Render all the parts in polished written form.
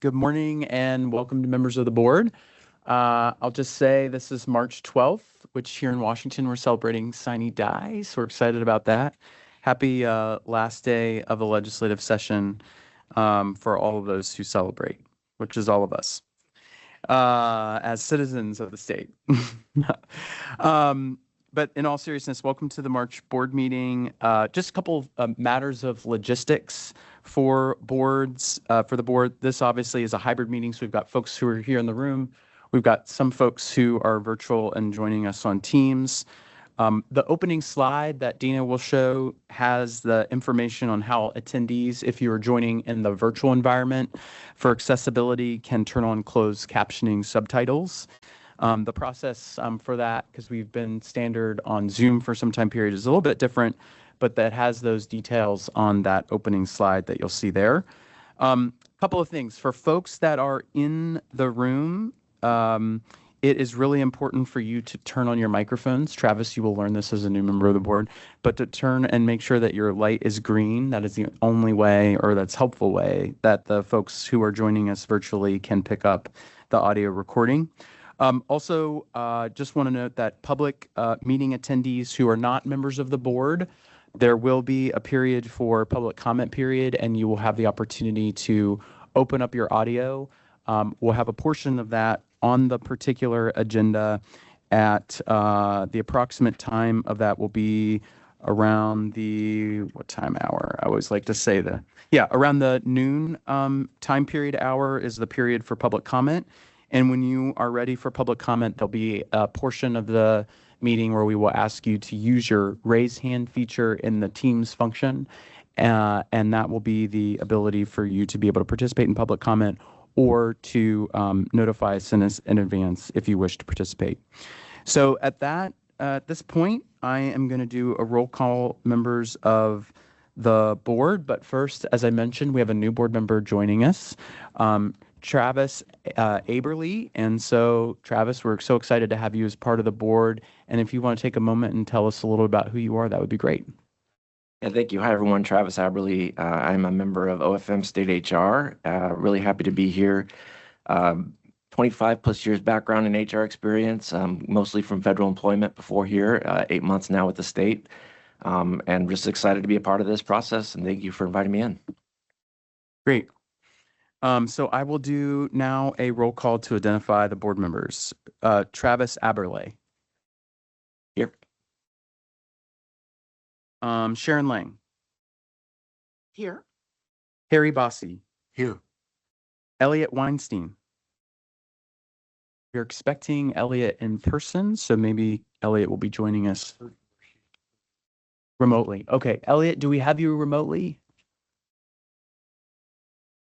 Good morning and welcome to members of the board. I'll just say this is March 12th, which here in Washington we're celebrating Sine Die, so we're excited about that. Happy last day of the legislative session for all of those who celebrate, which is all of us as citizens of the state. But in all seriousness, welcome to the March board meeting. Just a couple of matters of logistics for boards, for the board. This obviously is a hybrid meeting, so we've got folks who are here in the room. We've got some folks who are virtual and joining us on Teams. The opening slide that Dina will show has the information on how attendees, if you are joining in the virtual environment for accessibility, can turn on closed captioning subtitles. The process for that, because we've been standard on Zoom for some time period, is a little bit different, but that has those details on that opening slide that you'll see there. Couple of things. For folks that are in the room, it is really important for you to turn on your microphones. Travis, you will learn this as a new member of the board, but to turn and make sure that your light is green. That is the only way, or that's helpful way, that the folks who are joining us virtually can pick up the audio recording. Also, just want to note that public meeting attendees who are not members of the board, there will be a period for public comment period, and you will have the opportunity to open up your audio. We'll have a portion of that on the particular agenda at the approximate time of that will be around the, what time hour? I always like to say around the noon time period hour is the period for public comment. And when you are ready for public comment, there'll be a portion of the meeting where we will ask you to use your raise hand feature in the Teams function. And that will be the ability for you to be able to participate in public comment or to notify us in advance if you wish to participate. So at this point, I am going to do a roll call, members of the board. But first, as I mentioned, we have a new board member joining us. Travis Aberly. And so, Travis, we're so excited to have you as part of the board. And if you want to take a moment and tell us a little about who you are, that would be great. Yeah, thank you. Hi, everyone. Travis Aberly. I'm a member of OFM State HR. Really happy to be here. 25 plus years background in HR experience, mostly from federal employment before here, 8 months now with the state. And just excited to be a part of this process. And thank you for inviting me in. Great. So I will do now a roll call to identify the board members. Travis Aberley. Here. Sharon Lang. Here. Harry Bossi. Here. Elliot Weinstein. We're expecting Elliot in person, so maybe Elliot will be joining us remotely. Okay, Elliot, do we have you remotely?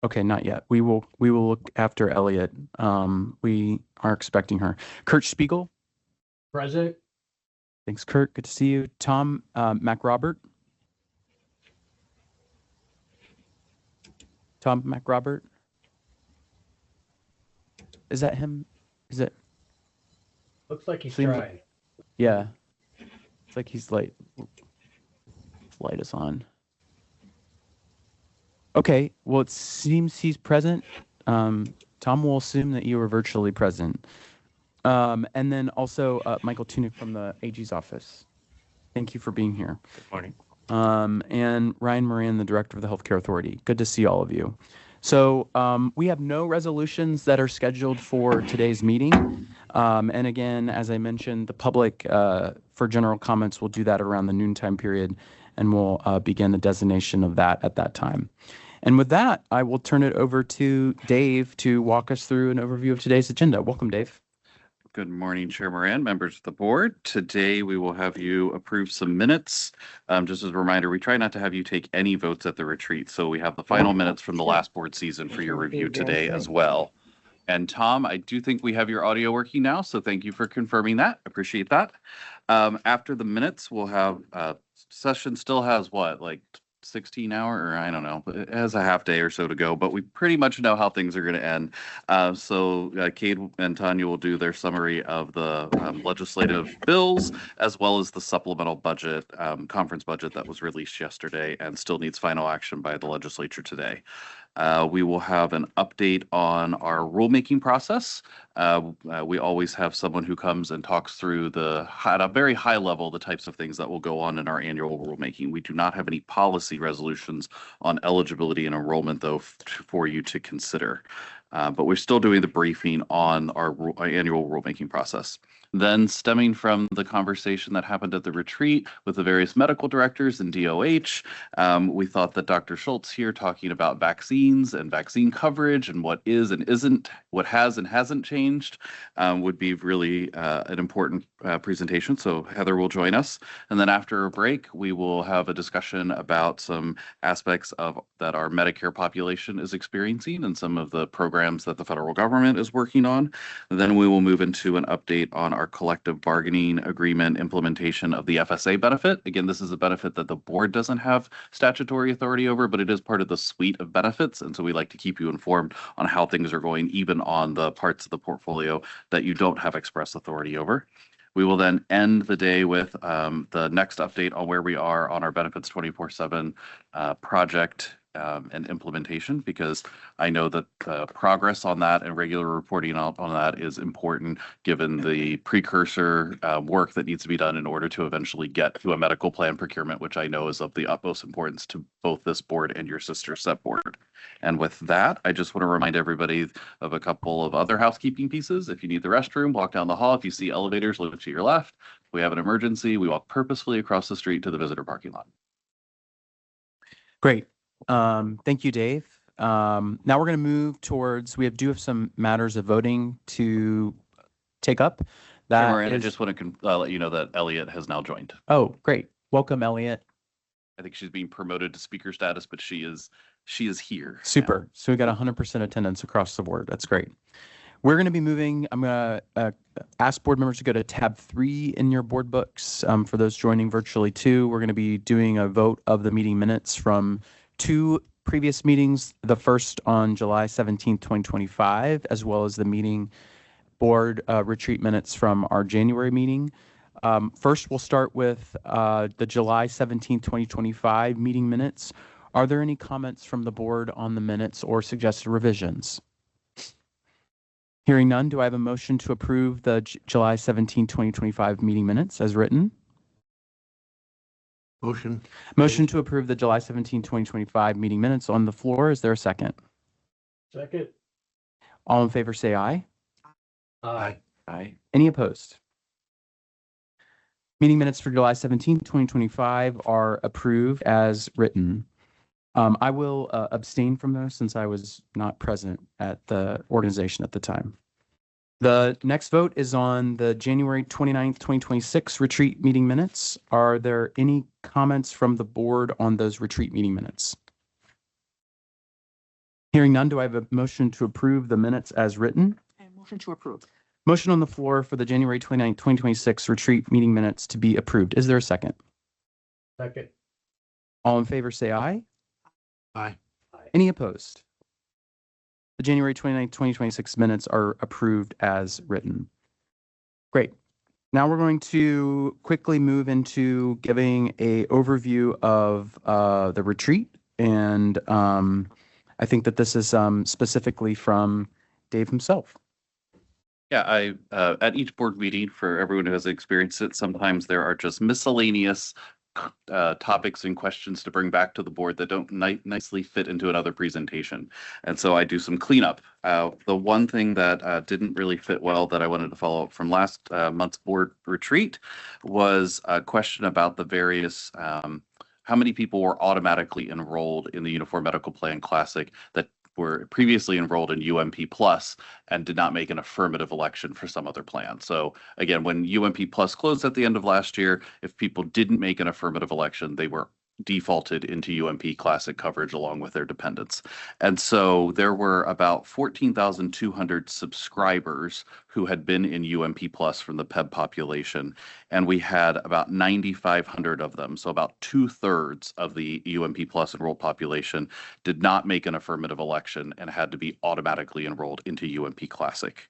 Okay, not yet. We will look after Elliot. We are expecting her. Kurt Spiegel. Present. Thanks, Kurt. Good to see you. Tom MacRobert. Tom MacRobert. Is that him? Is it? Looks like he's trying. Yeah. It's like he's late. Light is on. Okay, well, it seems he's present. Tom will assume that you are virtually present. And then also Michael Tunick from the AG's office. Thank you for being here. Good morning. And Ryan Moran, the director of the Healthcare Authority. Good to see all of you. So we have no resolutions that are scheduled for today's meeting. And again, as I mentioned, the public for general comments will do that around the noontime period, and we'll begin the designation of that at that time. And with that, I will turn it over to Dave to walk us through an overview of today's agenda. Welcome, Dave. Good morning, Chair Moran, members of the board. Today, we will have you approve some minutes. Just as a reminder, we try not to have you take any votes at the retreat. So we have the final minutes from the last board season for your review today as well. And Tom, I do think we have your audio working now. So thank you for confirming that. Appreciate that. After the minutes, we'll have session still has what, like 16 hour, or I don't know, it has a half day or so to go, but we pretty much know how things are going to end. So Cade and Tanya will do their summary of the legislative bills, as well as the supplemental budget, conference budget that was released yesterday and still needs final action by the legislature today. We will have an update on our rulemaking process. We always have someone who comes and talks through at a very high level, the types of things that will go on in our annual rulemaking. We do not have any policy resolutions on eligibility and enrollment, though, for you to consider. But we're still doing the briefing on our annual rulemaking process. Then, stemming from the conversation that happened at the retreat with the various medical directors and DOH, we thought that Dr. Schultz here talking about vaccines and vaccine coverage and what is and isn't, what has and hasn't changed, would be really an important presentation. So Heather will join us. And then after a break, we will have a discussion about some aspects of that our Medicare population is experiencing and some of the programs that the federal government is working on. And then we will move into an update on our collective bargaining agreement implementation of the FSA benefit. Again, this is a benefit that the board doesn't have statutory authority over, but it is part of the suite of benefits. And so we like to keep you informed on how things are going, even on the parts of the portfolio that you don't have express authority over. We will then end the day with the next update on where we are on our Benefits 24/7 project and implementation, because I know that progress on that and regular reporting on that is important, given the precursor work that needs to be done in order to eventually get to a medical plan procurement, which I know is of the utmost importance to both this board and your sister SEP board. And with that, I just want to remind everybody of a couple of other housekeeping pieces. If you need the restroom, walk down the hall. If you see elevators, look to your left. If we have an emergency, we walk purposefully across the street to the visitor parking lot. Great. Thank you, Dave. Now we're going to move towards, we do have some matters of voting to take up. I just want to let you know that Elliot has now joined. Oh, great. Welcome, Elliot. I think she's being promoted to speaker status, but she is here. Super. Yeah. So we got 100% attendance across the board. That's great. We're going to be moving. I'm going to ask board members to go to tab 3 in your board books. For those joining virtually too, we're going to be doing a vote of the meeting minutes from 2 previous meetings, the first on July 17th, 2025, as well as the meeting board retreat minutes from our January meeting. First, we'll start with the July 17th, 2025 meeting minutes. Are there any comments from the board on the minutes or suggested revisions? Hearing none, do I have a motion to approve the July 17, 2025 meeting minutes as written? Motion. Motion to approve the July 17, 2025 meeting minutes on the floor. Is there a second? Second. All in favor say aye. Aye. Aye. Any opposed? Meeting minutes for July 17, 2025 are approved as written. I will abstain from those since I was not present at the organization at the time. The next vote is on the January 29th, 2026 retreat meeting minutes. Are there any comments from the board on those retreat meeting minutes? Hearing none, do I have a motion to approve the minutes as written? Motion to approve. Motion on the floor for the January 29th, 2026 retreat meeting minutes to be approved. Is there a second? Second. All in favor say aye. Aye. Any opposed? The January 29th, 2026 minutes are approved as written. Great. Now we're going to quickly move into giving an overview of the retreat. And I think that this is specifically from Dave himself. Yeah, at each board meeting, for everyone who has experienced it, sometimes there are just miscellaneous topics and questions to bring back to the board that don't nicely fit into another presentation. And so I do some cleanup. The one thing that didn't really fit well that I wanted to follow up from last month's board retreat was a question about the various how many people were automatically enrolled in the Uniform Medical Plan Classic that were previously enrolled in UMP Plus and did not make an affirmative election for some other plan. So again, when UMP Plus closed at the end of last year, if people didn't make an affirmative election, they were defaulted into UMP Classic coverage along with their dependents. And so there were about 14,200 subscribers who who had been in UMP Plus from the PEB population, and we had about 9,500 of them. So about 2/3 of the UMP Plus enrolled population did not make an affirmative election and had to be automatically enrolled into UMP Classic.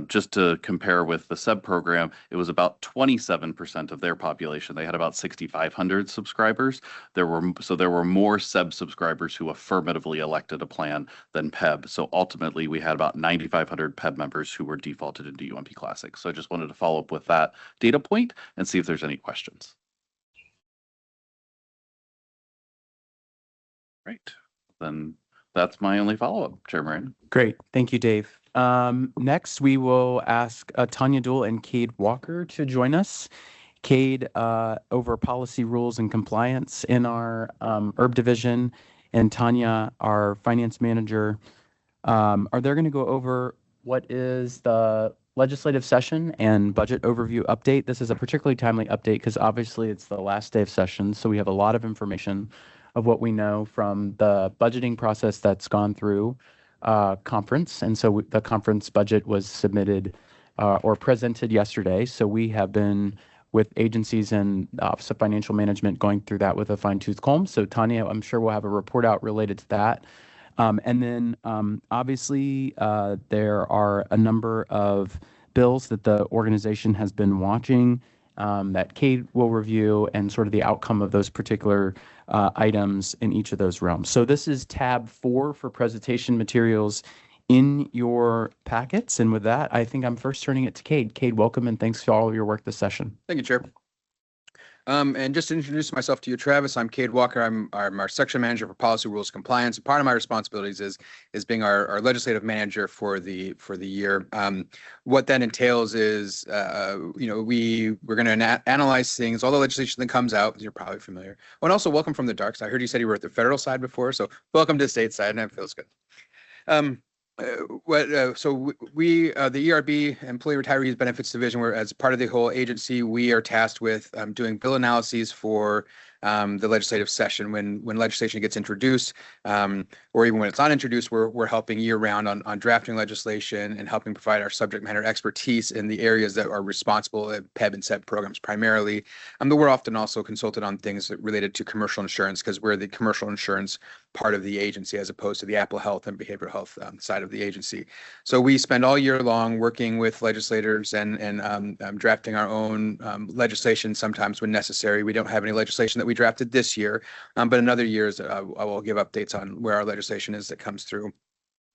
Just to compare with the SEB program, it was about 27% of their population. They had about 6,500 subscribers. There were more SEB subscribers who affirmatively elected a plan than PEB. So ultimately, we had about 9,500 PEB members who were defaulted into UMP Classic. So I just wanted to follow up with that data point and see if there's any questions. Right. Then that's my only follow-up, Chair Moran. Great. Thank you, Dave. Next, we will ask Tanya Dool and Cade Walker to join us. Cade over policy rules and compliance in our ERB division, and Tanya, our finance manager, are they going to go over what is the legislative session and budget overview update. This is a particularly timely update because obviously it's the last day of session, so we have a lot of information of what we know from the budgeting process that's gone through conference. And so the conference budget was submitted or presented yesterday. So we have been with agencies and Office of Financial Management going through that with a fine-tooth comb. So Tanya, I'm sure we'll have a report out related to that. And then obviously there are a number of bills that the organization has been watching that Cade will review and sort of the outcome of those particular items in each of those realms. So this is tab 4 for presentation materials in your packets. And with that, I think I'm first turning it to Cade. Cade, welcome and thanks for all of your work this session. Thank you, Chair. And just to introduce myself to you, Travis, I'm Cade Walker. I'm our section manager for policy rules compliance. And part of my responsibilities is being our legislative manager for the year. What that entails is, we're going to analyze things, all the legislation that comes out. You're probably familiar. Oh, and also welcome from the dark side. I heard you said you were at the federal side before, so welcome to the state side, and that feels good. The ERB, Employee Retirees Benefits Division, where as part of the whole agency, we are tasked with doing bill analyses for the legislative session. When legislation gets introduced, or even when it's not introduced, we're helping year round on drafting legislation and helping provide our subject matter expertise in the areas that are responsible at PEB and SEB programs primarily. But we're often also consulted on things related to commercial insurance because we're the commercial insurance part of the agency as opposed to the Apple Health and behavioral health side of the agency. So we spend all year long working with legislators and drafting our own legislation sometimes when necessary. We don't have any legislation that we drafted this year, but in other years I will give updates on where our legislation is that comes through.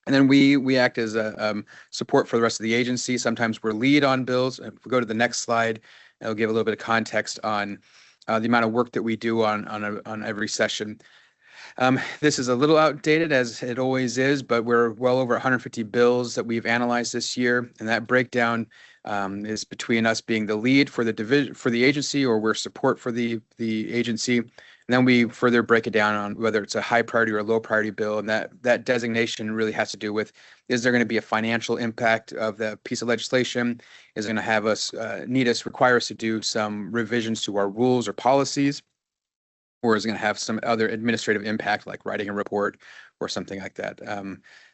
And then we act as a support for the rest of the agency. Sometimes we're lead on bills. If we go to the next slide, it'll give a little bit of context on the amount of work that we do on every session. This is a little outdated as it always is, but we're well over 150 bills that we've analyzed this year, and that breakdown is between us being the lead for the division for the agency, or we're support for the agency, and then we further break it down on whether it's a high priority or a low priority bill, and that designation really has to do with, is there going to be a financial impact of the piece of legislation? Is it going to have us require us to do some revisions to our rules or policies? Or is it going to have some other administrative impact like writing a report or something like that?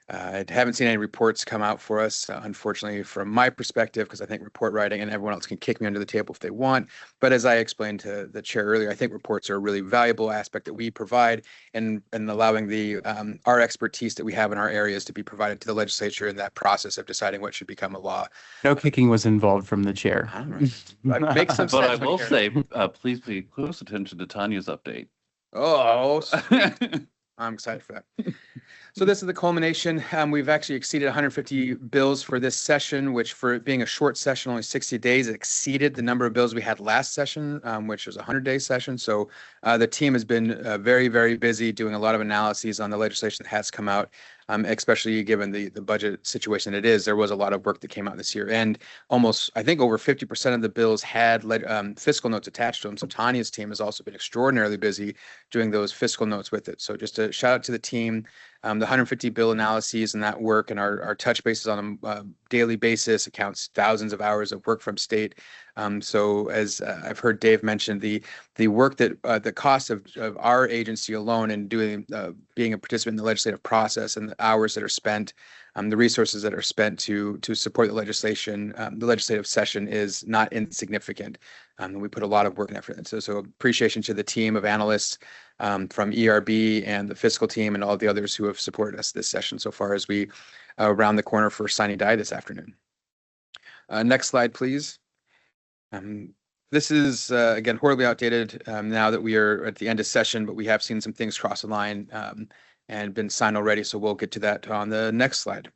I haven't seen any reports come out for us, unfortunately, from my perspective, because I think report writing and everyone else can kick me under the table if they want. But as I explained to the chair earlier, I think reports are a really valuable aspect that we provide and allowing our expertise that we have in our areas to be provided to the legislature in that process of deciding what should become a law. No kicking was involved from the chair. Makes some But sense. I will say, please pay close attention to Tanya's update. Oh, sweet. I'm excited for that. So this is the culmination. We've actually exceeded 150 bills for this session, which for it being a short session, only 60 days, it exceeded the number of bills we had last session, which was a 100-day session. So the team has been very, very busy doing a lot of analyses on the legislation that has come out, especially given the budget situation it is. There was a lot of work that came out this year, and almost, I think, over 50% of the bills had fiscal notes attached to them. So Tanya's team has also been extraordinarily busy doing those fiscal notes with it. So just a shout out to the team. The 150 bill analyses and that work and our touch bases on a daily basis accounts thousands of hours of work from state. So as I've heard Dave mention, the work that the cost of our agency alone and doing being a participant in the legislative process and the hours that are spent the resources that are spent to support the legislation, the legislative session is not insignificant. And we put a lot of work and effort into it. So appreciation to the team of analysts from ERB and the fiscal team and all the others who have supported us this session so far as we round the corner for sine die this afternoon. Next slide, please. This is, again, horribly outdated now that we are at the end of session, but we have seen some things cross the line and been signed already. So we'll get to that on the next slide.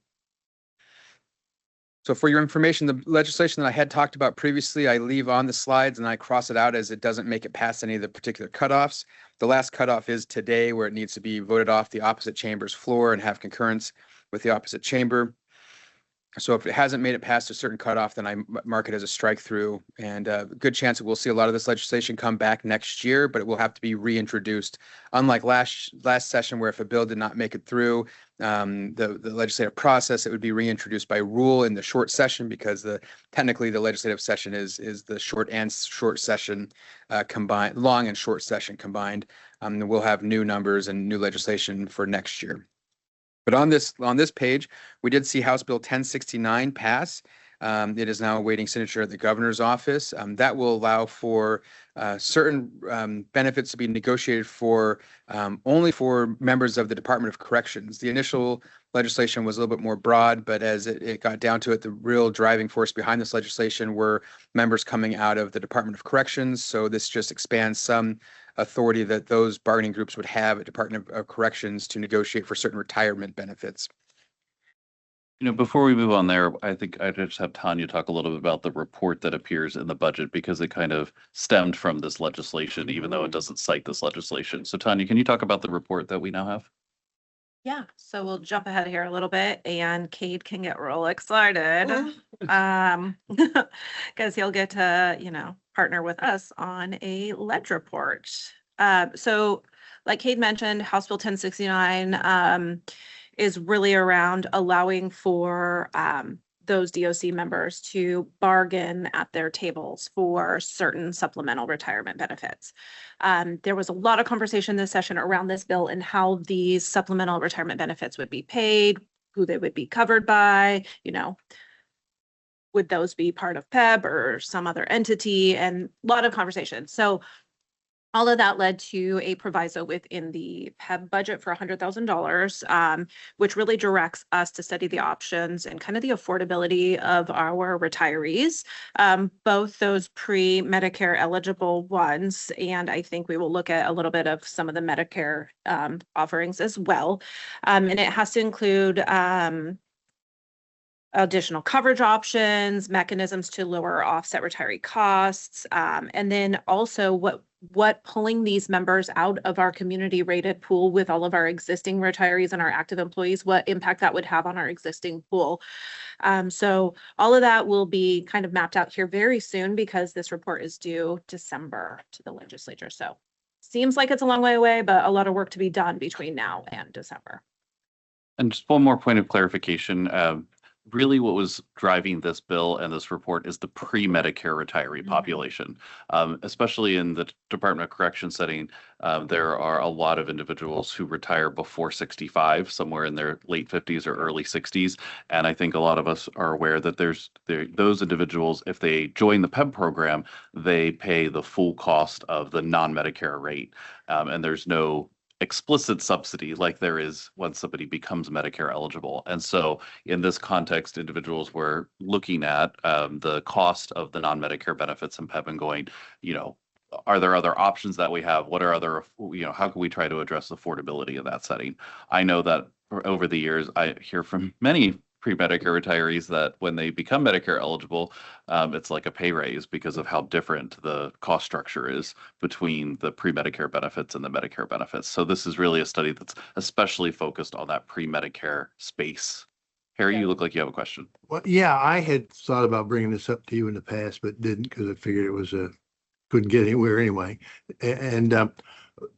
So for your information, the legislation that I had talked about previously, I leave on the slides and I cross it out as it doesn't make it past any of the particular cutoffs. The last cutoff is today, where it needs to be voted off the opposite chamber's floor and have concurrence with the opposite chamber. So if it hasn't made it past a certain cutoff, then I mark it as a strike through, and a good chance that we'll see a lot of this legislation come back next year, but it will have to be reintroduced. Unlike last session, where if a bill did not make it through the legislative process, it would be reintroduced by rule in the short session, because technically the legislative session is the short session combined, long and short session combined. And we'll have new numbers and new legislation for next year. But on this page, we did see House Bill 1069 pass. It is now awaiting signature at the governor's office. That will allow for certain benefits to be negotiated for only for members of the Department of Corrections. The initial legislation was a little bit more broad, but as it got down to it, the real driving force behind this legislation were members coming out of the Department of Corrections. So this just expands some authority that those bargaining groups would have at Department of Corrections to negotiate for certain retirement benefits. Before we move on there, I think I just have Tanya talk a little bit about the report that appears in the budget, because it kind of stemmed from this legislation, even though it doesn't cite this legislation. So Tanya, can you talk about the report that we now have? Yeah, so we'll jump ahead here a little bit, and Cade can get real excited because he'll get to, partner with us on a ledge report. So like Cade mentioned, House Bill 1069 is really around allowing for those DOC members to bargain at their tables for certain supplemental retirement benefits. There was a lot of conversation this session around this bill and how these supplemental retirement benefits would be paid, who they would be covered by, would those be part of PEB or some other entity, and a lot of conversation. So all of that led to a proviso within the PEB budget for $100,000, which really directs us to study the options and kind of the affordability of our retirees, both those pre-Medicare eligible ones, and I think we will look at a little bit of some of the Medicare offerings as well. And it has to include additional coverage options, mechanisms to lower offset retiree costs, and then also what pulling these members out of our community rated pool with all of our existing retirees and our active employees, what impact that would have on our existing pool. So all of that will be kind of mapped out here very soon, because this report is due December to the legislature. So seems like it's a long way away, but a lot of work to be done between now and December. And just one more point of clarification. Really what was driving this bill and this report is the pre-Medicare retiree population. Especially in the Department of Corrections setting, there are a lot of individuals who retire before 65, somewhere in their late 50s or early 60s. And I think a lot of us are aware that those individuals, if they join the PEB program, they pay the full cost of the non-Medicare rate. And there's no explicit subsidy like there is once somebody becomes Medicare eligible. And so in this context, individuals were looking at the cost of the non-Medicare benefits and PEB and going, are there other options that we have? What are other, how can we try to address affordability in that setting? I know that over the years, I hear from many pre-Medicare retirees that when they become Medicare eligible, it's like a pay raise because of how different the cost structure is between the pre-Medicare benefits and the Medicare benefits. So this is really a study that's especially focused on that pre-Medicare space. Harry, you look like you have a question. Well, yeah, I had thought about bringing this up to you in the past, but didn't, because I figured it was couldn't get anywhere anyway. And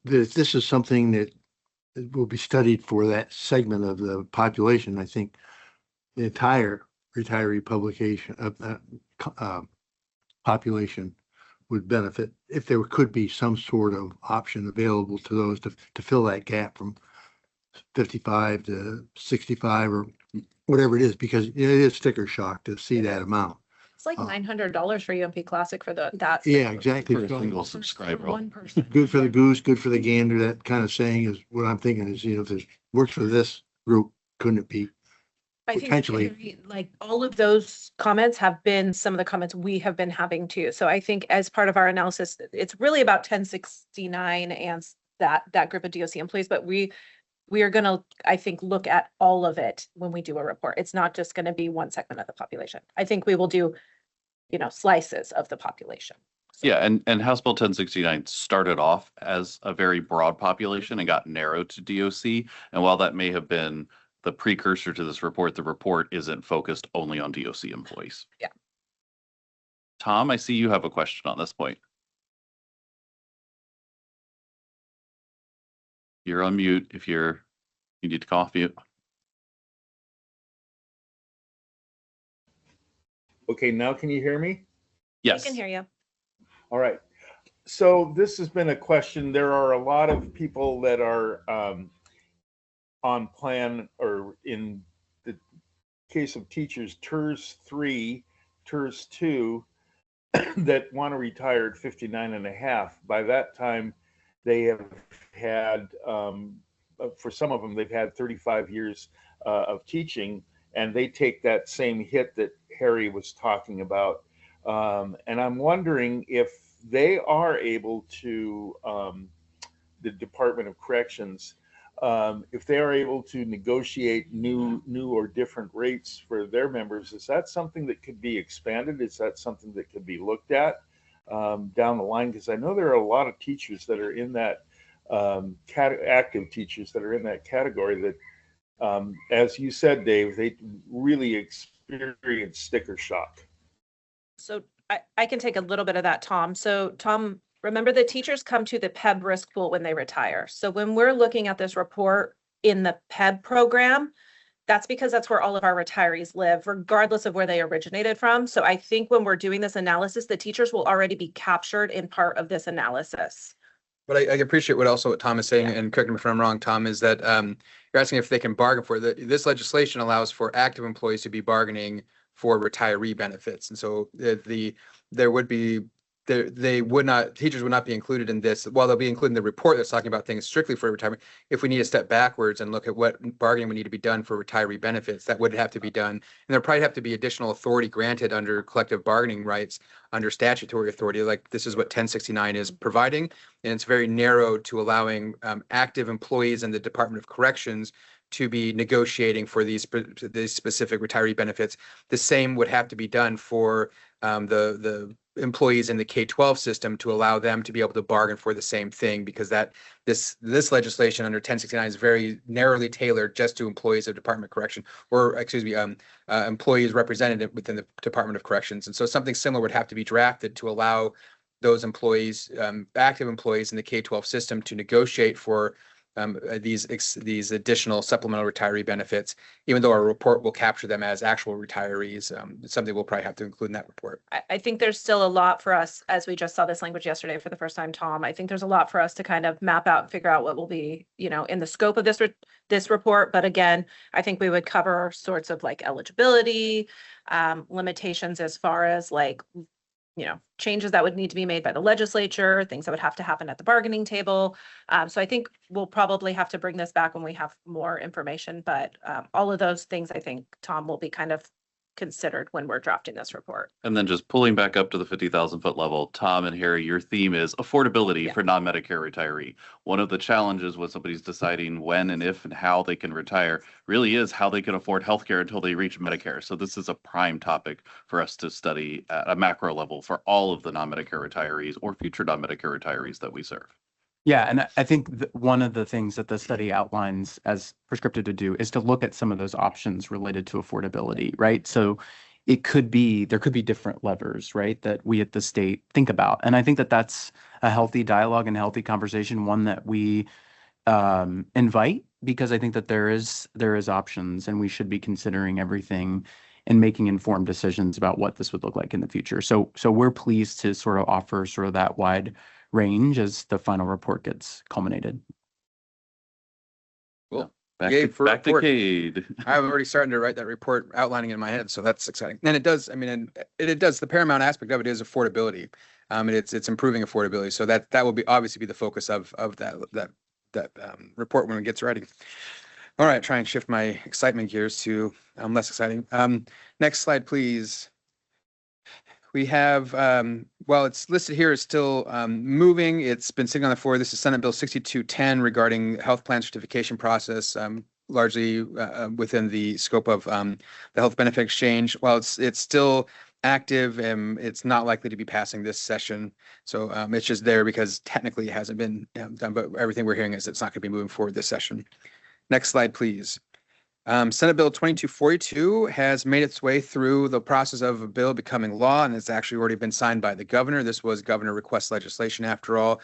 this is something that will be studied for that segment of the population. I think the entire retiree population would benefit if there could be some sort of option available to those to fill that gap from 55 to 65 or whatever it is, because it is sticker shock to see that amount. It's like $900 for UMP Classic for that. Yeah, exactly. For a So, single subscriber. One person. good for the goose, good for the gander, that kind of saying is what I'm thinking is, if it works for this group, couldn't it be? I think potentially- Carrie, like all of those comments have been some of the comments we have been having too. So I think as part of our analysis, it's really about 1069 and that group of DOC employees, but we are gonna, I think, look at all of it when we do a report. It's not just gonna be one segment of the population. I think we will do, slices of the population. So- Yeah, and House Bill 1069 started off as a very broad population and got narrowed to DOC. And while that may have been the precursor to this report, the report isn't focused only on DOC employees. Yeah. Tom, I see you have a question on this point. You're on mute if you need to come off mute. Okay, now can you hear me? We Yes. can hear you. All right. So this has been a question. There are a lot of people that are on plan, or in the case of teachers, TERS 3, TERS 2, that want to retire at 59 and a half. By that time, they have had, for some of them, they've had 35 years of teaching, and they take that same hit that Harry was talking about. And I'm wondering if they are able to, the Department of Corrections, if they are able to negotiate new or different rates for their members. Is that something that could be expanded? Is that something that could be looked at down the line? Because I know there are a lot of teachers that are in that active teachers that are in that category that, as you said, Dave, they really experience sticker shock. So I can take a little bit of that, Tom. So Tom, remember the teachers come to the PEB risk pool when they retire. So when we're looking at this report in the PEB program, that's because that's where all of our retirees live, regardless of where they originated from. So I think when we're doing this analysis, the teachers will already be captured in part of this analysis. But I appreciate what Tom is saying, Yeah. and correct me if I'm wrong, Tom, is that you're asking if they can bargain for it. This legislation allows for active employees to be bargaining for retiree benefits. And so teachers would not be included in this, while they'll be included in the report that's talking about things strictly for retirement. If we need to step backwards and look at what bargaining would need to be done for retiree benefits, that would have to be done. And there probably have to be additional authority granted under collective bargaining rights, under statutory authority, like this is what 1069 is providing. And it's very narrow to allowing active employees in the Department of Corrections to be negotiating for these specific retiree benefits. The same would have to be done for the employees in the K-12 system to allow them to be able to bargain for the same thing, because this legislation under 1069 is very narrowly tailored just to employees of Department of Correction, or employees represented within the Department of Corrections. And so something similar would have to be drafted to allow those employees, active employees in the K-12 system, to negotiate for these additional supplemental retiree benefits, even though our report will capture them as actual retirees. It's something we'll probably have to include in that report. I think there's still a lot for us, as we just saw this language yesterday for the first time, Tom. I think there's a lot for us to kind of map out and figure out what will be, in the scope of this report. But again, I think we would cover sorts of like eligibility, limitations as far as like, changes that would need to be made by the legislature, things that would have to happen at the bargaining table. So I think we'll probably have to bring this back when we have more information, but all of those things, I think, Tom, will be kind of considered when we're drafting this report. And then just pulling back up to the 50,000 foot level, Tom and Harry, your theme is affordability for non-Medicare retiree. One of the challenges when somebody's deciding when and if and how they can retire really is how they can afford healthcare until they reach Medicare. So this is a prime topic for us to study at a macro level for all of the non-Medicare retirees or future non-Medicare retirees that we serve. Yeah, and I think one of the things that the study outlines as prescriptive to do is to look at some of those options related to affordability, right? So there could be different levers, right, that we at the state think about. And I think that that's a healthy dialogue and a healthy conversation, one that we invite, because I think that there is options, and we should be considering everything and making informed decisions about what this would look like in the future. So we're pleased to sort of offer sort of that wide range as the final report gets culminated. Cool. Yay for Back to report. Cade. I'm already starting to write that report outlining it in my head, so that's exciting. And it does, I mean, and it does, the paramount aspect of it is affordability. And it's improving affordability. So that will be obviously be the focus of that report when it gets ready. All right, try and shift my excitement gears to less exciting. Next slide, please. We have, while it's listed here, it's still moving. It's been sitting on the floor. This is Senate Bill 6210 regarding health plan certification process, largely within the scope of the health benefit exchange. While it's still active, it's not likely to be passing this session. So it's just there because technically it hasn't been done, but everything we're hearing is it's not going to be moving forward this session. Next slide, please. Senate Bill 2242 has made its way through the process of a bill becoming law, and it's actually already been signed by the governor. This was governor request legislation after all.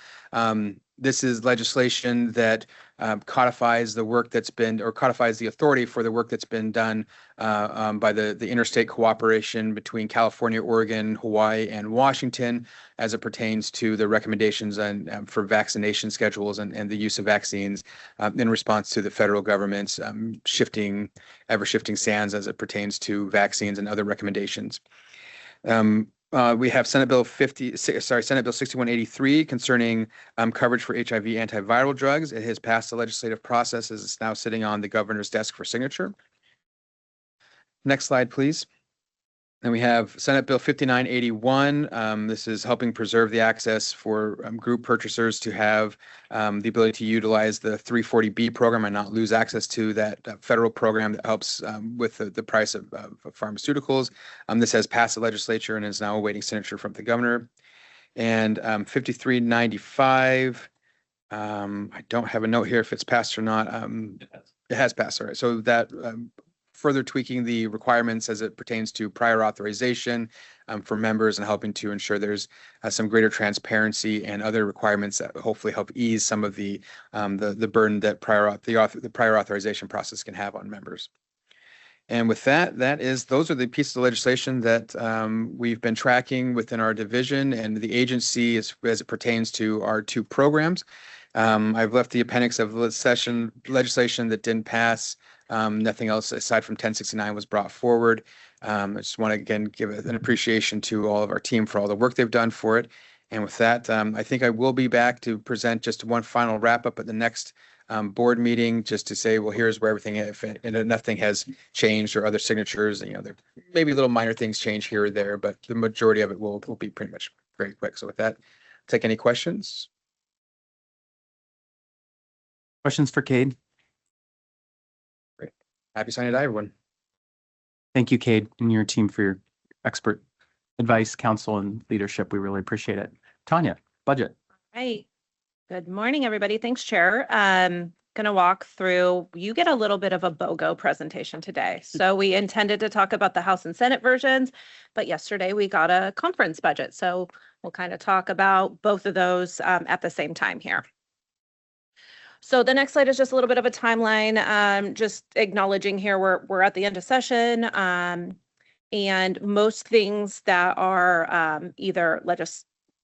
This is legislation that codifies the work that's been, or codifies the authority for the work that's been done by the interstate cooperation between California, Oregon, Hawaii, and Washington as it pertains to the recommendations and for vaccination schedules and the use of vaccines in response to the federal government's ever-shifting sands as it pertains to vaccines and other recommendations. We have Senate Bill 6183 concerning coverage for HIV antiviral drugs. It has passed the legislative process as it's now sitting on the governor's desk for signature. Next slide, please. And we have Senate Bill 5981. This is helping preserve the access for group purchasers to have the ability to utilize the 340B program and not lose access to that federal program that helps with the price of pharmaceuticals. This has passed the legislature and is now awaiting signature from the governor. And 5395, I don't have a note here if it's passed or not. It has passed, all right. So that further tweaking the requirements as it pertains to prior authorization for members and helping to ensure there's some greater transparency and other requirements that hopefully help ease some of the burden that the prior authorization process can have on members. And with that, those are the pieces of legislation that we've been tracking within our division and the agency as it pertains to our two programs. I've left the appendix of legislation that didn't pass. Nothing else aside from 1069 was brought forward. I just want to again give an appreciation to all of our team for all the work they've done for it. And with that, I think I will be back to present just one final wrap up at the next board meeting, just to say, well, here's where everything, if nothing has changed or other signatures, there maybe little minor things change here or there, but the majority of it will be pretty much very quick. So with that, take any questions. Questions for Cade? Happy signing day, everyone. Thank you, Cade, and your team for your expert advice, counsel, and leadership. We really appreciate it. Tanya, budget. Right. Good morning, everybody. Thanks, Chair. Going to walk through, you get a little bit of a BOGO presentation today. So we intended to talk about the House and Senate versions, but yesterday we got a conference budget. So we'll kind of talk about both of those at the same time here. So the next slide is just a little bit of a timeline, just acknowledging here we're at the end of session, and most things that are either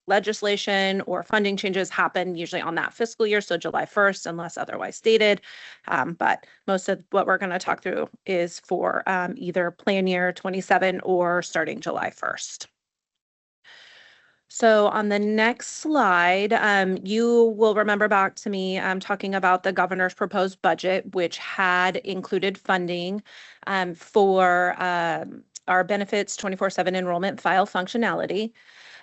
legislation or funding changes happen usually on that fiscal year, so July 1st, unless otherwise stated. But most of what we're going to talk through is for either plan year 27 or starting July 1st. So on the next slide, you will remember back to me talking about the governor's proposed budget, which had included funding for our benefits 24/7 enrollment file functionality.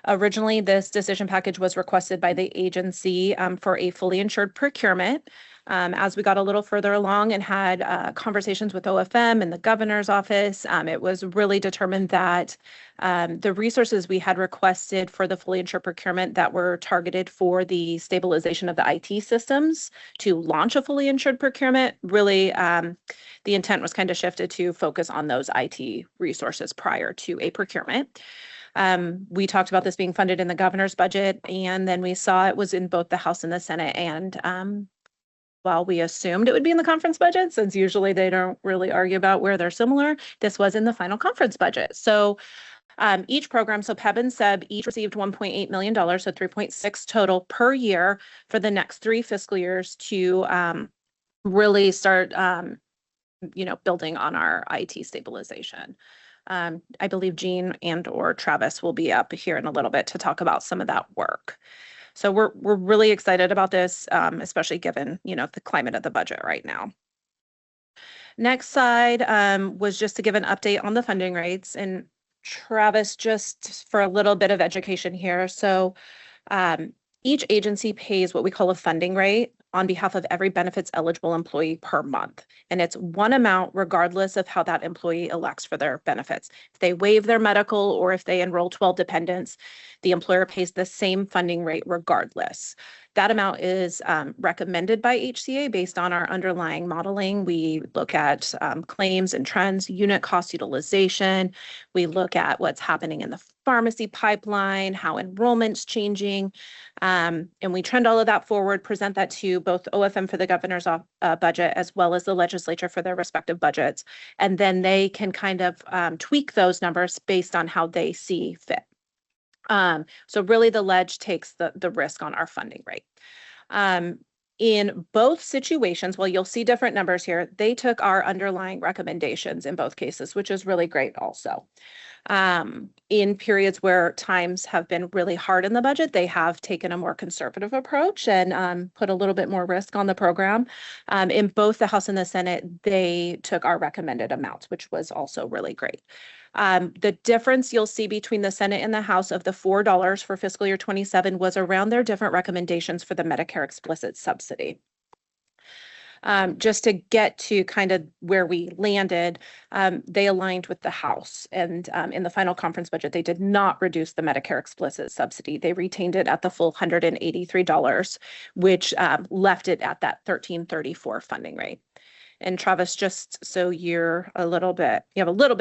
Originally, this decision package was requested by the agency for a fully insured procurement. As we got a little further along and had conversations with OFM and the governor's office, it was really determined that the resources we had requested for the fully insured procurement that were targeted for the stabilization of the IT systems to launch a fully insured procurement, really the intent was kind of shifted to focus on those IT resources prior to a procurement. We talked about this being funded in the governor's budget, and then we saw it was in both the House and the Senate. And while we assumed it would be in the conference budget, since usually they don't really argue about where they're similar, this was in the final conference budget. So each program, so PEB and SEB, each received $1.8 million, so 3.6 total per year for the next 3 fiscal years to really start, building on our IT stabilization. I believe Jean and or Travis will be up here in a little bit to talk about some of that work. So we're really excited about this, especially given, the climate of the budget right now. Next slide was just to give an update on the funding rates, and Travis, just for a little bit of education here. So each agency pays what we call a funding rate on behalf of every benefits eligible employee per month. And it's one amount regardless of how that employee elects for their benefits. If they waive their medical or if they enroll 12 dependents, the employer pays the same funding rate regardless. That amount is recommended by HCA based on our underlying modeling. We look at claims and trends, unit cost utilization. We look at what's happening in the pharmacy pipeline, how enrollment's changing, and we trend all of that forward, present that to both OFM for the governor's budget as well as the legislature for their respective budgets. And then they can kind of tweak those numbers based on how they see fit. So really the ledge takes the risk on our funding rate. In both situations, well, you'll see different numbers here. They took our underlying recommendations in both cases, which is really great also. In periods where times have been really hard in the budget, they have taken a more conservative approach and put a little bit more risk on the program. In both the House and the Senate, they took our recommended amounts, which was also really great. The difference you'll see between the Senate and the House of the $4 for fiscal year 27 was around their different recommendations for the Medicare explicit subsidy. Just to get to kind of where we landed, they aligned with the House, and in the final conference budget, they did not reduce the Medicare explicit subsidy. They retained it at the full $183, which left it at that $13.34 funding rate. And Travis, just so you have a little bit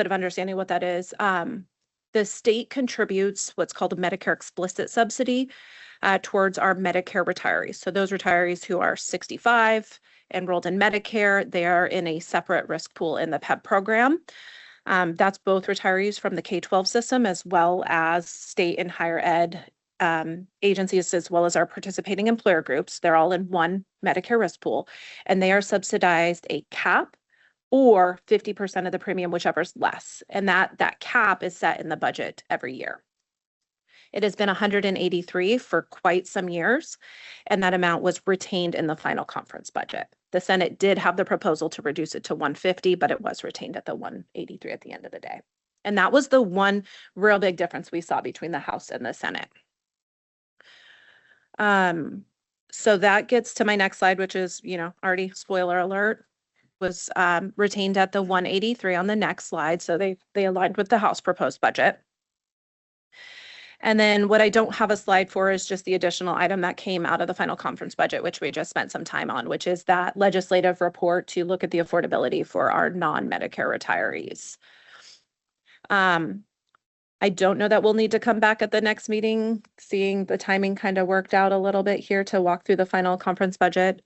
of understanding what that is. The state contributes what's called a Medicare explicit subsidy towards our Medicare retirees. So those retirees who are 65, enrolled in Medicare, they are in a separate risk pool in the PEB program. That's both retirees from the K-12 system as well as state and higher ed agencies, as well as our participating employer groups. They're all in one Medicare risk pool, and they are subsidized a cap or 50% of the premium, whichever's less. And that cap is set in the budget every year. It has been 183 for quite some years, and that amount was retained in the final conference budget. The Senate did have the proposal to reduce it to 150, but it was retained at the 183 at the end of the day. And that was the one real big difference we saw between the House and the Senate. So that gets to my next slide, which is, already spoiler alert, was retained at the 183 on the next slide. So they aligned with the House proposed budget. And then what I don't have a slide for is just the additional item that came out of the final conference budget, which we just spent some time on, which is that legislative report to look at the affordability for our non-Medicare retirees. I don't know that we'll need to come back at the next meeting, seeing the timing kind of worked out a little bit here to walk through the final conference budget.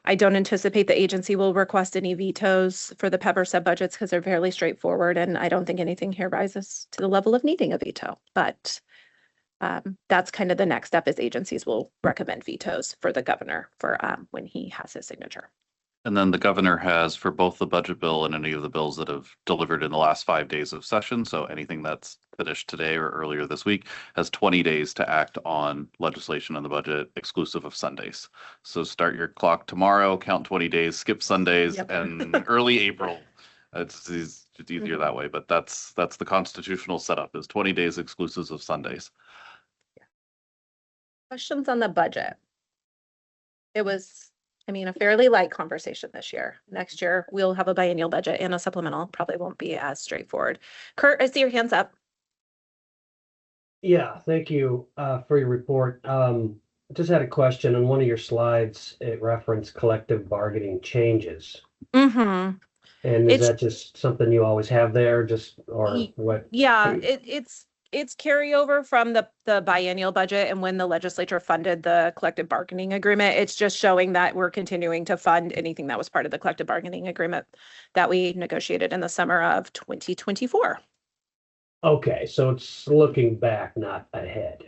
I don't anticipate the agency will request any vetoes for the PEB or sub budgets because they're fairly straightforward, and I don't think anything here rises to the level of needing a veto. But that's kind of the next step, is agencies will recommend vetoes for the governor for when he has his signature. And then the governor has, for both the budget bill and any of the bills that have delivered in the last 5 days of session, so anything that's finished today or earlier this week, has 20 days to act on legislation on the budget exclusive of Sundays. So start your clock tomorrow, count 20 days, skip Sundays, and early April. It's easier that way, but that's the constitutional setup, is 20 days exclusive of Sundays. Questions on the budget? It was, a fairly light conversation this year. Next year, we'll have a biennial budget and a supplemental. Probably won't be as straightforward. Kurt, I see your hands up. Yeah, thank you for your report. I just had a question. On one of your slides, it referenced collective bargaining changes. Mm-hmm. And is that just something you always have there, or what? Yeah, it's carryover from the biennial budget and when the legislature funded the collective bargaining agreement. It's just showing that we're continuing to fund anything that was part of the collective bargaining agreement that we negotiated in the summer of 2024. Okay, so it's looking back, not ahead.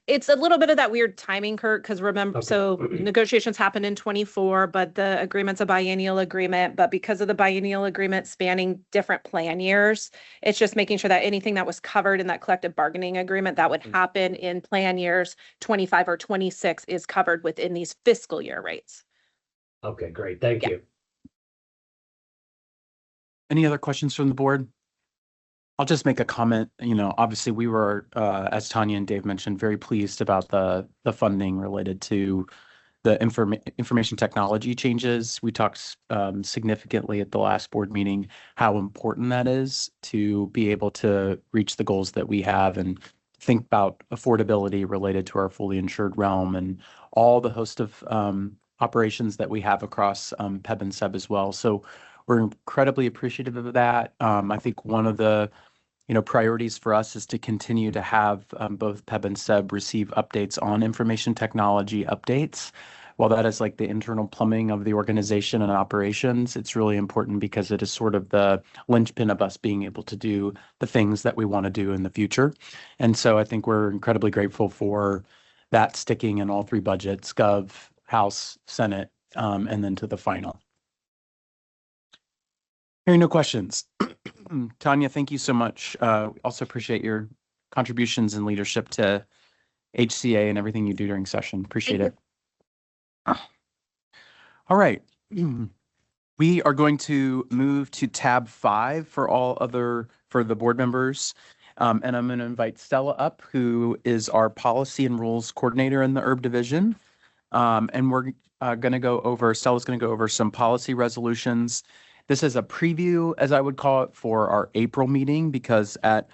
It's a little bit of that weird timing, Kurt, because remember, Okay. so negotiations happened in 24, but the agreement's a biennial agreement. But because of the biennial agreement spanning different plan years, it's just making sure that anything that was covered in that collective bargaining agreement that would happen in plan years 25 or 26 is covered within these fiscal year rates. Okay, great. Thank Yeah. you. Any other questions from the board? I'll just make a comment. Obviously we were, as Tanya and Dave mentioned, very pleased about the funding related to the information technology changes. We talked significantly at the last board meeting how important that is to be able to reach the goals that we have and think about affordability related to our fully insured realm and all the host of operations that we have across PEB and SEB as well. So we're incredibly appreciative of that. I think one of the priorities for us is to continue to have both PEB and SEB receive updates on information technology updates. While that is like the internal plumbing of the organization and operations, it's really important because it is sort of the linchpin of us being able to do the things that we want to do in the future. And so I think we're incredibly grateful for that sticking in all three budgets, Gov, House, Senate, and then to the final. Hearing no questions. Tanya, thank you so much. Also appreciate your contributions and leadership to HCA and everything you do during session. Appreciate it. All right. We are going to move to tab 5 for the board members. And I'm going to invite Stella up, who is our policy and rules coordinator in the ERB division. And we're going to go over, Stella's going to go over some policy resolutions. This is a preview, as I would call it, for our April meeting, because at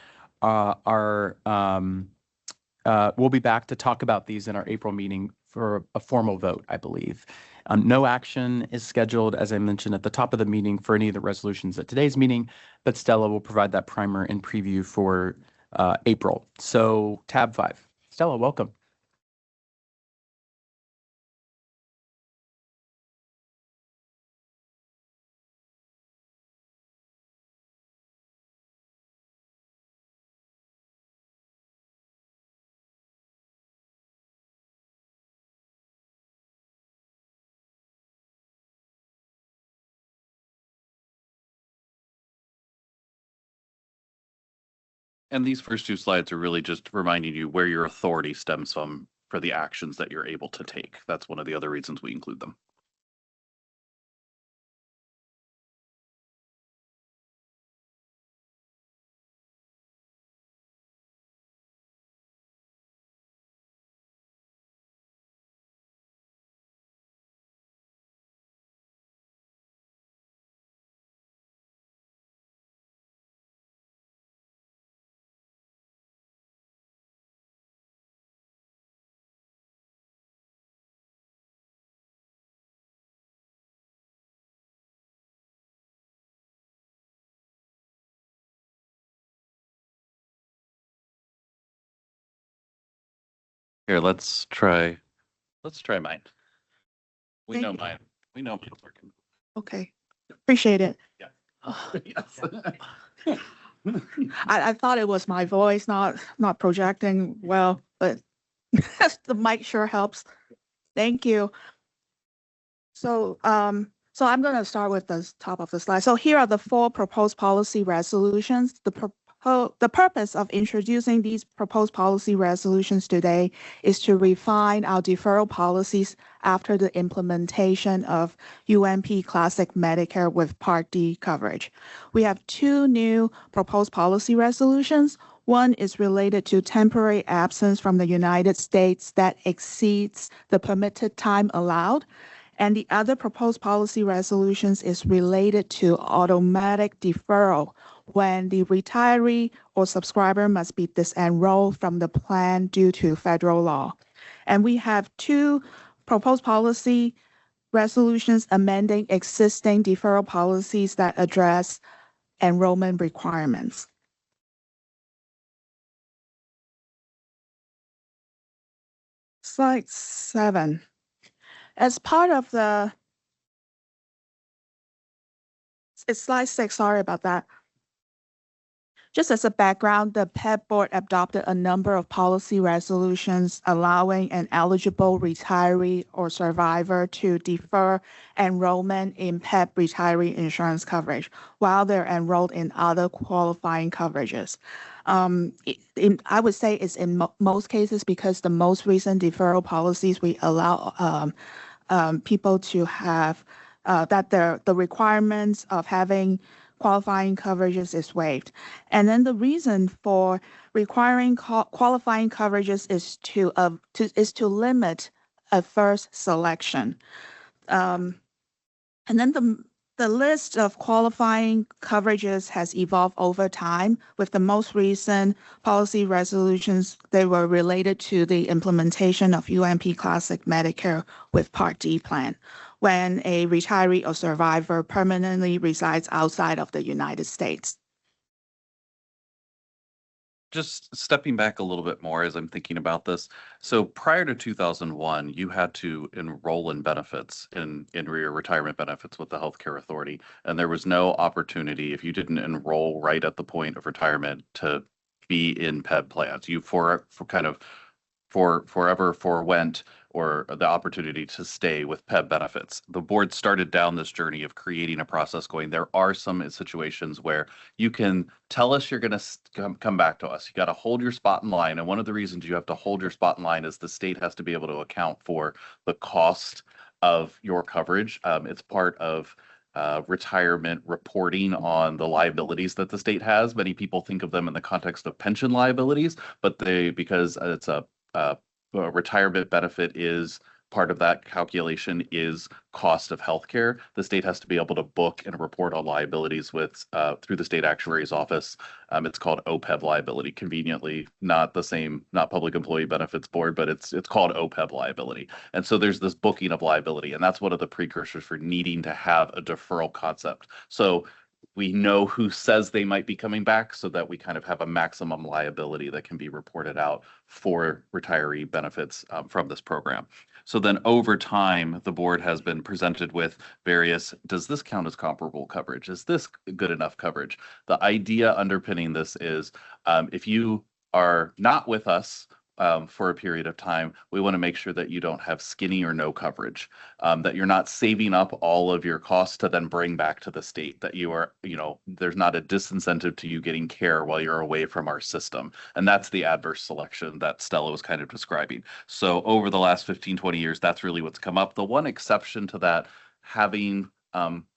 we'll be back to talk about these in our April meeting for a formal vote, I believe. No action is scheduled, as I mentioned at the top of the meeting, for any of the resolutions at today's meeting, but Stella will provide that primer and preview for April. So tab 5. Stella, welcome. And these first two slides are really just reminding you where your authority stems from for the actions that you're able to take. That's one of the other reasons we include them. Here, let's try mine. We Thank know you. mine. We know mine's working. Okay, appreciate it. Yeah. Yes. I thought it was my voice not projecting well, but the mic sure helps. Thank you. So I'm going to start with the top of the slide. So here are the 4 proposed policy resolutions. The purpose of introducing these proposed policy resolutions today is to refine our deferral policies after the implementation of UMP Classic Medicare with Part D coverage. We have 2 new proposed policy resolutions. One is related to temporary absence from the United States that exceeds the permitted time allowed. And the other proposed policy resolutions is related to automatic deferral when the retiree or subscriber must be disenrolled from the plan due to federal law. And we have 2 proposed policy resolutions amending existing deferral policies that address enrollment requirements. Slide 7. As part of it's slide 6, sorry about that. Just as a background, the PEB board adopted a number of policy resolutions allowing an eligible retiree or survivor to defer enrollment in PEB retiree insurance coverage while they're enrolled in other qualifying coverages. I would say it's in most cases because the most recent deferral policies we allow people to have that the requirements of having qualifying coverages is waived. And then the reason for requiring qualifying coverages is to limit a first selection. And then the list of qualifying coverages has evolved over time. With the most recent policy resolutions, they were related to the implementation of UMP Classic Medicare with Part D plan, when a retiree or survivor permanently resides outside of the United States. Just stepping back a little bit more as I'm thinking about this. So prior to 2001, you had to enroll in benefits in your retirement benefits with the healthcare authority. And there was no opportunity if you didn't enroll right at the point of retirement to be in PEB plans. You forever forewent or the opportunity to stay with PEB benefits. The board started down this journey of creating a process going, there are some situations where you can tell us you're going to come back to us. You got to hold your spot in line. And one of the reasons you have to hold your spot in line is the state has to be able to account for the cost of your coverage. It's part of retirement reporting on the liabilities that the state has. Many people think of them in the context of pension liabilities, but because it's a retirement benefit is part of that calculation is cost of healthcare. The state has to be able to book and report on liabilities with through the state actuary's office. It's called OPEB liability. Conveniently, not the same, not Public Employee Benefits Board, but it's called OPEB liability. And so there's this booking of liability, and that's one of the precursors for needing to have a deferral concept. So we know who says they might be coming back so that we kind of have a maximum liability that can be reported out for retiree benefits from this program. So then over time, the board has been presented with various, does this count as comparable coverage? Is this good enough coverage? The idea underpinning this is if you are not with us for a period of time, we want to make sure that you don't have skinny or no coverage, that you're not saving up all of your costs to then bring back to the state, that you are, there's not a disincentive to you getting care while you're away from our system. And that's the adverse selection that Stella was kind of describing. So over the last 15, 20 years, that's really what's come up. The one exception to that, having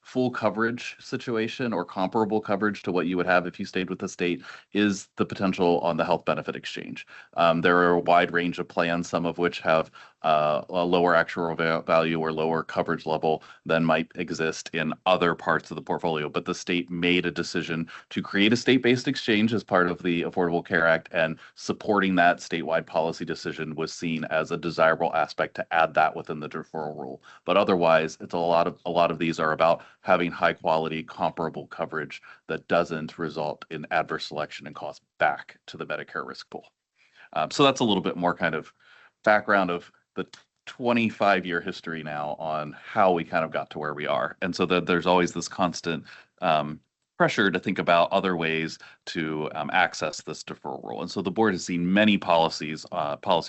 full coverage situation or comparable coverage to what you would have if you stayed with the state is the potential on the health benefit exchange. There are a wide range of plans, some of which have a lower actual value or lower coverage level than might exist in other parts of the portfolio. But the state made a decision to create a state-based exchange as part of the Affordable Care Act, and supporting that statewide policy decision was seen as a desirable aspect to add that within the deferral rule. But otherwise, it's a lot of these are about having high quality comparable coverage that doesn't result in adverse selection and cost back to the Medicare risk pool. So that's a little bit more kind of background of the 25-year history now on how we kind of got to where we are. And so that there's always this constant pressure to think about other ways to access this deferral rule. And so the board has seen many policy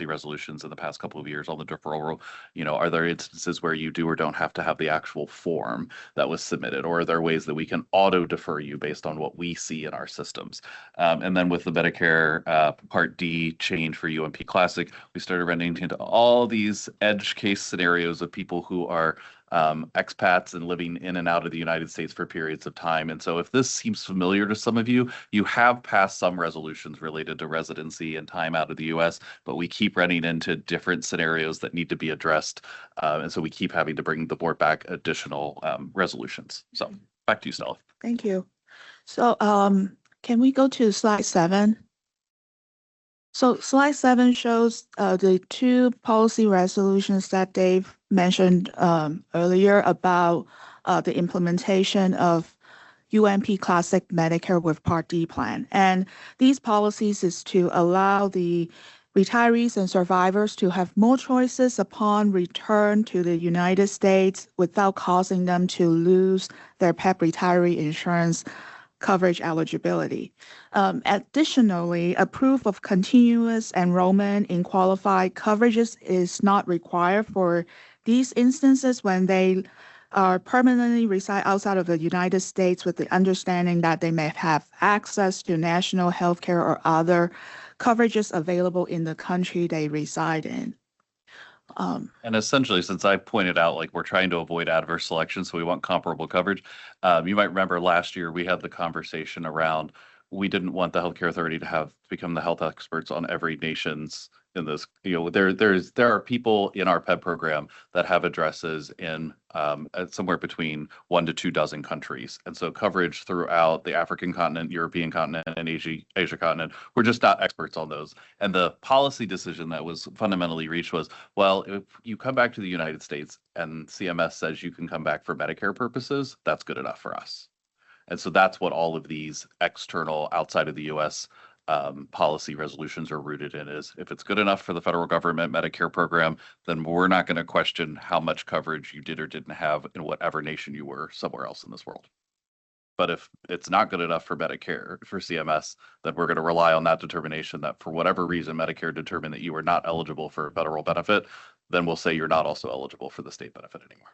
resolutions in the past couple of years on the deferral rule. Are there instances where you do or don't have to have the actual form that was submitted, or are there ways that we can auto defer you based on what we see in our systems? And then with the Medicare Part D change for UMP Classic, we started running into all these edge case scenarios of people who are expats and living in and out of the United States for periods of time. And so if this seems familiar to some of you, you have passed some resolutions related to residency and time out of the US, but we keep running into different scenarios that need to be addressed. And so we keep having to bring the board back additional resolutions. So back to you, Stella. Thank you. So can we go to slide 7? So slide 7 shows the two policy resolutions that Dave mentioned earlier about the implementation of UMP Classic Medicare with Part D plan. And these policies is to allow the retirees and survivors to have more choices upon return to the United States without causing them to lose their PEB retiree insurance coverage eligibility. Additionally, a proof of continuous enrollment in qualified coverages is not required for these instances when they permanently reside outside of the United States with the understanding that they may have access to national health care or other coverages available in the country they reside in. And essentially, since I pointed out, like, we're trying to avoid adverse selection, so we want comparable coverage. You might remember last year, we had the conversation around, we didn't want the healthcare authority to become the health experts on every nation's in this, there are people in our PEB program that have addresses in somewhere between 1 to 2 dozen countries. And so coverage throughout the African continent, European continent, and Asia continent, we're just not experts on those. And the policy decision that was fundamentally reached was, well, if you come back to the United States and CMS says you can come back for Medicare purposes, that's good enough for us. And so that's what all of these external outside of the US policy resolutions are rooted in, is if it's good enough for the federal government Medicare program, then we're not going to question how much coverage you did or didn't have in whatever nation you were somewhere else in this world. But if it's not good enough for Medicare, for CMS, then we're going to rely on that determination that for whatever reason Medicare determined that you are not eligible for a federal benefit, then we'll say you're not also eligible for the state benefit anymore.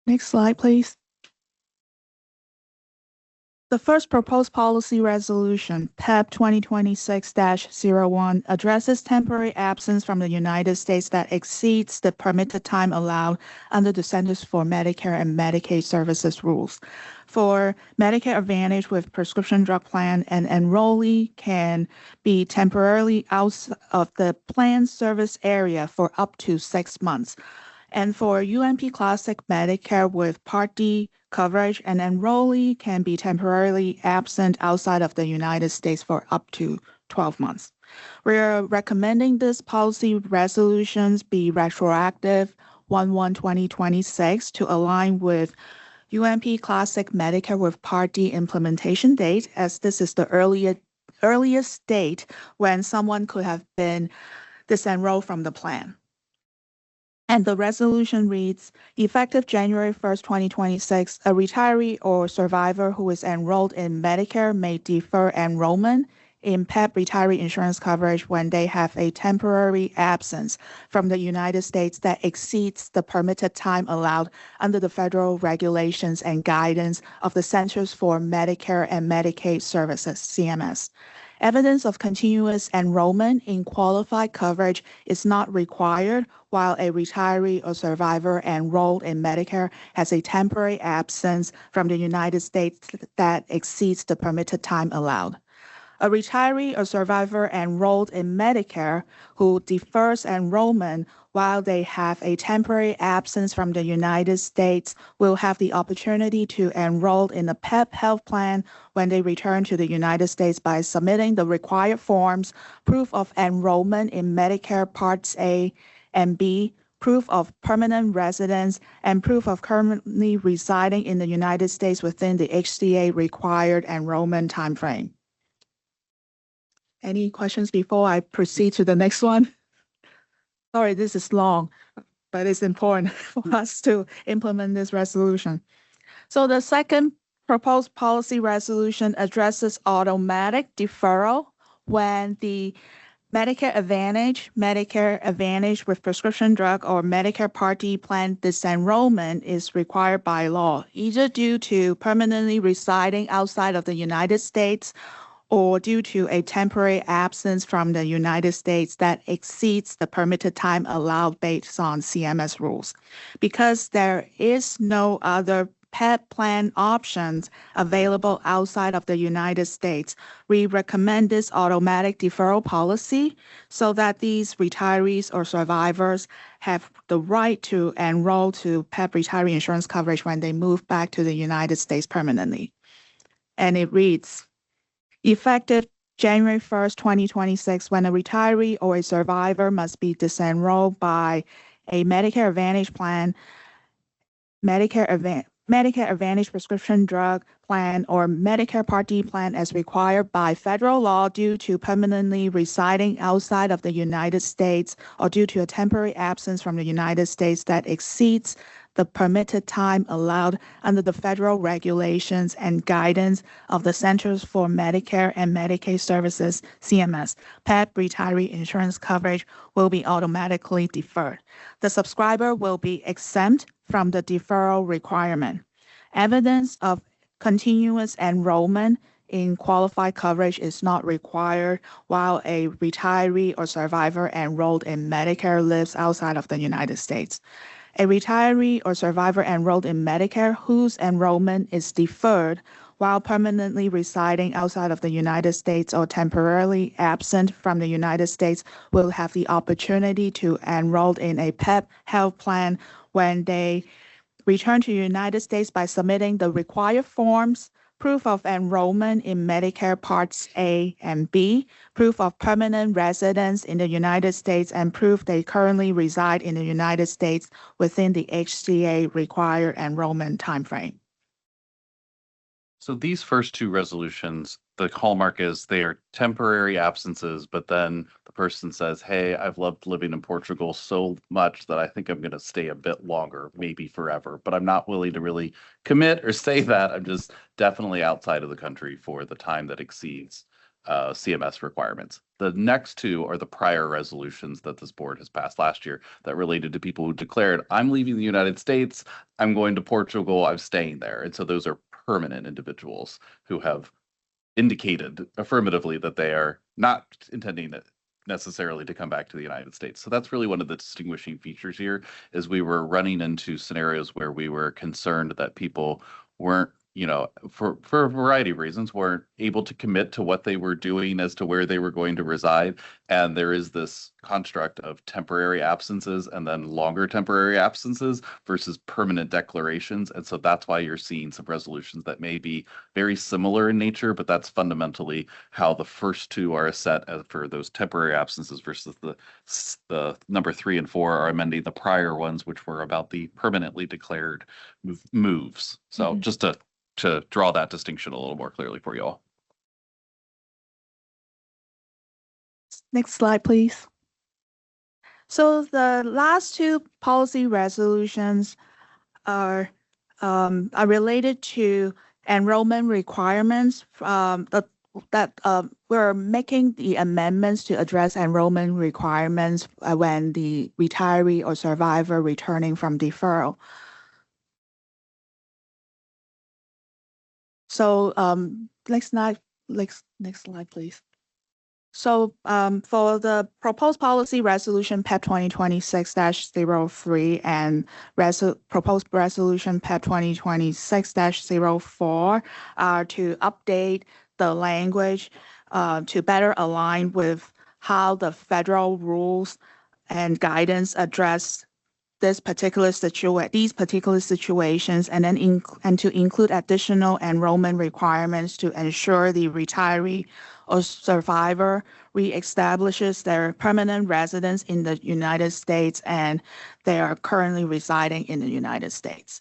Next slide, please. The first proposed policy resolution, PEB 2026-01, addresses temporary absence from the United States that exceeds the permitted time allowed under the Centers for Medicare and Medicaid Services rules. For Medicare Advantage with prescription drug plan, an enrollee can be temporarily out of the plan service area for up to 6 months. And for UMP Classic Medicare with Part D coverage, an enrollee can be temporarily absent outside of the United States for up to 12 months. We are recommending this policy resolutions be retroactive 1/1/2026 to align with UMP Classic Medicare with Part D implementation date, as this is the earliest date when someone could have been disenrolled from the plan. And the resolution reads, effective January 1st, 2026, a retiree or survivor who is enrolled in Medicare may defer enrollment in PEB retiree insurance coverage when they have a temporary absence from the United States that exceeds the permitted time allowed under the federal regulations and guidance of the Centers for Medicare and Medicaid Services, CMS. Evidence of continuous enrollment in qualified coverage is not required while a retiree or survivor enrolled in Medicare has a temporary absence from the United States that exceeds the permitted time allowed. A retiree or survivor enrolled in Medicare who defers enrollment while they have a temporary absence from the United States will have the opportunity to enroll in a PEB health plan when they return to the United States by submitting the required forms, proof of enrollment in Medicare Parts A and B, proof of permanent residence, and proof of currently residing in the United States within the HCA required enrollment timeframe. Any questions before I proceed to the next one? Sorry, this is long, but it's important for us to implement this resolution. So the second proposed policy resolution addresses automatic deferral when the Medicare Advantage with prescription drug, or Medicare Part D plan disenrollment is required by law, either due to permanently residing outside of the United States or due to a temporary absence from the United States that exceeds the permitted time allowed based on CMS rules. Because there is no other PEB plan options available outside of the United States, we recommend this automatic deferral policy so that these retirees or survivors have the right to enroll to PEB retiree insurance coverage when they move back to the United States permanently. And it reads, effective January 1st, 2026, when a retiree or a survivor must be disenrolled by a Medicare Advantage plan, Medicare Advantage prescription drug plan or Medicare Part D plan as required by federal law due to permanently residing outside of the United States or due to a temporary absence from the United States that exceeds the permitted time allowed under the federal regulations and guidance of the Centers for Medicare and Medicaid Services, CMS, PEB retiree insurance coverage will be automatically deferred. The subscriber will be exempt from the deferral requirement. Evidence of continuous enrollment in qualified coverage is not required while a retiree or survivor enrolled in Medicare lives outside of the United States. A retiree or survivor enrolled in Medicare whose enrollment is deferred while permanently residing outside of the United States or temporarily absent from the United States will have the opportunity to enroll in a PEB health plan when they return to the United States by submitting the required forms, proof of enrollment in Medicare Parts A and B, proof of permanent residence in the United States, and proof they currently reside in the United States within the HCA required enrollment timeframe. So these first two resolutions, the hallmark is they are temporary absences, but then the person says, hey, I've loved living in Portugal so much that I think I'm going to stay a bit longer, maybe forever, but I'm not willing to really commit or say that. I'm just definitely outside of the country for the time that exceeds CMS requirements. The next two are the prior resolutions that this board has passed last year that related to people who declared, I'm leaving the United States, I'm going to Portugal, I'm staying there. And so those are permanent individuals who have indicated affirmatively that they are not intending necessarily to come back to the United States. So that's really one of the distinguishing features here is we were running into scenarios where we were concerned that people weren't, for a variety of reasons, weren't able to commit to what they were doing as to where they were going to reside. And there is this construct of temporary absences and then longer temporary absences versus permanent declarations. And so that's why you're seeing some resolutions that may be very similar in nature, but that's fundamentally how the first two are set for those temporary absences versus the number 3 and 4 are amending the prior ones, which were about the permanently declared moves. So just to draw that distinction a little more clearly for you all. Next slide, please. So the last two policy resolutions are related to enrollment requirements that we're making the amendments to address enrollment requirements when the retiree or survivor returning from deferral. So next slide, please. So for the proposed policy resolution PEB 2026-03 and proposed resolution PEB 2026-04 are to update the language to better align with how the federal rules and guidance address these particular situations, and then to include additional enrollment requirements to ensure the retiree or survivor reestablishes their permanent residence in the United States and they are currently residing in the United States.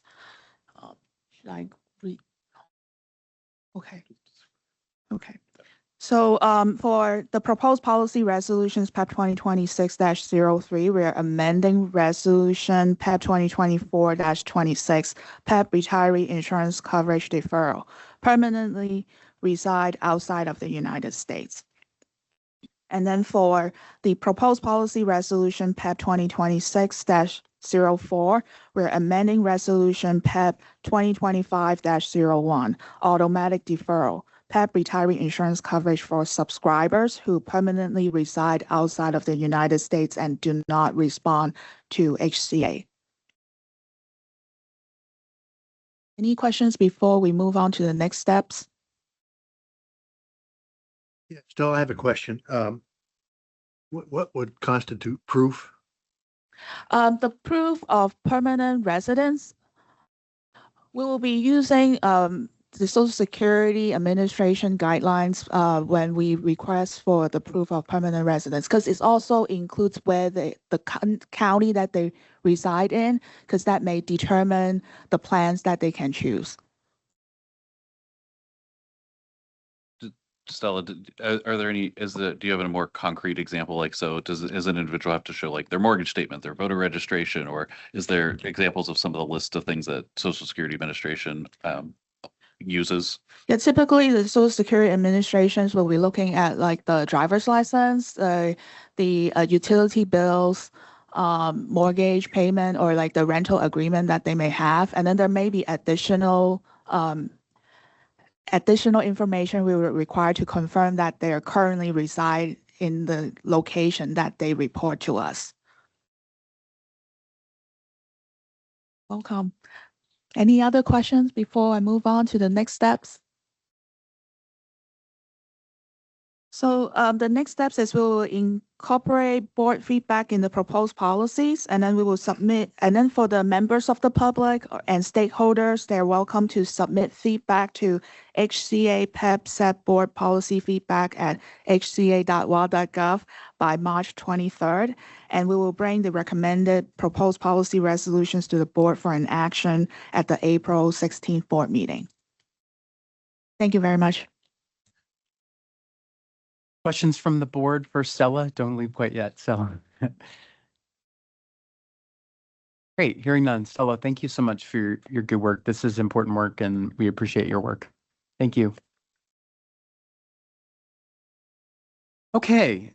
Should I read? Okay. So for the proposed policy resolutions PEB 2026-03, we are amending resolution PEB 2024-26, PEB retiree insurance coverage deferral, permanently reside outside of the United States. And then for the proposed policy resolution PEB 2026-04, we're amending resolution PEB 2025-01, automatic deferral, PEB retiree insurance coverage for subscribers who permanently reside outside of the United States and do not respond to HCA. Any questions before we move on to the next steps? Yeah, still, I have a question. What would constitute proof? The proof of permanent residence, we will be using the Social Security Administration guidelines when we request for the proof of permanent residence, because it also includes where the county that they reside in, because that may determine the plans that they can choose. Stella, are there any, do you have a more concrete example? Like, so does an individual have to show like their mortgage statement, their voter registration, or is there examples of some of the list of things that Social Security Administration uses? Yeah, typically the Social Security Administrations will be looking at like the driver's license, the utility bills, mortgage payment, or like the rental agreement that they may have. And then there may be additional information we will require to confirm that they are currently reside in the location that they report to us. Welcome. Any other questions before I move on to the next steps? So the next steps is we will incorporate board feedback in the proposed policies, and then we will submit. And then for the members of the public and stakeholders, they're welcome to submit feedback to HCA PEB SEP board policy feedback at hca.wa.gov by March 23rd. And we will bring the recommended proposed policy resolutions to the board for an action at the April 16th board meeting. Thank you very much. Questions from the board for Stella? Don't leave quite yet, Stella. Great, hearing none. Stella, thank you so much for your good work. This is important work and we appreciate your work. Thank you. Okay,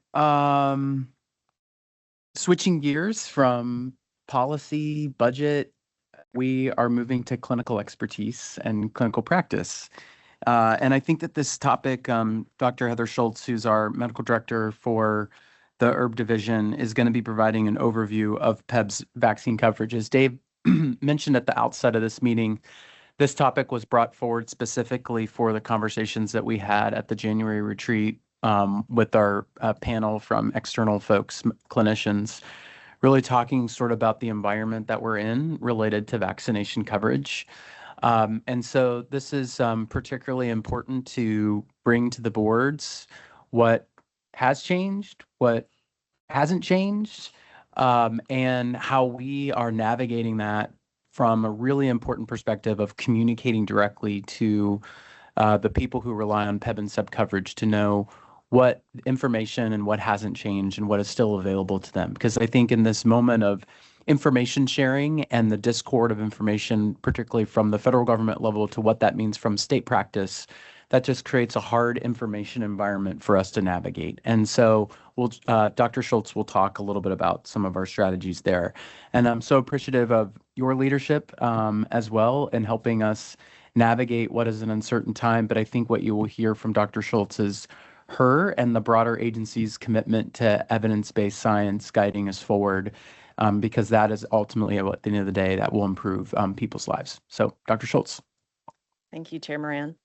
switching gears from policy, budget, we are moving to clinical expertise and clinical practice. And I think that this topic, Dr. Heather Schultz, who's our medical director for the PERB division, is going to be providing an overview of PEB's vaccine coverage. As Dave mentioned at the outset of this meeting, this topic was brought forward specifically for the conversations that we had at the January retreat with our panel from external folks, clinicians, really talking sort of about the environment that we're in related to vaccination coverage. And so this is particularly important to bring to the boards what has changed, what hasn't changed, and how we are navigating that from a really important perspective of communicating directly to the people who rely on PEB and SEP coverage to know what information and what hasn't changed and what is still available to them. Because I think in this moment of information sharing and the discord of information, particularly from the federal government level to what that means from state practice, that just creates a hard information environment for us to navigate. And so Dr. Schultz will talk a little bit about some of our strategies there. And I'm so appreciative of your leadership as well in helping us navigate what is an uncertain time. But I think what you will hear from Dr. Schultz is her and the broader agency's commitment to evidence-based science guiding us forward, because that is ultimately, at the end of the day, that will improve people's lives. So, Dr. Schultz. Thank you, Chair Moran.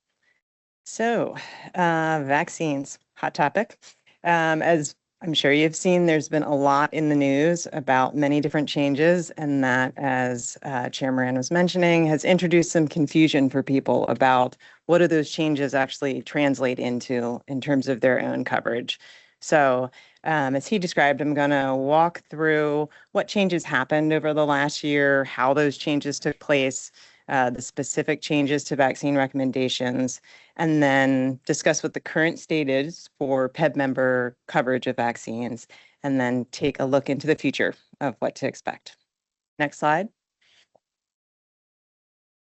So, vaccines, hot topic. As I'm sure you've seen, there's been a lot in the news about many different changes, and that, as Chair Moran was mentioning, has introduced some confusion for people about what do those changes actually translate into in terms of their own coverage. So, as he described, I'm going to walk through what changes happened over the last year, how those changes took place, the specific changes to vaccine recommendations, and then discuss what the current state is for PEB member coverage of vaccines, and then take a look into the future of what to expect. Next slide.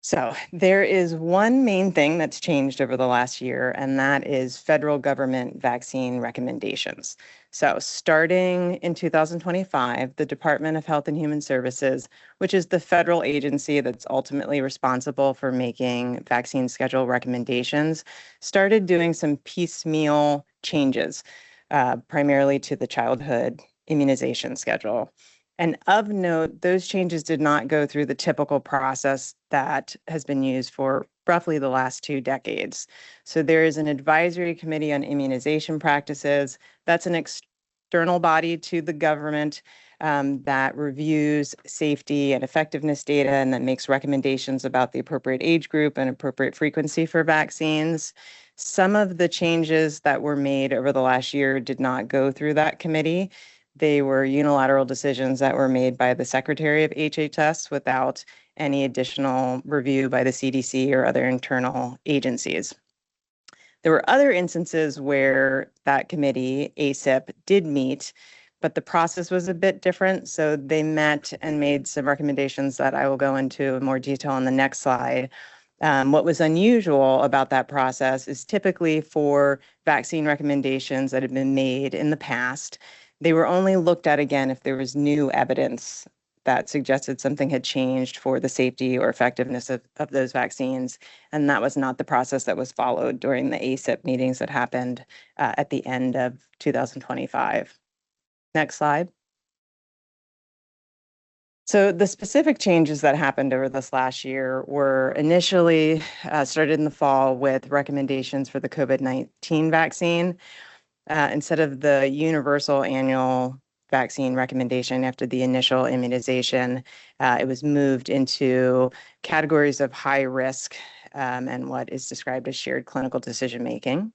So there is one main thing that's changed over the last year, and that is federal government vaccine recommendations. So starting in 2025, the Department of Health and Human Services, which is the federal agency that's ultimately responsible for making vaccine schedule recommendations, started doing some piecemeal changes, primarily to the childhood immunization schedule. And of note, those changes did not go through the typical process that has been used for roughly the last 2 decades. So there is an advisory committee on immunization practices. That's an external body to the government that reviews safety and effectiveness data and that makes recommendations about the appropriate age group and appropriate frequency for vaccines. Some of the changes that were made over the last year did not go through that committee. They were unilateral decisions that were made by the Secretary of HHS without any additional review by the CDC or other internal agencies. There were other instances where that committee, ACIP, did meet, but the process was a bit different. So they met and made some recommendations that I will go into in more detail on the next slide. What was unusual about that process is typically for vaccine recommendations that had been made in the past, they were only looked at again if there was new evidence that suggested something had changed for the safety or effectiveness of those vaccines. And that was not the process that was followed during the ACIP meetings that happened at the end of 2025. Next slide. So the specific changes that happened over this last year were initially started in the fall with recommendations for the COVID-19 vaccine. Instead of the universal annual vaccine recommendation after the initial immunization, it was moved into categories of high risk and what is described as shared clinical decision-making.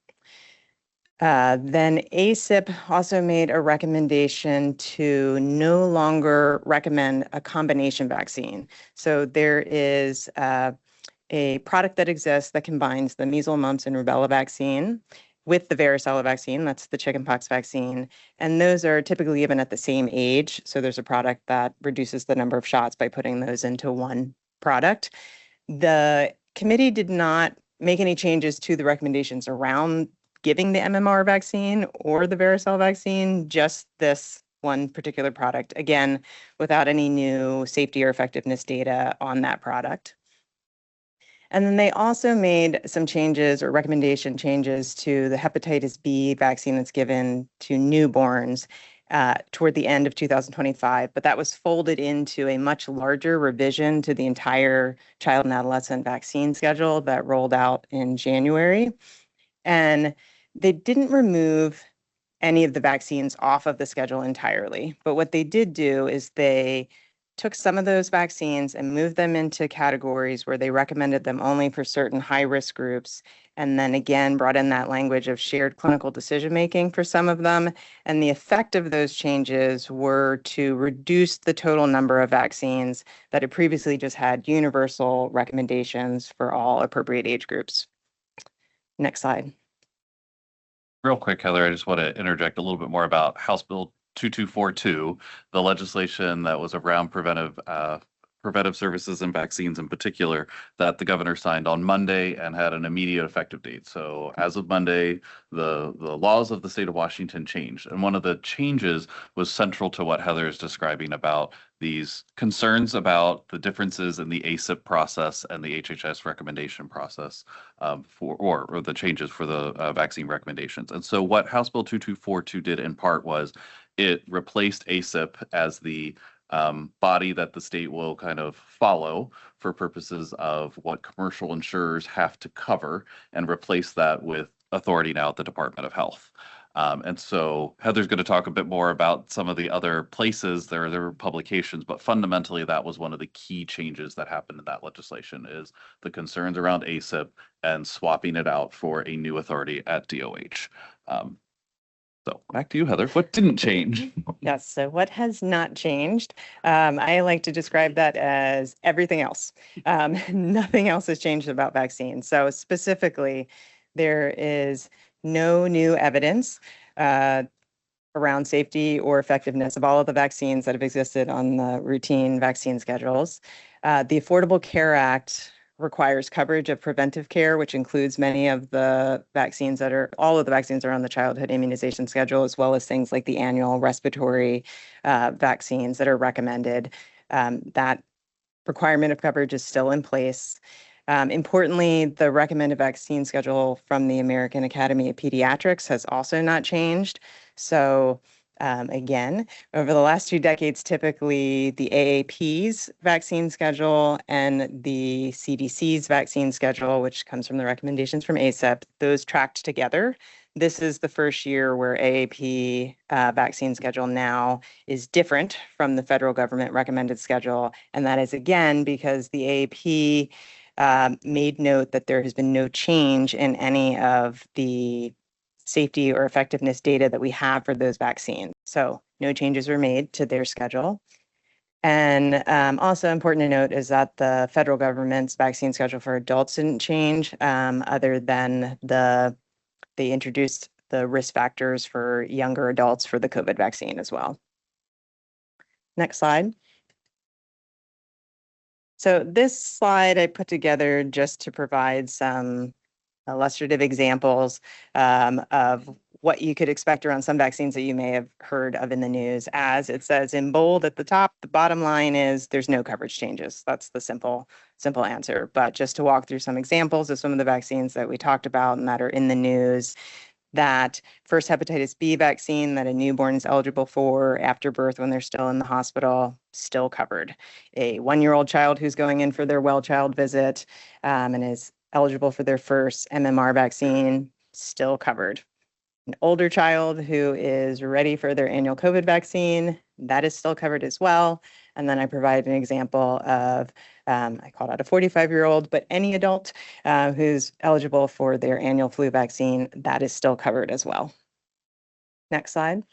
Then ACIP also made a recommendation to no longer recommend a combination vaccine. So there is a product that exists that combines the measles, mumps, and rubella vaccine with the varicella vaccine, that's the chickenpox vaccine. And those are typically given at the same age. So there's a product that reduces the number of shots by putting those into one product. The committee did not make any changes to the recommendations around giving the MMR vaccine or the varicella vaccine, just this one particular product, again, without any new safety or effectiveness data on that product. And then they also made some changes or recommendation changes to the hepatitis B vaccine that's given to newborns toward the end of 2025, but that was folded into a much larger revision to the entire child and adolescent vaccine schedule that rolled out in January. And they didn't remove any of the vaccines off of the schedule entirely, but what they did do is they took some of those vaccines and moved them into categories where they recommended them only for certain high-risk groups, and then again brought in that language of shared clinical decision-making for some of them. And the effect of those changes were to reduce the total number of vaccines that had previously just had universal recommendations for all appropriate age groups. Next slide. Real quick, Heather, I just want to interject a little bit more about House Bill 2242, the legislation that was around preventive services and vaccines in particular, that the governor signed on Monday and had an immediate effective date. So as of Monday, the laws of the state of Washington changed. And one of the changes was central to what Heather is describing about these concerns about the differences in the ACIP process and the HHS recommendation process or the changes for the vaccine recommendations. And so what House Bill 2242 did in part was it replaced ACIP as the body that the state will kind of follow for purposes of what commercial insurers have to cover, and replace that with authority now at the Department of Health. And so Heather's going to talk a bit more about some of the other places, there are publications, but fundamentally that was one of the key changes that happened in that legislation, is the concerns around ACIP and swapping it out for a new authority at DOH. So back to you, Heather. What didn't change? Yes, so what has not changed? I like to describe that as everything else. Nothing else has changed about vaccines. So specifically, there is no new evidence around safety or effectiveness of all of the vaccines that have existed on the routine vaccine schedules. The Affordable Care Act requires coverage of preventive care, which includes many of the vaccines all of the vaccines that are on the childhood immunization schedule, as well as things like the annual respiratory vaccines that are recommended. That requirement of coverage is still in place. Importantly, the recommended vaccine schedule from the American Academy of Pediatrics has also not changed. So again, over the last 2 decades, typically the AAP's vaccine schedule and the CDC's vaccine schedule, which comes from the recommendations from ACIP, those tracked together. This is the first year where AAP vaccine schedule now is different from the federal government recommended schedule. And that is again because the AAP made note that there has been no change in any of the safety or effectiveness data that we have for those vaccines. So no changes were made to their schedule. And also important to note is that the federal government's vaccine schedule for adults didn't change other than the they introduced the risk factors for younger adults for the COVID vaccine as well. Next slide. So this slide I put together just to provide some illustrative examples of what you could expect around some vaccines that you may have heard of in the news. As it says in bold at the top, the bottom line is there's no coverage changes. That's the simple answer. But just to walk through some examples of some of the vaccines that we talked about and that are in the news, that first hepatitis B vaccine that a newborn is eligible for after birth when they're still in the hospital, still covered. A 1-year-old child who's going in for their well child visit and is eligible for their first MMR vaccine, still covered. An older child who is ready for their annual COVID vaccine, that is still covered as well. And then I provide an example of, I called out a 45-year-old, but any adult who's eligible for their annual flu vaccine, that is still covered as well. Next slide.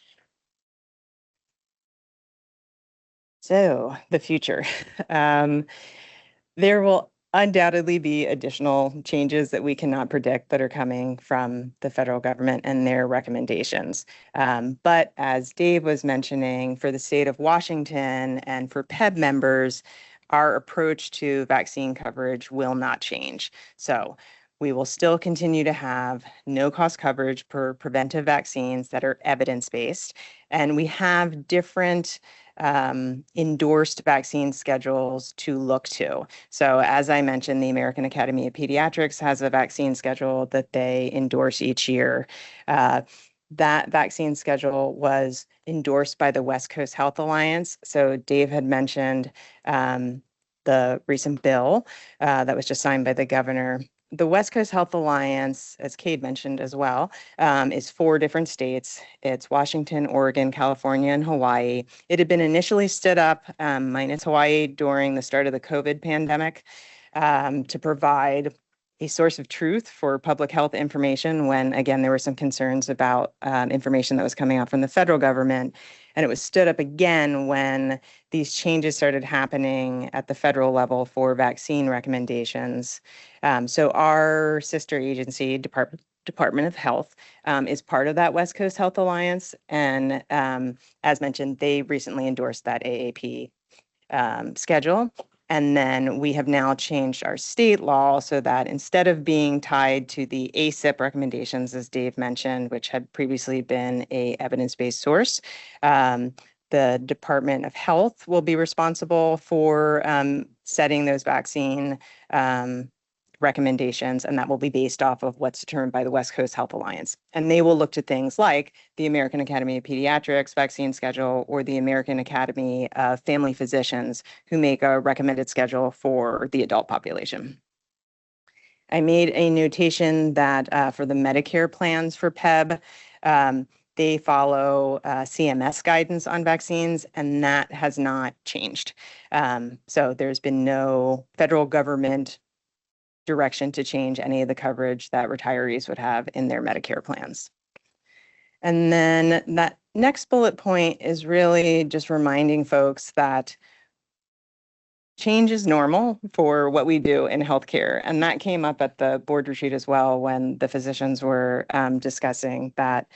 So the future. There will undoubtedly be additional changes that we cannot predict that are coming from the federal government and their recommendations. But as Dave was mentioning, for the state of Washington and for PEB members, our approach to vaccine coverage will not change. So we will still continue to have no-cost coverage for preventive vaccines that are evidence-based, and we have different endorsed vaccine schedules to look to. So as I mentioned, the American Academy of Pediatrics has a vaccine schedule that they endorse each year. That vaccine schedule was endorsed by the West Coast Health Alliance. So Dave had mentioned the recent bill that was just signed by the governor. The West Coast Health Alliance, as Cade mentioned as well, is 4 different states. It's Washington, Oregon, California, and Hawaii. It had been initially stood up, minus Hawaii, during the start of the COVID pandemic to provide a source of truth for public health information when, again, there were some concerns about information that was coming out from the federal government. And it was stood up again when these changes started happening at the federal level for vaccine recommendations. So our sister agency, Department of Health, is part of that West Coast Health Alliance. And as mentioned, they recently endorsed that AAP schedule. And then we have now changed our state law so that instead of being tied to the ACIP recommendations, as Dave mentioned, which had previously been a evidence-based source, the Department of Health will be responsible for setting those vaccine recommendations, and that will be based off of what's determined by the West Coast Health Alliance. And they will look to things like the American Academy of Pediatrics vaccine schedule or the American Academy of Family Physicians, who make a recommended schedule for the adult population. I made a notation that for the Medicare plans for PEB, they follow CMS guidance on vaccines, and that has not changed. So there's been no federal government direction to change any of the coverage that retirees would have in their Medicare plans. And then that next bullet point is really just reminding folks that change is normal for what we do in healthcare. And that came up at the board retreat as well when the physicians were discussing that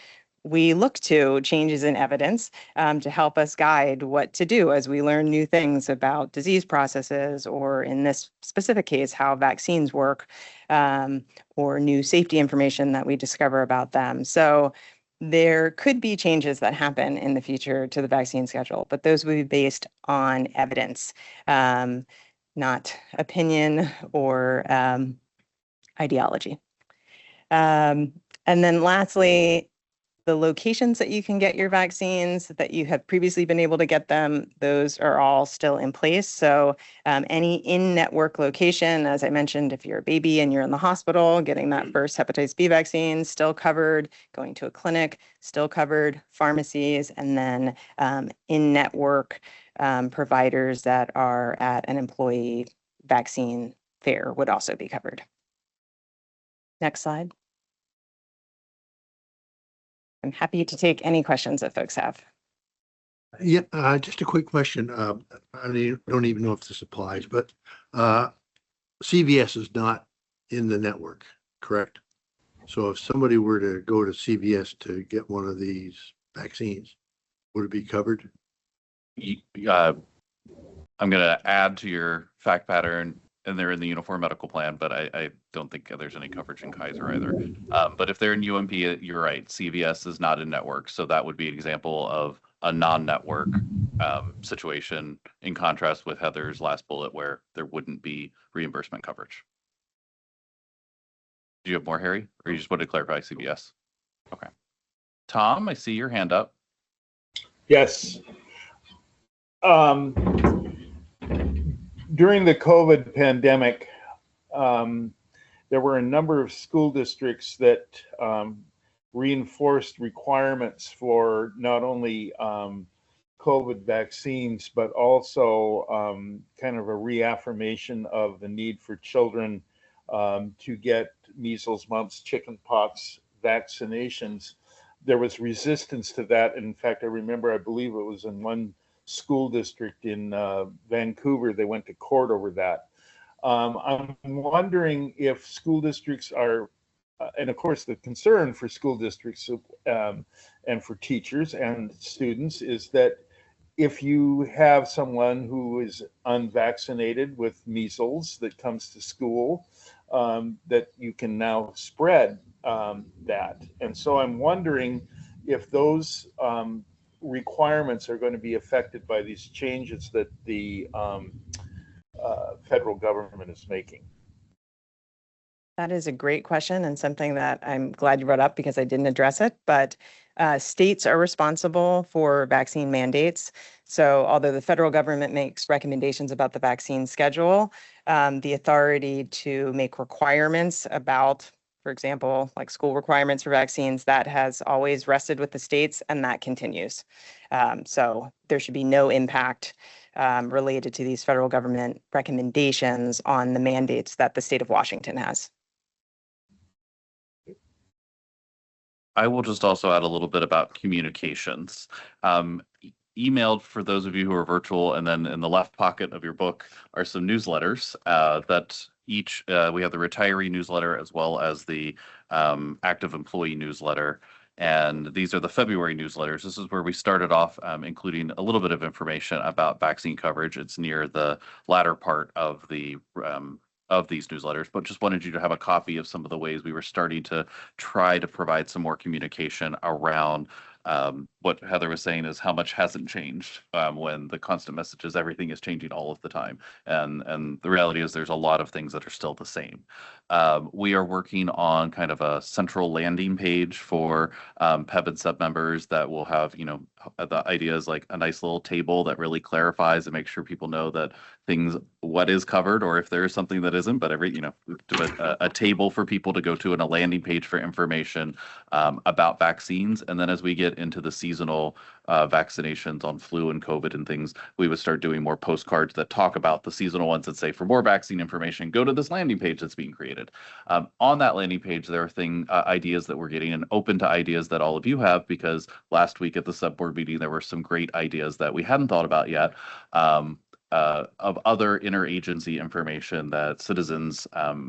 we look to changes in evidence to help us guide what to do as we learn new things about disease processes, or in this specific case, how vaccines work, or new safety information that we discover about them. So there could be changes that happen in the future to the vaccine schedule, but those will be based on evidence, not opinion or ideology. And then lastly, the locations that you can get your vaccines, that you have previously been able to get them, those are all still in place. So any in-network location, as I mentioned, if you're a baby and you're in the hospital, getting that first hepatitis B vaccine, still covered. Going to a clinic, still covered. Pharmacies, and then in-network providers that are at an employee vaccine fair would also be covered. Next slide. I'm happy to take any questions that folks have. Yeah, just a quick question. I don't even know if this applies, but CVS is not in the network, correct? So if somebody were to go to CVS to get one of these vaccines, would it be covered? I'm going to add to your fact pattern, and they're in the Uniform Medical Plan, but I don't think there's any coverage in Kaiser either. But if they're in UMP, you're right. CVS is not in network, so that would be an example of a non-network situation, in contrast with Heather's last bullet, where there wouldn't be reimbursement coverage. Do you have more, Harry, or you just want to clarify CVS? Okay. Tom, I see your hand up. Yes. During the COVID pandemic, there were a number of school districts that reinforced requirements for not only COVID vaccines, but also kind of a reaffirmation of the need for children to get measles, mumps, chickenpox vaccinations. There was resistance to that. In fact, I remember, I believe it was in one school district in Vancouver, they went to court over that. I'm wondering if school districts are, and of course the concern for school districts and for teachers and students is that if you have someone who is unvaccinated with measles that comes to school, that you can now spread that. And so I'm wondering if those requirements are going to be affected by these changes that the federal government is making. That is a great question and something that I'm glad you brought up because I didn't address it, but states are responsible for vaccine mandates. So although the federal government makes recommendations about the vaccine schedule, the authority to make requirements about, for example, like school requirements for vaccines, that has always rested with the states, and that continues. So there should be no impact related to these federal government recommendations on the mandates that the state of Washington has. I will just also add a little bit about communications. Emailed for those of you who are virtual, and then in the left pocket of your book are some newsletters that each, we have the retiree newsletter as well as the active employee newsletter. And these are the February newsletters. This is where we started off including a little bit of information about vaccine coverage. It's near the latter part of the of these newsletters, but just wanted you to have a copy of some of the ways we were starting to try to provide some more communication around what Heather was saying is how much hasn't changed when the constant message is everything is changing all of the time. And the reality is there's a lot of things that are still the same. We are working on kind of a central landing page for PEB and sub members that will have, you know, the idea is like a nice little table that really clarifies and makes sure people know that things, what is covered, or if there is something that isn't, but every, you know, a table for people to go to and a landing page for information about vaccines. And then as we get into the seasonal vaccinations on flu and COVID and things, we would start doing more postcards that talk about the seasonal ones that say, for more vaccine information, go to this landing page that's being created. On that landing page, there are ideas that we're getting, and open to ideas that all of you have, because last week at the sub-board meeting, there were some great ideas that we hadn't thought about yet. Of other interagency information that citizens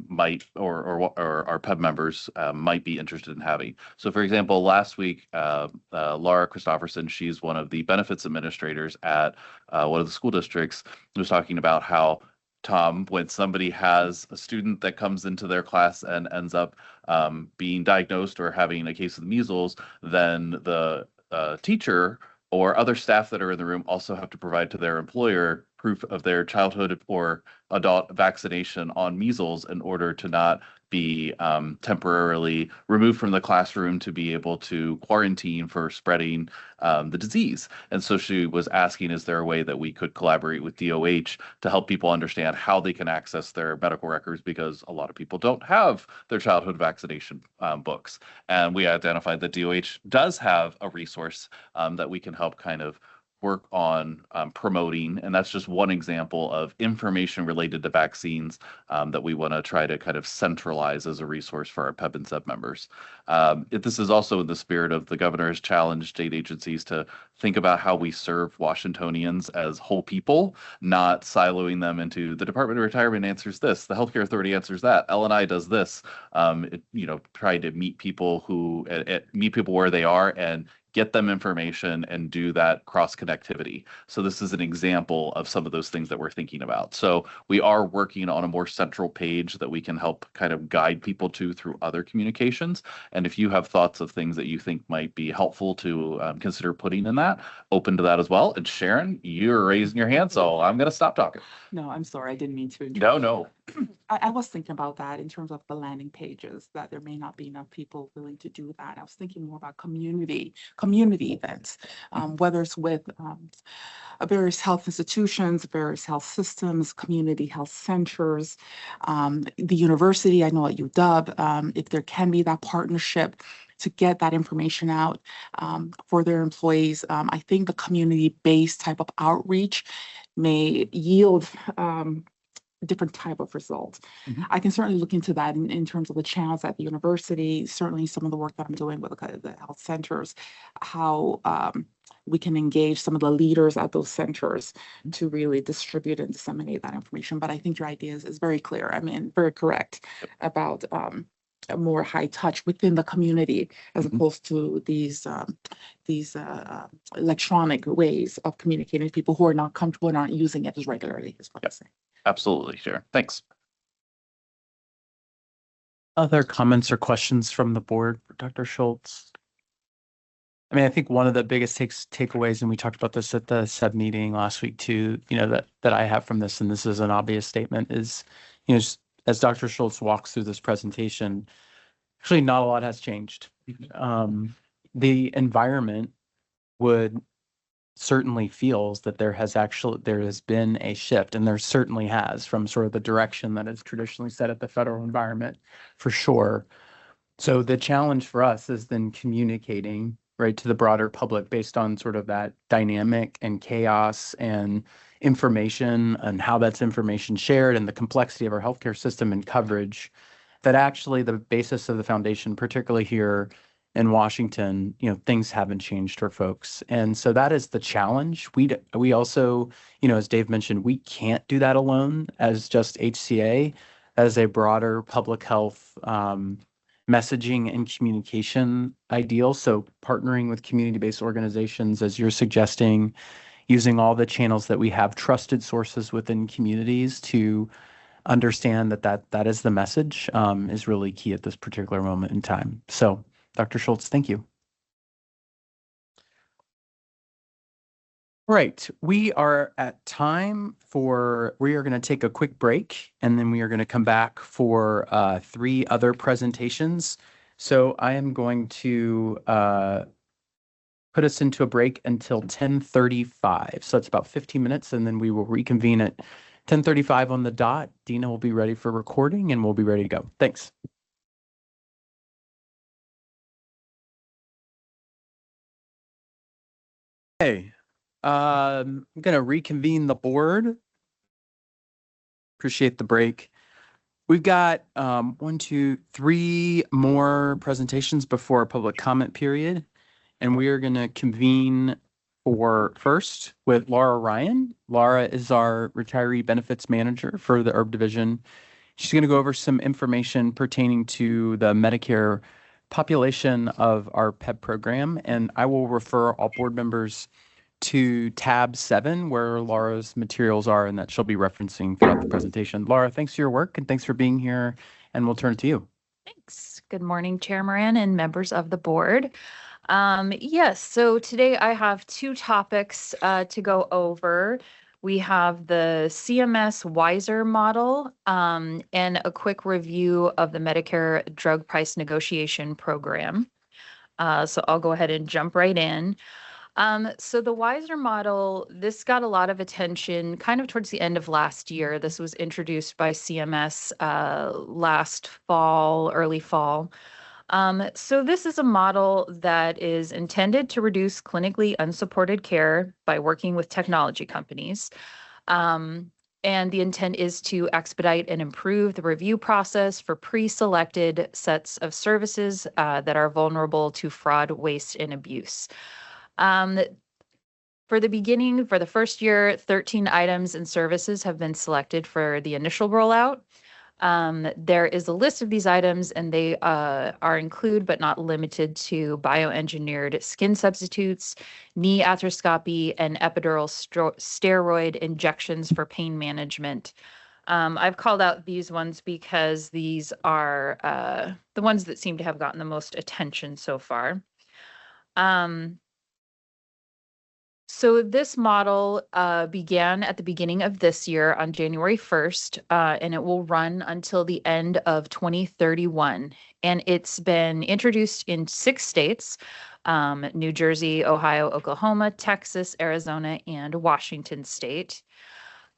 might or our PEB members might be interested in having. So for example, last week, Laura Christopherson, she's one of the benefits administrators at one of the school districts, was talking about how, Tom, when somebody has a student that comes into their class and ends up being diagnosed or having a case of the measles, then the teacher or other staff that are in the room also have to provide to their employer proof of their childhood or adult vaccination on measles in order to not be temporarily removed from the classroom to be able to quarantine for spreading the disease. And so she was asking, is there a way that we could collaborate with DOH to help people understand how they can access their medical records, because a lot of people don't have their childhood vaccination books. And we identified that DOH does have a resource that we can help kind of work on promoting, and that's just one example of information related to vaccines that we want to try to kind of centralize as a resource for our PEB and SEB members. This is also in the spirit of the governor has challenged state agencies to think about how we serve Washingtonians as whole people, not siloing them into the Department of Retirement answers this, the Healthcare Authority answers that, L&I does this. Try to meet people meet people where they are and get them information and do that cross connectivity. So this is an example of some of those things that we're thinking about. So we are working on a more central page that we can help kind of guide people to through other communications. And if you have thoughts of things that you think might be helpful to consider putting in that, open to that as well. And Sharon, you're raising your hand, so I'm going to stop talking. No, I'm sorry. I didn't mean to. No. I was thinking about that in terms of the landing pages, that there may not be enough people willing to do that. I was thinking more about community events, whether it's with various health institutions, various health systems, community health centers, the university. I know at UW, if there can be that partnership to get that information out for their employees, I think the community-based type of outreach may yield different type of results. Mhm. I can certainly look into that in terms of the channels at the university, certainly some of the work that I'm doing with the health centers, how we can engage some of the leaders at those centers to really distribute and disseminate that information. But I think your idea is very clear. I mean, very correct about a more high touch within the community as Mhm. opposed to these electronic ways of communicating with people who are not comfortable and aren't using it as regularly, is what I'm saying. Absolutely, Sharon. Thanks. Other comments or questions from the board for Dr. Schultz? I mean, I think one of the biggest takeaways, and we talked about this at the SEB meeting last week too, that I have from this, and this is an obvious statement, is, just as Dr. Schultz walks through this presentation, actually not a lot has changed. The environment certainly feels that there has been a shift, and there certainly has, from sort of the direction that is traditionally set at the federal environment, for sure. So the challenge for us is then communicating, right, to the broader public based on sort of that dynamic and chaos and information and how that's information shared and the complexity of our healthcare system and coverage, that actually the basis of the foundation, particularly here in Washington, things haven't changed for folks. And so that is the challenge. We also, as Dave mentioned, we can't do that alone as just HCA, as a broader public health messaging and communication ideal. So partnering with community-based organizations, as you're suggesting, using all the channels that we have, trusted sources within communities to understand that is the message, is really key at this particular moment in time. So Dr. Schultz, thank you. Right, we are at time we are going to take a quick break, and then we are going to come back for 3 other presentations. So I am going to put us into a break until 10:35. So it's about 15 minutes, and then we will reconvene at 10:35 on the dot. Dina will be ready for recording, and we'll be ready to go. Thanks. Okay, I'm going to reconvene the board. Appreciate the break. We've got 1, 2, 3 more presentations before our public comment period, and we are going to convene first with Laura Ryan. Laura is our retiree benefits manager for the IRB division. She's going to go over some information pertaining to the Medicare population of our PEB program, and I will refer all board members to tab 7, where Laura's materials are, and that she'll be referencing throughout the presentation. Laura, thanks for your work, and thanks for being here, and we'll turn it to you. Thanks. Good morning, Chair Moran and members of the board. Yes, so today I have 2 topics to go over. We have the CMS WISER model and a quick review of the Medicare drug price negotiation program. So I'll go ahead and jump right in. So the WISER model, this got a lot of attention kind of towards the end of last year. This was introduced by CMS last fall, early fall. So this is a model that is intended to reduce clinically unsupported care by working with technology companies. And the intent is to expedite and improve the review process for pre-selected sets of services that are vulnerable to fraud, waste, and abuse. For the first year, 13 items and services have been selected for the initial rollout. There is a list of these items, and they are include but not limited to bioengineered skin substitutes, knee arthroscopy, and epidural steroid injections for pain management. I've called out these ones because these are the ones that seem to have gotten the most attention so far. So this model began at the beginning of this year on January 1st, and it will run until the end of 2031. And it's been introduced in 6 states, New Jersey, Ohio, Oklahoma, Texas, Arizona, and Washington State.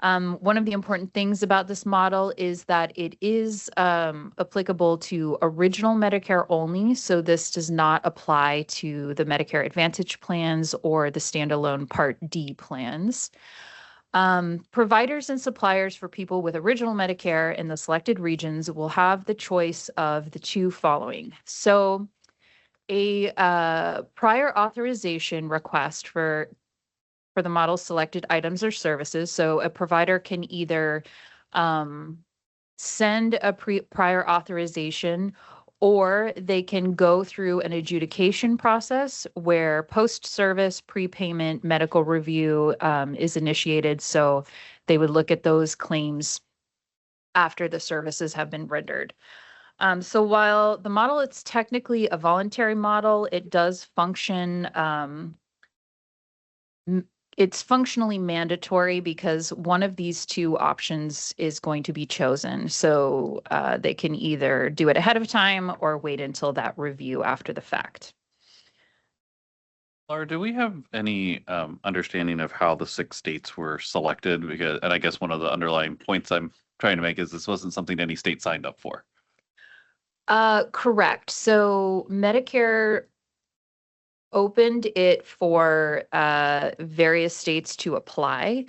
One of the important things about this model is that it is applicable to original Medicare only. So this does not apply to the Medicare Advantage plans or the standalone Part D plans. Providers and suppliers for people with original Medicare in the selected regions will have the choice of the 2 following. So a prior authorization request for the model selected items or services. So a provider can either send a prior authorization, or they can go through an adjudication process where post-service prepayment medical review is initiated. So they would look at those claims after the services have been rendered. So while the model is technically a voluntary model, it does function it's functionally mandatory because one of these 2 options is going to be chosen. So they can either do it ahead of time or wait until that review after the fact. Laura, do we have any understanding of how the 6 states were selected? Because, and I guess one of the underlying points I'm trying to make is this wasn't something any state signed up for. Correct. So Medicare opened it for various states to apply.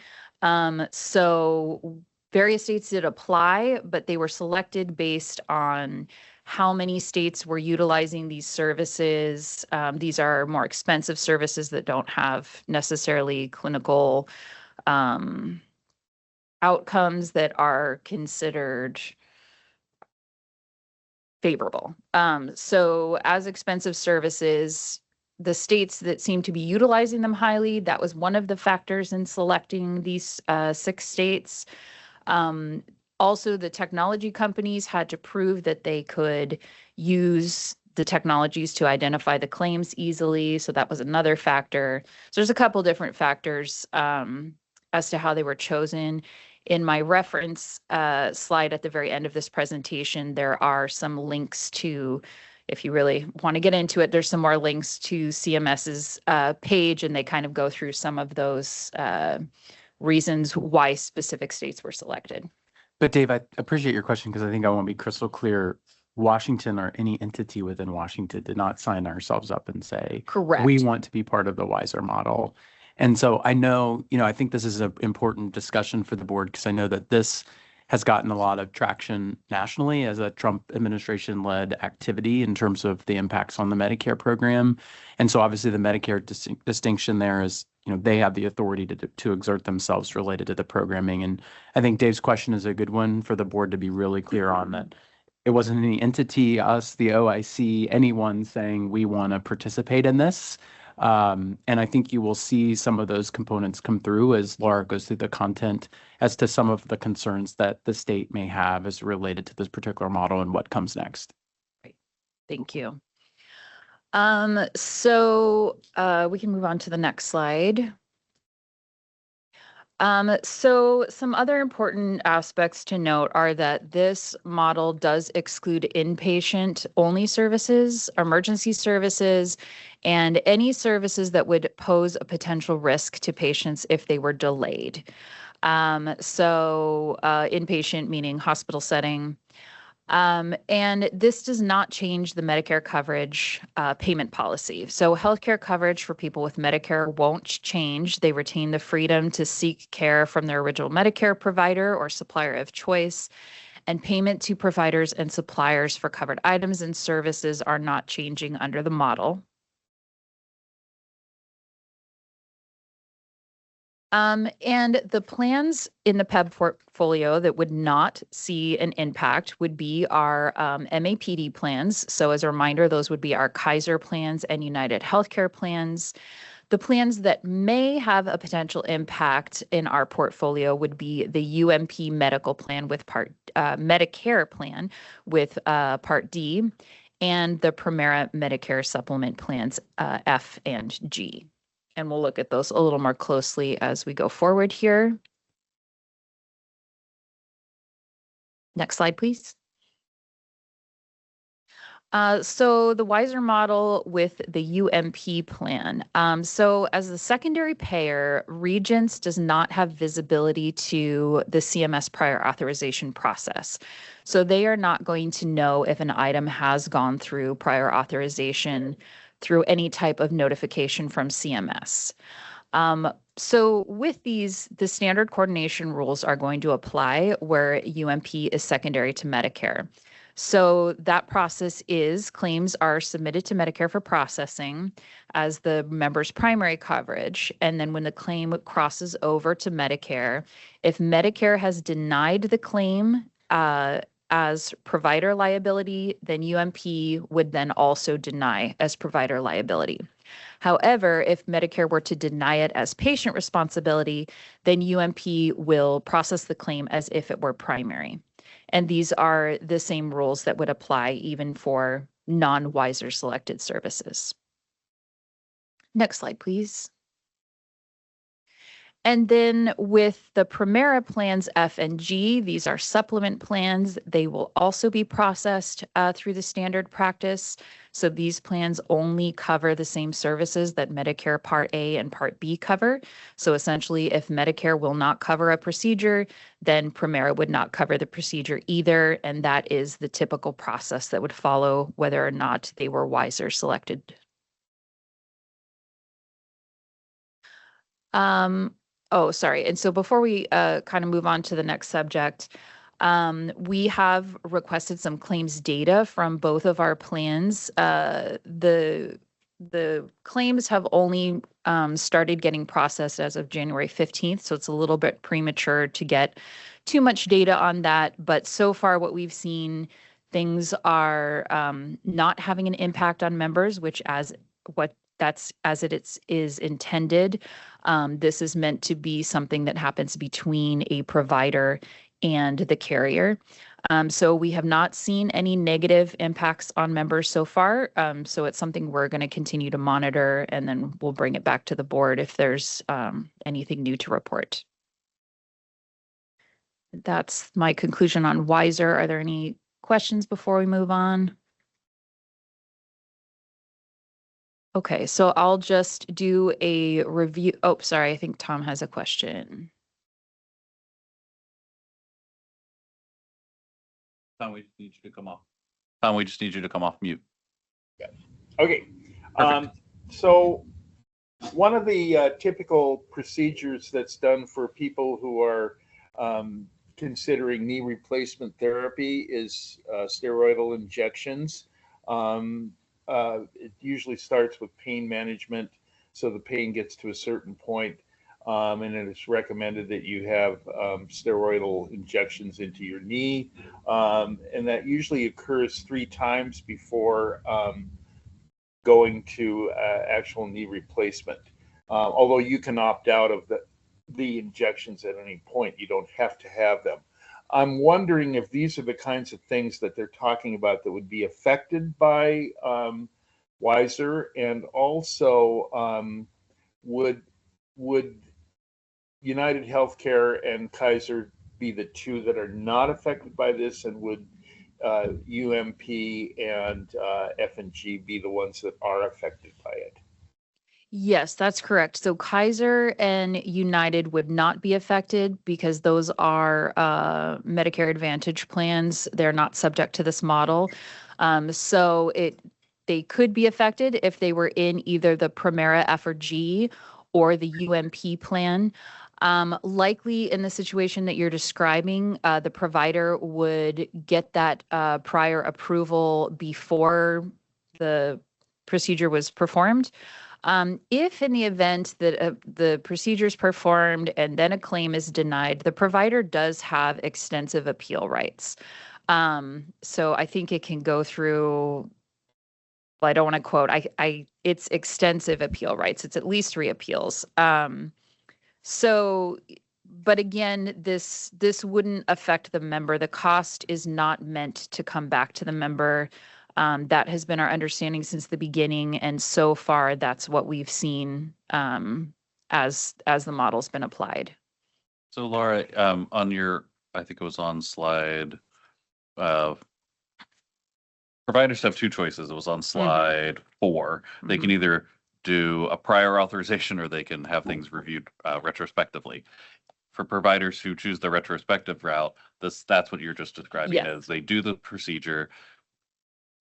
So various states did apply, but they were selected based on how many states were utilizing these services. These are more expensive services that don't have necessarily clinical outcomes that are considered favorable. So as expensive services, the states that seem to be utilizing them highly, that was one of the factors in selecting these 6 states. Also, the technology companies had to prove that they could use the technologies to identify the claims easily. So that was another factor. So there's a couple different factors as to how they were chosen. In my reference slide at the very end of this presentation, there are some links to, if you really want to get into it, there's some more links to CMS's page, and they kind of go through some of those reasons why specific states were selected. But Dave, I appreciate your question because I think I want to be crystal clear. Washington or any entity within Washington did not sign ourselves up and say, Correct. We want to be part of the WISER model. And so I know, I think this is an important discussion for the board because I know that this has gotten a lot of traction nationally as a Trump administration-led activity in terms of the impacts on the Medicare program. And so obviously the Medicare distinction there is, they have the authority to exert themselves related to the programming. And I think Dave's question is a good one for the board to be really clear on that. It wasn't any entity, us, the OIC, anyone saying we want to participate in this. And I think you will see some of those components come through as Laura goes through the content as to some of the concerns that the state may have as related to this particular model and what comes next. Great. Thank you. So we can move on to the next slide. So some other important aspects to note are that this model does exclude inpatient only services, emergency services, and any services that would pose a potential risk to patients if they were delayed. So inpatient meaning hospital setting. And this does not change the Medicare coverage payment policy. So healthcare coverage for people with Medicare won't change. They retain the freedom to seek care from their original Medicare provider or supplier of choice. And payment to providers and suppliers for covered items and services are not changing under the model. And the plans in the PEB portfolio that would not see an impact would be our MAPD plans. So as a reminder, those would be our Kaiser plans and United Healthcare plans. The plans that may have a potential impact in our portfolio would be the UMP medical plan with Medicare plan with Part D, and the Premera Medicare supplement plans F and G. And we'll look at those a little more closely as we go forward here. Next slide, please. So the Wiser model with the UMP plan. So as the secondary payer, Regents does not have visibility to the CMS prior authorization process. So they are not going to know if an item has gone through prior authorization through any type of notification from CMS. So with these, the standard coordination rules are going to apply where UMP is secondary to Medicare. So that process is claims are submitted to Medicare for processing as the member's primary coverage. And then when the claim crosses over to Medicare, if Medicare has denied the claim as provider liability, then UMP would then also deny as provider liability. However, if Medicare were to deny it as patient responsibility, then UMP will process the claim as if it were primary. And these are the same rules that would apply even for non-Wiser selected services. Next slide, please. And then with the Premera plans F and G, these are supplement plans. They will also be processed through the standard practice. So these plans only cover the same services that Medicare Part A and Part B cover. So essentially, if Medicare will not cover a procedure, then Premera would not cover the procedure either. And that is the typical process that would follow whether or not they were Wiser selected. Oh, sorry. And so before we kind of move on to the next subject, we have requested some claims data from both of our plans. The claims have only started getting processed as of January 15th, so it's a little bit premature to get too much data on that. But so far, what we've seen, things are not having an impact on members, which as it is intended. This is meant to be something that happens between a provider and the carrier. So we have not seen any negative impacts on members so far. So it's something we're going to continue to monitor, and then we'll bring it back to the board if there's anything new to report. That's my conclusion on Wiser. Are there any questions before we move on? Okay, so I'll just do a review. Oh, sorry, I think Tom has a question. Tom, we just need you to come off. Tom, we just need you to come off mute. Okay. So one of the typical procedures that's done for people who are considering knee replacement therapy is steroidal injections. It usually starts with pain management, so the pain gets to a certain point, and it is recommended that you have steroidal injections into your knee, and that usually occurs 3 times before going to actual knee replacement. Although you can opt out of the injections at any point, you don't have to have them. I'm wondering if these are the kinds of things that they're talking about that would be affected by Wiser, and also would United Healthcare and Kaiser be the two that are not affected by this, and would UMP and F and G be the ones that are affected by it? Yes, that's correct. So Kaiser and United would not be affected because those are Medicare Advantage plans. They're not subject to this model. They could be affected if they were in either the Premera F or G or the UMP plan. Likely in the situation that you're describing, the provider would get that prior approval before the procedure was performed. If in the event that the procedure is performed and then a claim is denied, the provider does have extensive appeal rights. So I think it can go through, well, I don't want to quote, it's extensive appeal rights. It's at least 3 appeals. So, but again, this wouldn't affect the member. The cost is not meant to come back to the member. That has been our understanding since the beginning, and so far, that's what we've seen as the model's been applied. So Laura, on your, I think it was on slide, providers have 2 choices. It was on slide 4. They can either do a prior authorization or they can have things reviewed retrospectively. For providers who choose the retrospective route, that's what you're just describing. Yes. As they do the procedure.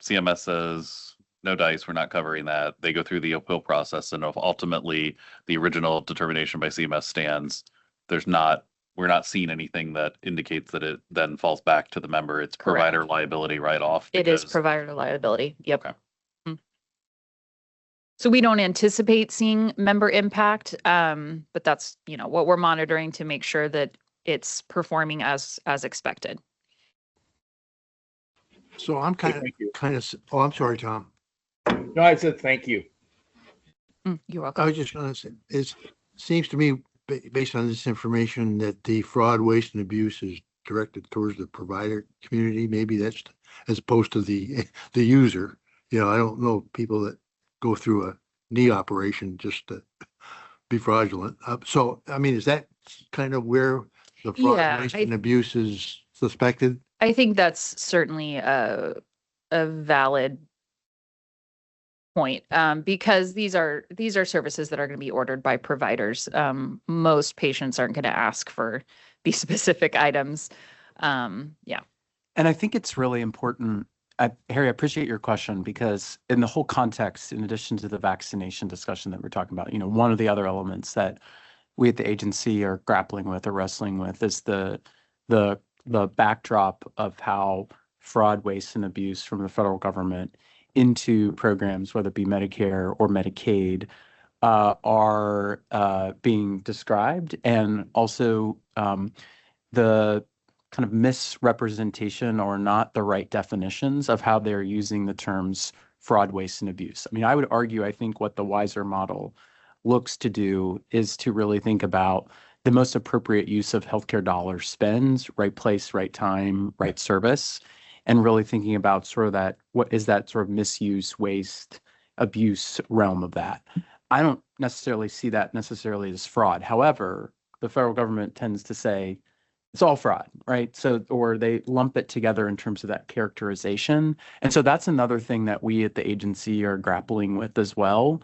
CMS says, no dice, we're not covering that. They go through the appeal process, and if ultimately the original determination by CMS stands, we're not seeing anything that indicates that it then falls back to the member. It's provider liability write-off. It is provider liability. Yep. Okay. So we don't anticipate seeing member impact, but that's, what we're monitoring to make sure that it's performing as expected. So I'm oh, I'm sorry, Tom. No, I said thank you. You're welcome. I was just going to say, it seems to me, based on this information, that the fraud, waste, and abuse is directed towards the provider community. Maybe that's as opposed to the user. I don't know people that go through a knee operation just to be fraudulent. So, I mean, is that kind of where the fraud, waste, and abuse is suspected? I think that's certainly a valid point, because these are services that are going to be ordered by providers. Most patients aren't going to ask for these specific items. Yeah. And I think it's really important. Harry, I appreciate your question, because in the whole context, in addition to the vaccination discussion that we're talking about, one of the other elements that we at the agency are grappling with or wrestling with is the backdrop of how fraud, waste, and abuse from the federal government into programs, whether it be Medicare or Medicaid, are being described, and also the kind of misrepresentation or not the right definitions of how they're using the terms fraud, waste, and abuse. I mean, I would argue, I think what the WISER model looks to do is to really think about the most appropriate use of healthcare dollar spends, right place, right time, right service, and really thinking about sort of that, what is that sort of misuse, waste, abuse realm of that. I don't necessarily see that necessarily as fraud. However, the federal government tends to say it's all fraud, right? So, or they lump it together in terms of that characterization. And so that's another thing that we at the agency are grappling with as well,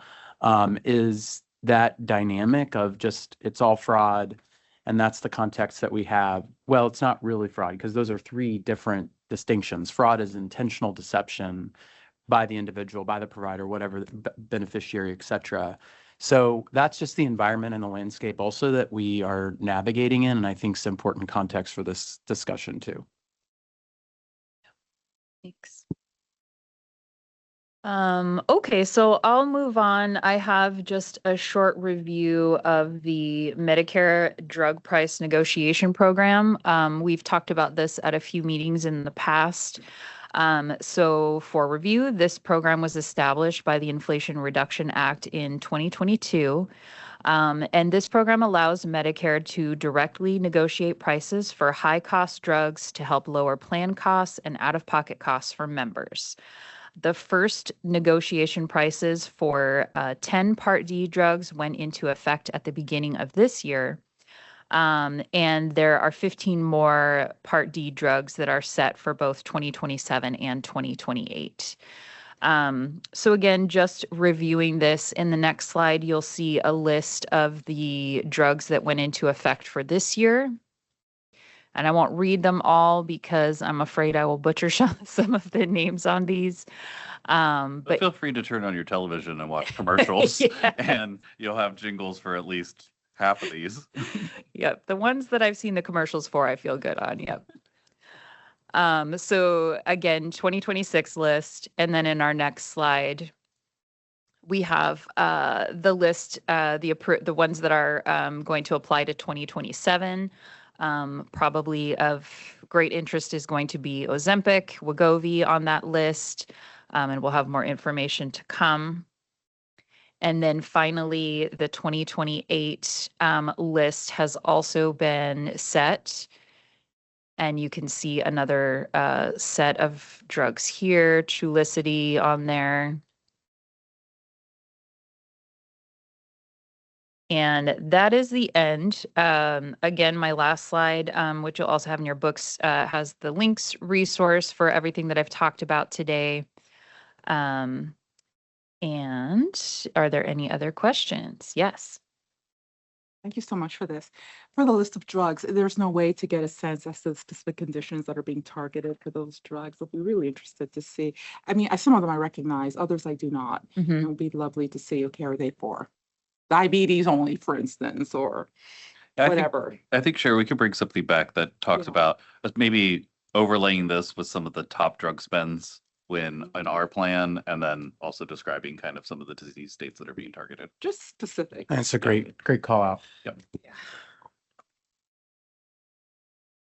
is that dynamic of just, it's all fraud. And that's the context that we have. Well, it's not really fraud, because those are 3 different distinctions. Fraud is intentional deception by the individual, by the provider, whatever, beneficiary, et cetera. So that's just the environment and the landscape also that we are navigating in. And I think it's important context for this discussion too. Thanks. Okay, so I'll move on. I have just a short review of the Medicare drug price negotiation program. We've talked about this at a few meetings in the past. So for review, this program was established by the Inflation Reduction Act in 2022. And this program allows Medicare to directly negotiate prices for high-cost drugs to help lower plan costs and out-of-pocket costs for members. The first negotiation prices for 10 Part D drugs went into effect at the beginning of this year. And there are 15 more Part D drugs that are set for both 2027 and 2028. So again, just reviewing this, in the next slide, you'll see a list of the drugs that went into effect for this year. And I won't read them all because I'm afraid I will butcher some of the names on these. But feel free to turn on your television and watch commercials, and you'll have jingles for at least half of these. Yep, the ones that I've seen the commercials for, I feel good on. Yep. So again, 2026 list, and then in our next slide, we have the list, the ones that are going to apply to 2027. Probably of great interest is going to be Ozempic, Wegovy on that list, and we'll have more information to come. And then finally, the 2028 list has also been set. And you can see another set of drugs here, Trulicity on there. And that is the end. Again, my last slide, which you'll also have in your books, has the links resource for everything that I've talked about today. And are there any other questions? Yes. Thank you so much for this. For the list of drugs, there's no way to get a sense as to the specific conditions that are being targeted for those drugs. I'll be really interested to see. I mean, some of them I recognize, others I do not. It would be lovely to see, okay, are they for diabetes only, for instance, or whatever. I think, Sherry, we could bring something back that talks about maybe overlaying this with some of the top drug spends in our plan, and then also describing kind of some of the disease states that are being targeted. Just specific. That's a great call out. Yep. Yeah.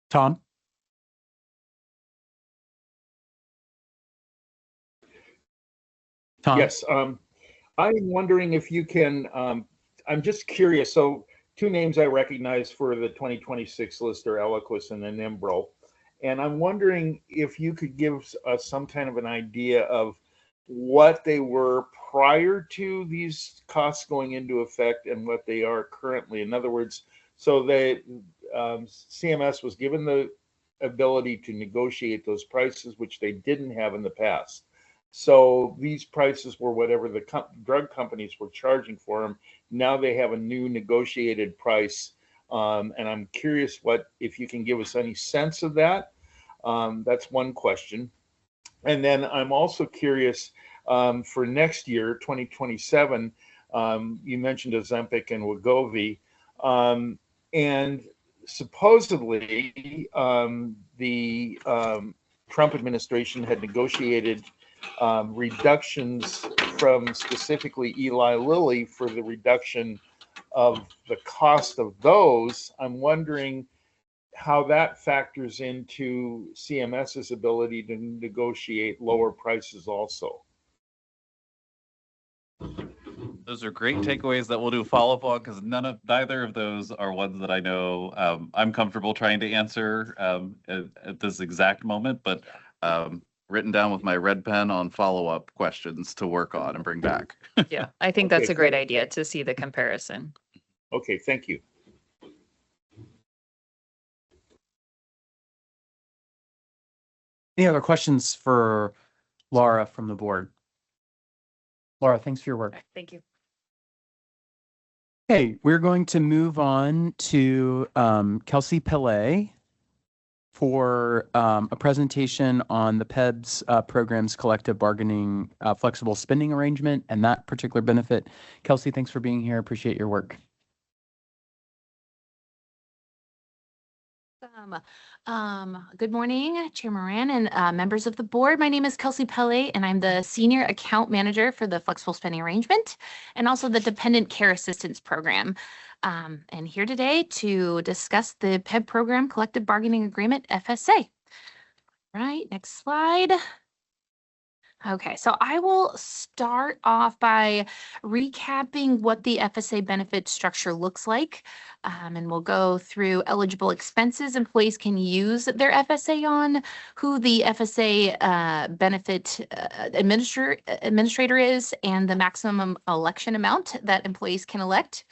Tom? Yes. I'm wondering if you can, I'm just curious. So two names I recognize for the 2026 list are Eliquis and Enbrel. And I'm wondering if you could give us some kind of an idea of what they were prior to these costs going into effect and what they are currently. In other words, so they, CMS was given the ability to negotiate those prices, which they didn't have in the past. So these prices were whatever the drug companies were charging for them. Now they have a new negotiated price. And I'm curious if you can give us any sense of that. That's one question. And then I'm also curious for next year, 2027, you mentioned Ozempic and Wegovy. And supposedly the Trump administration had negotiated reductions from specifically Eli Lilly for the reduction of the cost of those. I'm wondering how that factors into CMS's ability to negotiate lower prices also. Those are great takeaways that we'll do a follow-up on, because neither of those are ones that I know I'm comfortable trying to answer at this exact moment, but written down with my red pen on follow-up questions to work on and bring back. Yeah, I think that's a great idea to see the comparison. Okay, thank you. Any other questions for Laura from the board? Laura, thanks for your work. Thank you. Okay, we're going to move on to Kelsey Pillay for a presentation on the PEB's program's collective bargaining flexible spending arrangement and that particular benefit. Kelsey, thanks for being here. Appreciate your work. Good morning, Chair Moran and members of the board. My name is Kelsey Pillay, and I'm the Senior Account Manager for the Flexible Spending Arrangement and also the Dependent Care Assistance Program. And here today to discuss the PEB Program Collective Bargaining Agreement, FSA. Right, next slide. Okay, so I will start off by recapping what the FSA benefit structure looks like, and we'll go through eligible expenses employees can use their FSA on, who the FSA benefit administrator is, and the maximum election amount that employees can elect.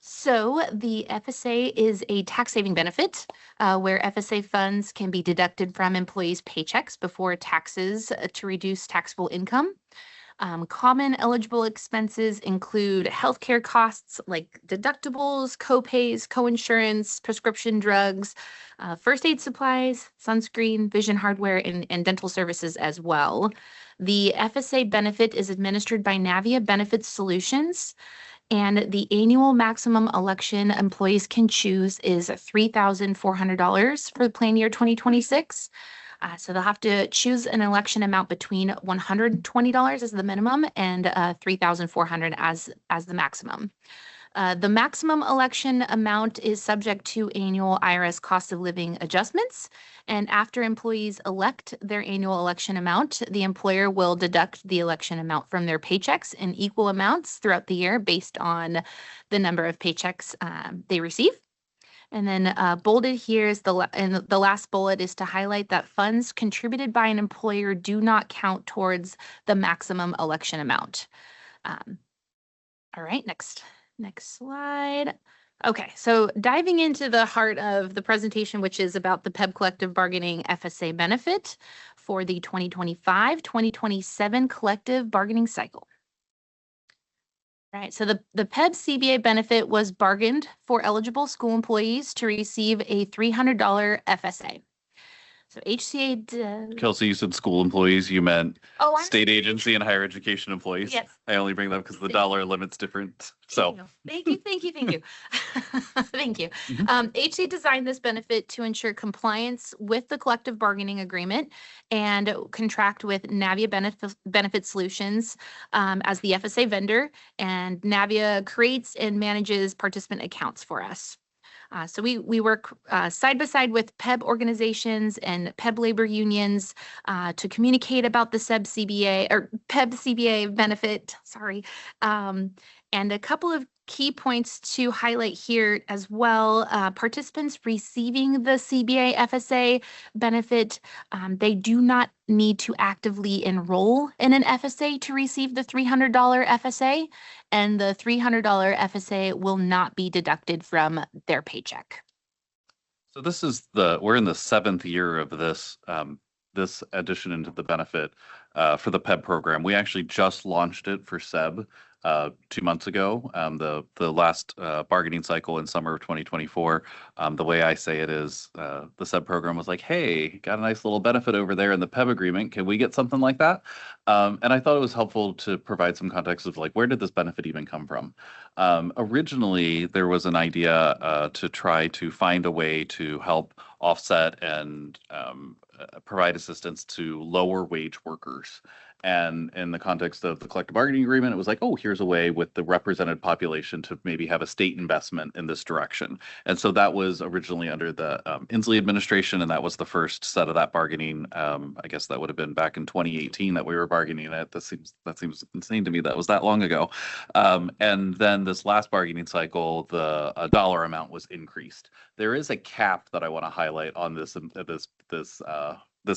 So the FSA is a tax saving benefit where FSA funds can be deducted from employees' paychecks before taxes to reduce taxable income. Common eligible expenses include healthcare costs like deductibles, co-pays, co-insurance, prescription drugs, first aid supplies, sunscreen, vision hardware, and dental services as well. The FSA benefit is administered by Navia Benefit Solutions, and the annual maximum election employees can choose is $3,400 for the plan year 2026. So they'll have to choose an election amount between $120 as the minimum and $3,400 as the maximum. The maximum election amount is subject to annual IRS cost of living adjustments. And after employees elect their annual election amount, the employer will deduct the election amount from their paychecks in equal amounts throughout the year based on the number of paychecks they receive. And then bolded here is and the last bullet is to highlight that funds contributed by an employer do not count towards the maximum election amount. All right, next slide. Okay, so diving into the heart of the presentation, which is about the PEB collective bargaining FSA benefit for the 2025-2027 collective bargaining cycle. Right, so the PEB CBA benefit was bargained for eligible school employees to receive a $300 FSA. So HCA. Kelsey, you said school employees, you meant Oh, state agency and higher education employees. Yes. I only bring that because the dollar limit's different. So Thank you. Thank you. HCA designed this benefit to ensure compliance with the collective bargaining agreement and contract with Navia Benefit Solutions as the FSA vendor, and Navia creates and manages participant accounts for us. So we work side by side with PEB organizations and PEB labor unions to communicate about the PEB CBA benefit. Sorry. And a couple of key points to highlight here as well. Participants receiving the CBA FSA benefit, they do not need to actively enroll in an FSA to receive the $300 FSA, and the $300 FSA will not be deducted from their paycheck. So we're in the 7th year of this this addition into the benefit for the PEB program. We actually just launched it for SEB 2 months ago, the last bargaining cycle in summer of 2024. The way I say it is the SEB program was like, hey, got a nice little benefit over there in the PEB agreement. Can we get something like that? And I thought it was helpful to provide some context of like, where did this benefit even come from? Originally, there was an idea to try to find a way to help offset and provide assistance to lower wage workers. And in the context of the collective bargaining agreement, it was like, oh, here's a way with the represented population to maybe have a state investment in this direction. And so that was originally under the Inslee administration, and that was the first set of that bargaining. I guess that would have been back in 2018 that we were bargaining at. That seems insane to me. That was that long ago. And then this last bargaining cycle, the dollar amount was increased. There is a cap that I want to highlight on this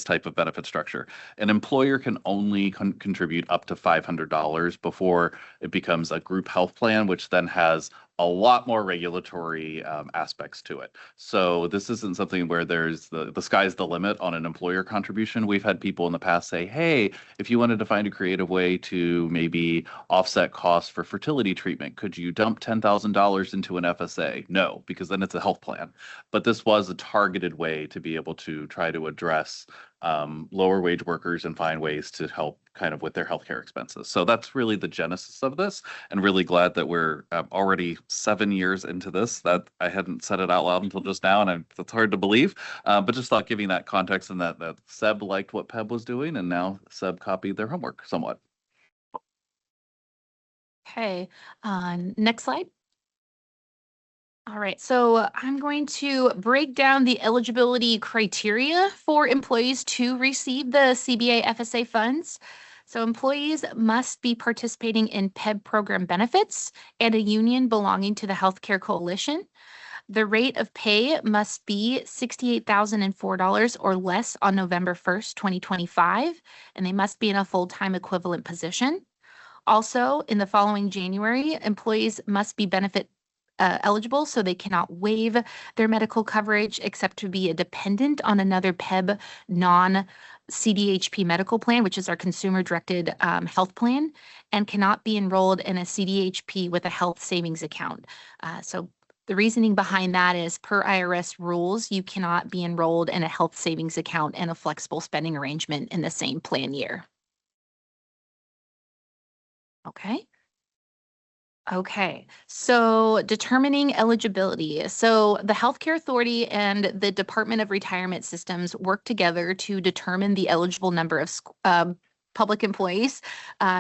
type of benefit structure. An employer can only contribute up to $500 before it becomes a group health plan, which then has a lot more regulatory aspects to it. So this isn't something where there's the sky's the limit on an employer contribution. We've had people in the past say, hey, if you wanted to find a creative way to maybe offset costs for fertility treatment, could you dump $10,000 into an FSA? No, because then it's a health plan. But this was a targeted way to be able to try to address lower wage workers and find ways to help kind of with their healthcare expenses. So that's really the genesis of this, and really glad that we're already 7 years into this. That I hadn't said it out loud until just now, and it's hard to believe, but just thought giving that context and that SEB liked what PEB was doing, and now SEB copied their homework somewhat. Okay, next slide. All right, so I'm going to break down the eligibility criteria for employees to receive the CBA FSA funds. So employees must be participating in PEB program benefits and a union belonging to the Healthcare Coalition. The rate of pay must be $68,004 or less on November 1st, 2025, and they must be in a full-time equivalent position. Also, in the following January, employees must be benefit eligible, so they cannot waive their medical coverage except to be a dependent on another PEB non-CDHP medical plan, which is our consumer-directed health plan, and cannot be enrolled in a CDHP with a health savings account. So the reasoning behind that is per IRS rules, you cannot be enrolled in a health savings account and a flexible spending arrangement in the same plan year. Okay. Okay, so determining eligibility. So the Healthcare Authority and the Department of Retirement Systems work together to determine the eligible number of public employees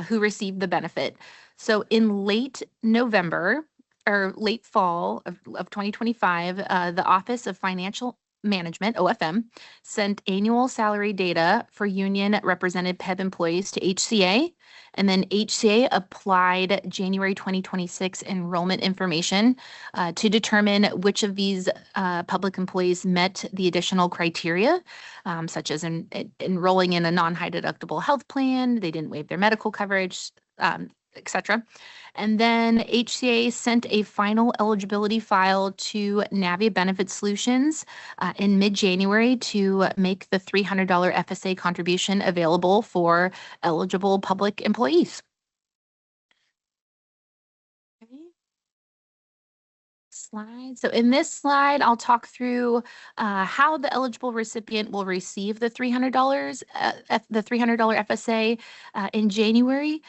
who receive the benefit. So in late November or late fall of 2025, the Office of Financial Management, OFM, sent annual salary data for union represented PEB employees to HCA, and then HCA applied January 2026 enrollment information to determine which of these public employees met the additional criteria, such as enrolling in a non-high deductible health plan, they didn't waive their medical coverage, etc. And then HCA sent a final eligibility file to Navia Benefit Solutions in mid-January to make the $300 FSA contribution available for eligible public employees. Slide. So in this slide, I'll talk through how the eligible recipient will receive the $300 FSA in January.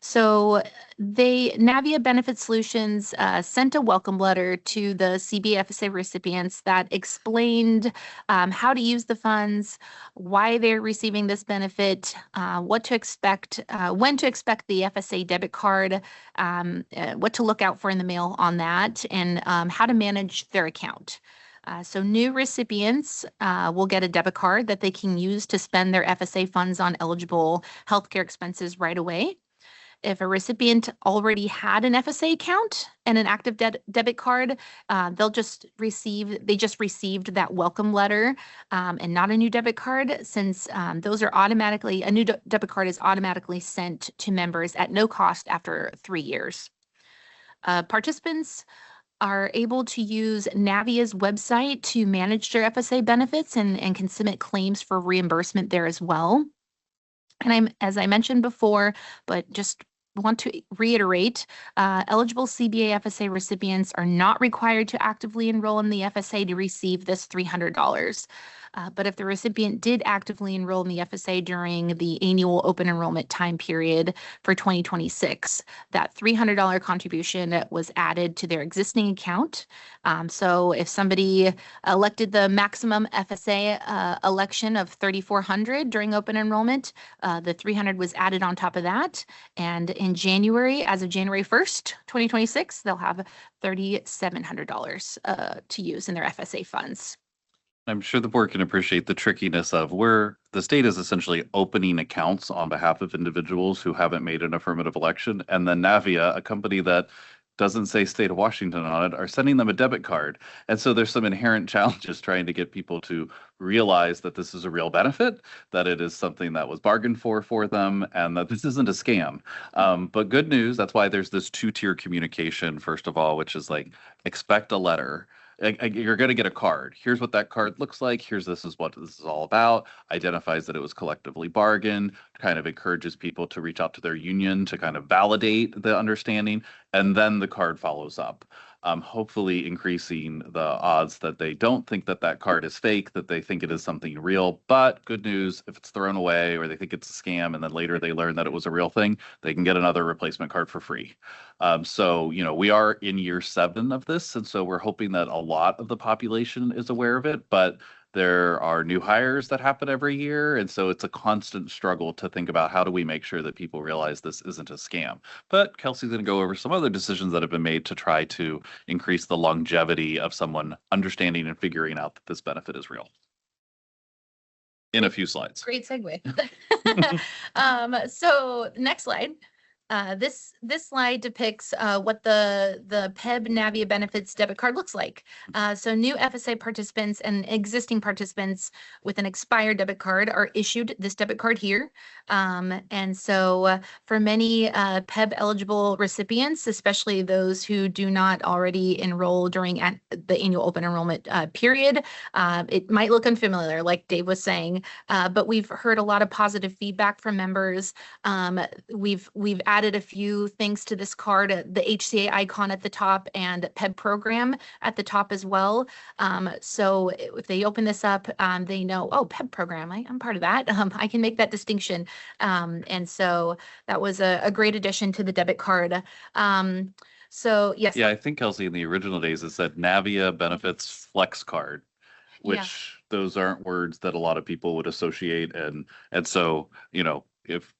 So Navia Benefit Solutions sent a welcome letter to the CBA FSA recipients that explained how to use the funds, why they're receiving this benefit, what to expect, when to expect the FSA debit card, what to look out for in the mail on that, and how to manage their account. So new recipients will get a debit card that they can use to spend their FSA funds on eligible healthcare expenses right away. If a recipient already had an FSA account and an active debit card, they just received that welcome letter and not a new debit card, since those are automatically, a new debit card is automatically sent to members at no cost after 3 years. Participants are able to use Navia's website to manage their FSA benefits and can submit claims for reimbursement there as well. And as I mentioned before, but just want to reiterate, eligible CBA FSA recipients are not required to actively enroll in the FSA to receive this $300. But if the recipient did actively enroll in the FSA during the annual open enrollment time period for 2026, that $300 contribution was added to their existing account. So if somebody elected the maximum FSA election of $3,400 during open enrollment, the $300 was added on top of that. And in January, as of January 1st, 2026, they'll have $3,700 to use in their FSA funds. I'm sure the board can appreciate the trickiness of where the state is essentially opening accounts on behalf of individuals who haven't made an affirmative election. And then Navia, a company that doesn't say state of Washington on it, are sending them a debit card. And so there's some inherent challenges trying to get people to realize that this is a real benefit, that it is something that was bargained for them, and that this isn't a scam. But good news, that's why there's this two-tier communication, first of all, which is like, expect a letter. You're going to get a card. Here's what that card looks like. This is what this is all about. Identifies that it was collectively bargained, kind of encourages people to reach out to their union to kind of validate the understanding, and then the card follows up. Hopefully increasing the odds that they don't think that that card is fake, that they think it is something real. But good news, if it's thrown away or they think it's a scam and then later they learn that it was a real thing, they can get another replacement card for free. So, we are in year 7 of this. And so we're hoping that a lot of the population is aware of it, but there are new hires that happen every year. And so it's a constant struggle to think about how do we make sure that people realize this isn't a scam. But Kelsey's going to go over some other decisions that have been made to try to increase the longevity of someone understanding and figuring out that this benefit is real in a few slides. Great segue. So next slide. This slide depicts what the PEB Navia benefits debit card looks like. So new FSA participants and existing participants with an expired debit card are issued this debit card here. And so for many PEB eligible recipients, especially those who do not already enroll during the annual open enrollment period, it might look unfamiliar, like Dave was saying, but we've heard a lot of positive feedback from members. We've added a few things to this card, the HCA icon at the top and PEB program at the top as well. So if they open this up, they know, oh, PEB program, I'm part of that. I can make that distinction. And so that was a great addition to the debit card. So yes. Yeah, I think Kelsey, in the original days, it said Navia Benefits Flex Card, which those aren't words that a lot of people would associate. And so, if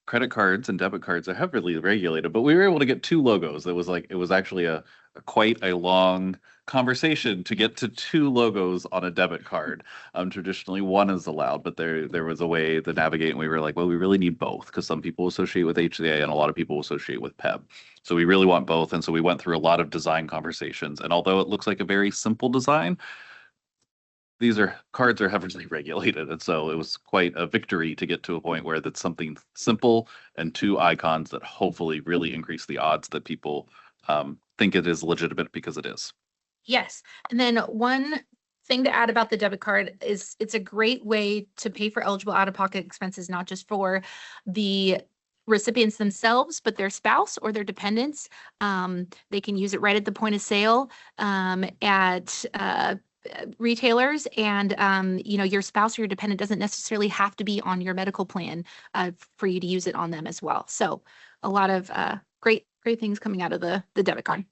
credit cards and debit cards are heavily regulated, but we were able to get two logos. It was actually a quite a long conversation to get to two logos on a debit card. Traditionally, one is allowed, but there was a way to navigate, and we were like, well, we really need both because some people associate with HCA and a lot of people associate with PEB. So we really want both, and so we went through a lot of design conversations. And although it looks like a very simple design, cards are heavily regulated, and so it was quite a victory to get to a point where that's something simple and two icons that hopefully really increase the odds that people think it is legitimate, because it is. Yes. And then one thing to add about the debit card is it's a great way to pay for eligible out-of-pocket expenses, not just for the recipients themselves, but their spouse or their dependents. They can use it right at the point of sale at retailers, and your spouse or your dependent doesn't necessarily have to be on your medical plan for you to use it on them as well. So a lot of great things coming out of the debit card.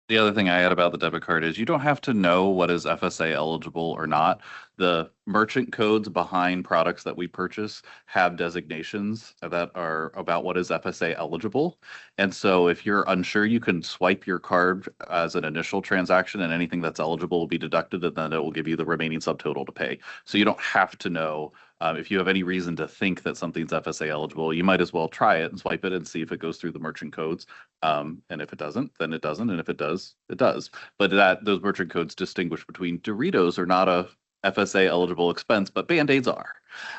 The other thing I add about the debit card is you don't have to know what is FSA eligible or not. The merchant codes behind products that we purchase have designations that are about what is FSA eligible. And so if you're unsure, you can swipe your card as an initial transaction, and anything that's eligible will be deducted, and then it will give you the remaining subtotal to pay. So you don't have to know. If you have any reason to think that something's FSA eligible, you might as well try it and swipe it and see if it goes through the merchant codes. And if it doesn't, then it doesn't. And if it does, it does. But those merchant codes distinguish between Doritos are not a FSA eligible expense, but Band-Aids are.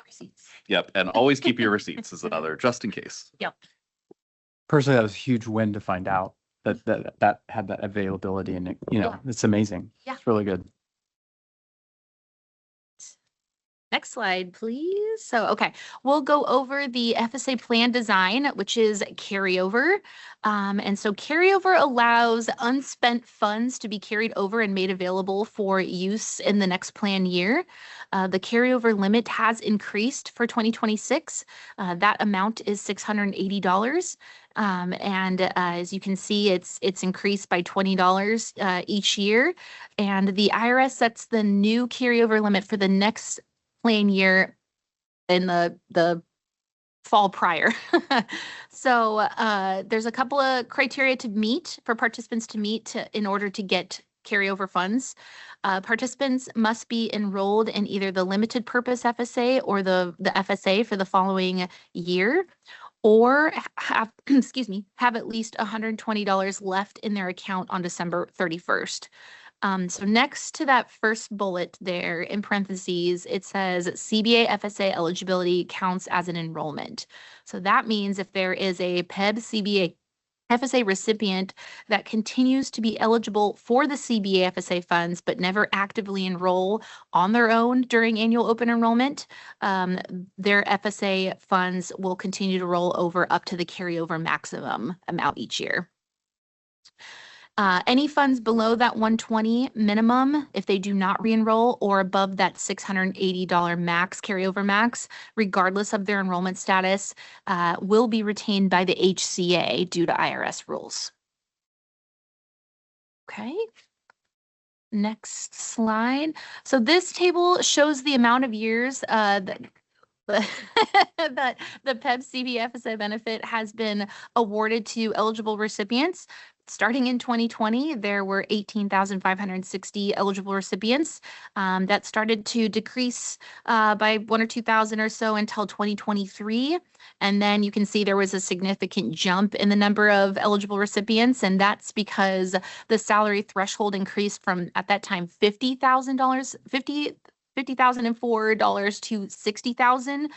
Receipts. Yep. And always keep your receipts is another, just in case. Yep. Personally, that was a huge win to find out that had that availability, and it's amazing. Yeah. It's really good. Next slide, please. So, okay, we'll go over the FSA plan design, which is carryover. And so carryover allows unspent funds to be carried over and made available for use in the next plan year. The carryover limit has increased for 2026. That amount is $680. And as you can see, it's increased by $20 each year. And the IRS sets the new carryover limit for the next plan year in the fall prior. So there's a couple of criteria to meet for participants to meet in order to get carryover funds. Participants must be enrolled in either the limited purpose FSA or the FSA for the following year, or have, have at least $120 left in their account on December 31st. So next to that first bullet there in parentheses, it says CBA FSA eligibility counts as an enrollment. So that means if there is a PEB CBA FSA recipient that continues to be eligible for the CBA FSA funds, but never actively enroll on their own during annual open enrollment, their FSA funds will continue to roll over up to the carryover maximum amount each year. Any funds below that 120 minimum, if they do not re-enroll, or above that $680 max, carryover max, regardless of their enrollment status, will be retained by the HCA due to IRS rules. Okay. Next slide. So this table shows the amount of years that that the PEB CBFSA benefit has been awarded to eligible recipients. Starting in 2020, there were 18,560 eligible recipients. That started to decrease by 1 or 2,000 or so until 2023. And then you can see there was a significant jump in the number of eligible recipients. And that's because the salary threshold increased from, at that time, $50,000 to $60,000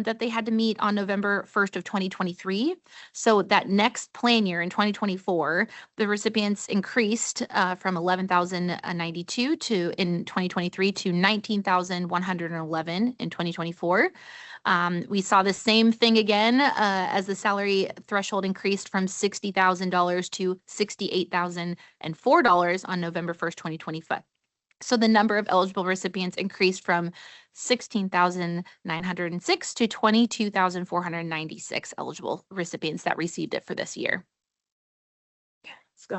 that they had to meet on November 1st of 2023. So that next plan year in 2024, the recipients increased from 11,092 in 2023 to 19,111 in 2024. We saw the same thing again as the salary threshold increased from $60,000 to $68,004 on November 1st, 2025. So the number of eligible recipients increased from 16,906 to 22,496 eligible recipients that received it for this year.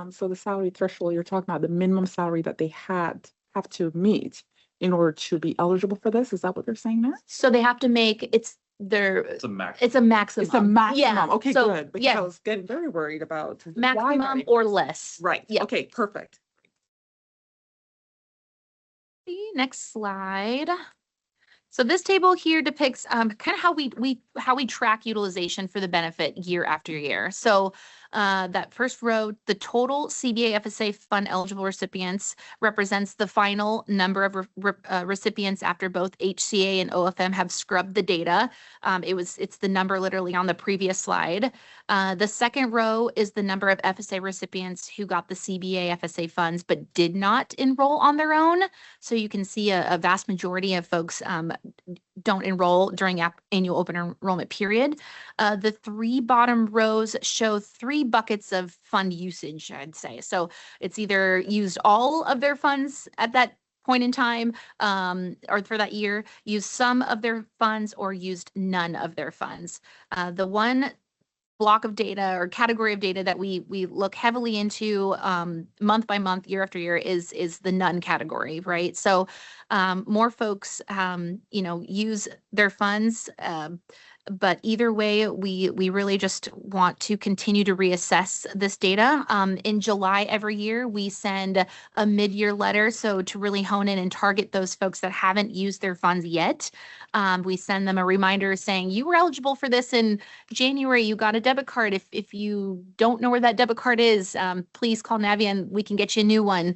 So the salary threshold, you're talking about the minimum salary that they have to meet in order to be eligible for this. Is that what they're saying there? So they have to make, it's a max. a maximum. It's a maximum. Yeah. Okay, So, good. Because I was getting very worried about why maximum not or less. Right. Yeah. Okay, perfect. Next slide. So this table here depicts kind of how we track utilization for the benefit year after year. So that first row, the total CBA FSA fund eligible recipients represents the final number of recipients after both HCA and OFM have scrubbed the data. It's the number literally on the previous slide. The second row is the number of FSA recipients who got the CBA FSA funds but did not enroll on their own. So you can see a vast majority of folks don't enroll during annual open enrollment period. The three bottom rows show three buckets of fund usage, I'd say. So it's either used all of their funds at that point in time or for that year, used some of their funds, or used none of their funds. The one block of data or category of data that we look heavily into month by month, year after year is the none category, right? So more folks, use their funds. But either way, we really just want to continue to reassess this data. In July every year, we send a mid-year letter. So to really hone in and target those folks that haven't used their funds yet, we send them a reminder saying, you were eligible for this in January, you got a debit card. If you don't know where that debit card is, please call Navia and we can get you a new one.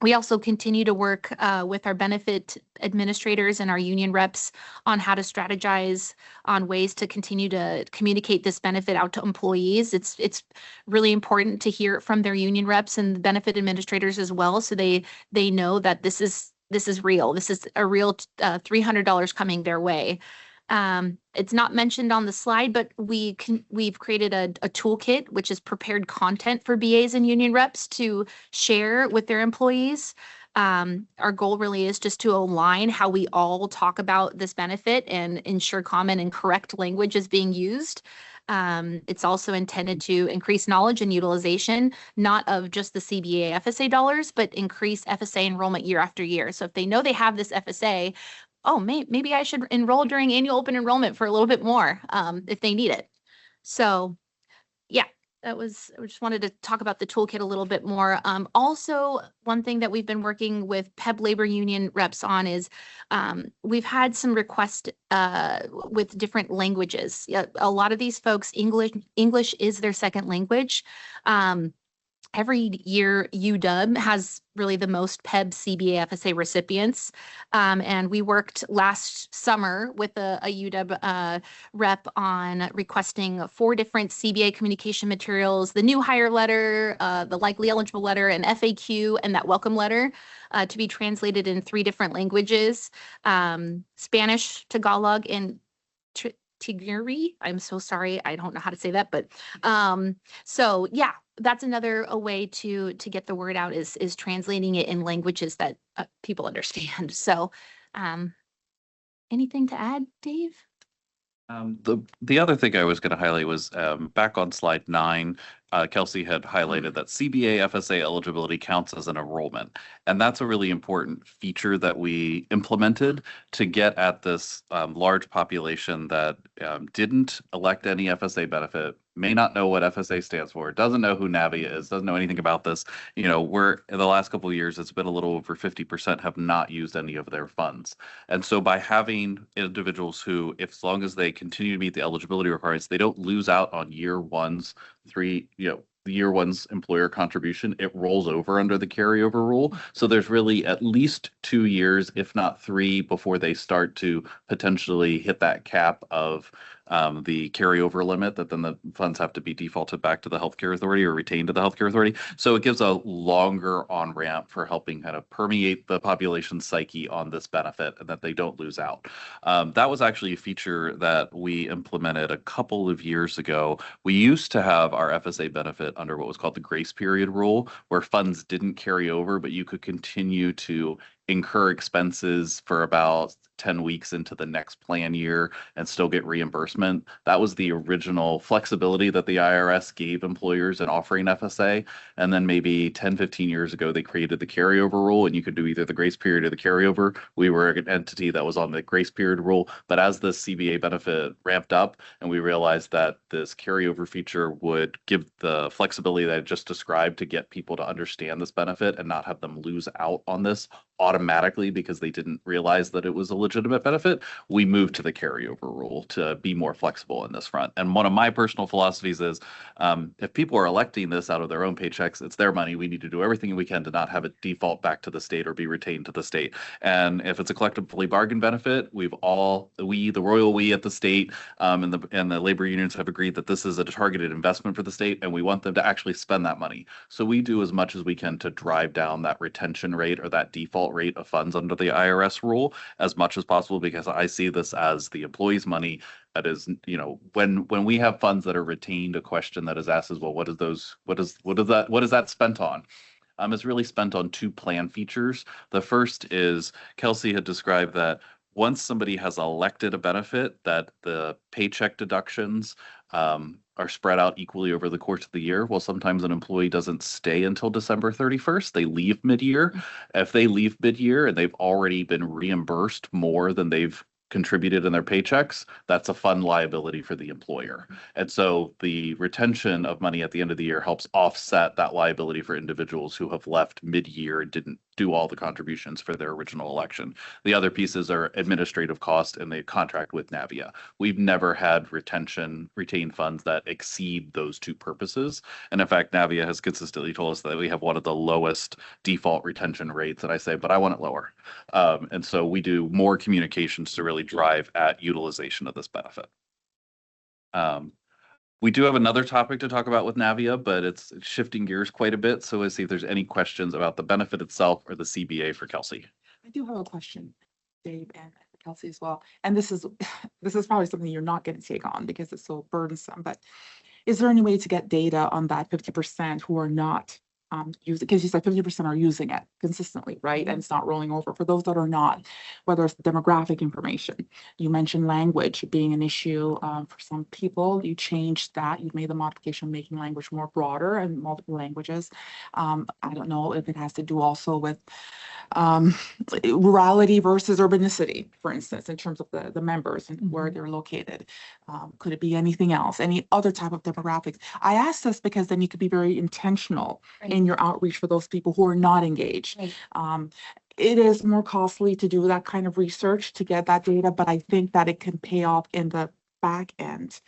We also continue to work with our benefit administrators and our union reps on how to strategize on ways to continue to communicate this benefit out to employees. It's really important to hear it from their union reps and the benefit administrators as well, so they know that this is real. This is a real $300 coming their way. It's not mentioned on the slide, but we've created a toolkit, which is prepared content for BAs and union reps to share with their employees. Our goal really is just to align how we all talk about this benefit and ensure common and correct language is being used. It's also intended to increase knowledge and utilization, not of just the CBA FSA dollars, but increase FSA enrollment year after year. So if they know they have this FSA, oh, maybe I should enroll during annual open enrollment for a little bit more if they need it. So yeah, I just wanted to talk about the toolkit a little bit more. Also, one thing that we've been working with PEB labor union reps on is we've had some requests with different languages. A lot of these folks, English is their second language. Every year, UW has really the most PEB CBA FSA recipients. And we worked last summer with a UW rep on requesting 4 different CBA communication materials, the new hire letter, the likely eligible letter, an FAQ, and that welcome letter to be translated in 3 different languages, Spanish, Tagalog, and Tigiri. I'm so sorry. I don't know how to say that, but so yeah. That's another way to get the word out is translating it in languages that people understand. So anything to add, Dave? The other thing I was going to highlight was back on slide 9, Kelsey had highlighted that CBA FSA eligibility counts as an enrollment. And that's a really important feature that we implemented to get at this large population that didn't elect any FSA benefit, may not know what FSA stands for, doesn't know who Navia is, doesn't know anything about this. We're in the last couple of years, it's been a little over 50% have not used any of their funds. And so by having individuals who, if as long as they continue to meet the eligibility requirements, they don't lose out on year one's year one's employer contribution, it rolls over under the carryover rule. So there's really at least 2 years, if not 3, before they start to potentially hit that cap of the carryover limit, that then the funds have to be defaulted back to the healthcare authority or retained to the healthcare authority. So it gives a longer on ramp for helping kind of permeate the population's psyche on this benefit and that they don't lose out. That was actually a feature that we implemented a couple of years ago. We used to have our FSA benefit under what was called the grace period rule, where funds didn't carry over, but you could continue to incur expenses for about 10 weeks into the next plan year and still get reimbursement. That was the original flexibility that the IRS gave employers in offering FSA. And then maybe 10, 15 years ago, they created the carryover rule, and you could do either the grace period or the carryover. We were an entity that was on the grace period rule. But as the CBA benefit ramped up and we realized that this carryover feature would give the flexibility that I just described to get people to understand this benefit and not have them lose out on this automatically because they didn't realize that it was a legitimate benefit, we moved to the carryover rule to be more flexible in this front. And one of my personal philosophies is if people are electing this out of their own paychecks, it's their money. We need to do everything we can to not have it default back to the state or be retained to the state. And if it's a collectively bargained benefit, the royal we at the state and the labor unions have agreed that this is a targeted investment for the state, and we want them to actually spend that money. So we do as much as we can to drive down that retention rate or that default rate of funds under the IRS rule as much as possible, because I see this as the employee's money. That is, when we have funds that are retained, a question that is asked is, well, what is that spent on? It's really spent on 2 plan features. The first is Kelsey had described that once somebody has elected a benefit, that the paycheck deductions are spread out equally over the course of the year. Well, sometimes an employee doesn't stay until December 31st. They leave mid-year. If they leave mid-year and they've already been reimbursed more than they've contributed in their paychecks, that's a fund liability for the employer. And so the retention of money at the end of the year helps offset that liability for individuals who have left mid-year and didn't do all the contributions for their original election. The other pieces are administrative cost and the contract with Navia. We've never had retained funds that exceed those 2 purposes. And in fact, Navia has consistently told us that we have one of the lowest default retention rates. And I say, but I want it lower. And so we do more communications to really drive at utilization of this benefit. We do have another topic to talk about with Navia, but it's shifting gears quite a bit. So let's see if there's any questions about the benefit itself or the CBA for Kelsey. I do have a question, Dave, and Kelsey as well. And this is probably something you're not going to take on because it's so burdensome. But is there any way to get data on that 50% who are not using? Because you said 50% are using it consistently, right? And it's not rolling over. For those that are not, whether it's demographic information, you mentioned language being an issue for some people. You changed that. You've made the modification making language more broader and multiple languages. I don't know if it has to do also with rurality versus urbanicity, for instance, in terms of the members and where they're located. Could it be anything else, any other type of demographics? I ask this because then you could be very intentional in your outreach for those people who are not engaged. It is more costly to do that kind of research to get that data, but I think that it can pay off in the back end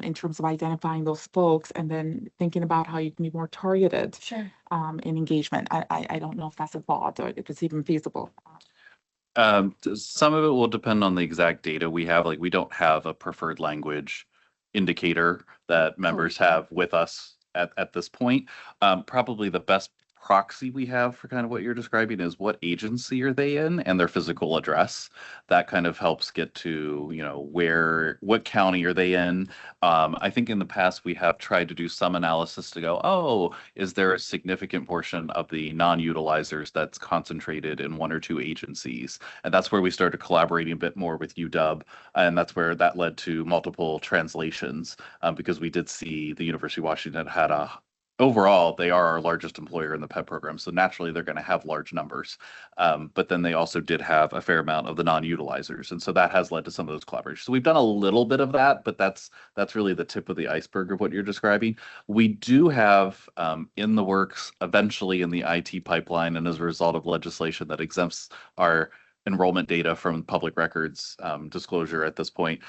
in terms of identifying those folks and then thinking about how you can be more targeted in engagement. I don't know if that's a thought or if it's even feasible. Some of it will depend on the exact data we have. Like, we don't have a preferred language indicator that members have with us at this point. Probably the best proxy we have for kind of what you're describing is what agency are they in and their physical address. That kind of helps get to, you know, what county are they in? I think in the past we have tried to do some analysis to go, oh, is there a significant portion of the non-utilizers that's concentrated in one or two agencies? And that's where we started collaborating a bit more with UW. And that's where that led to multiple translations, because we did see the University of Washington had overall, they are our largest employer in the PEB program. So naturally, they're going to have large numbers. But then they also did have a fair amount of the non-utilizers. And so that has led to some of those collaborations. So we've done a little bit of that, but that's really the tip of the iceberg of what you're describing. We do have in the works, eventually in the IT pipeline, and as a result of legislation that exempts our enrollment data from public records disclosure at this point,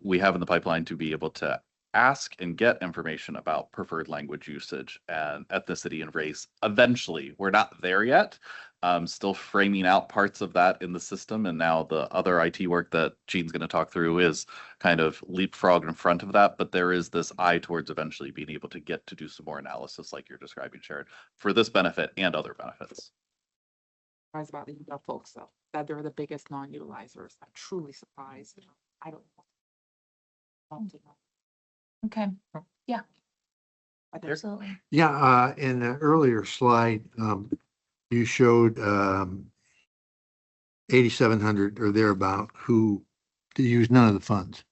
we have in the pipeline to be able to ask and get information about preferred language usage and ethnicity and race. Eventually, we're not there yet. Still framing out parts of that in the system. And now the other IT work that Gene's going to talk through is kind of leapfrog in front of that. But there is this eye towards eventually being able to get to do some more analysis like you're describing, Sharon, for this benefit and other benefits. Surprised about the UW folks, though, that they're the biggest non-utilizers. I'm truly surprised. I don't know. Okay. Yeah. Absolutely. Yeah, in the earlier slide, you showed 8,700 or thereabout who use none of the funds.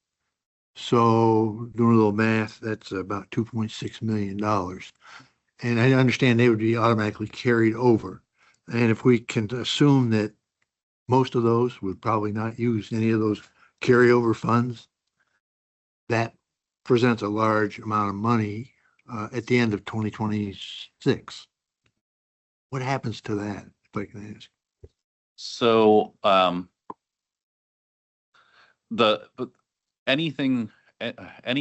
So doing a little math, that's about $2.6 million. And I understand they would be automatically carried over. And if we can assume that most of those would probably not use any of those carryover funds, that presents a large amount of money at the end of 2026. What happens to that, if I can ask? So any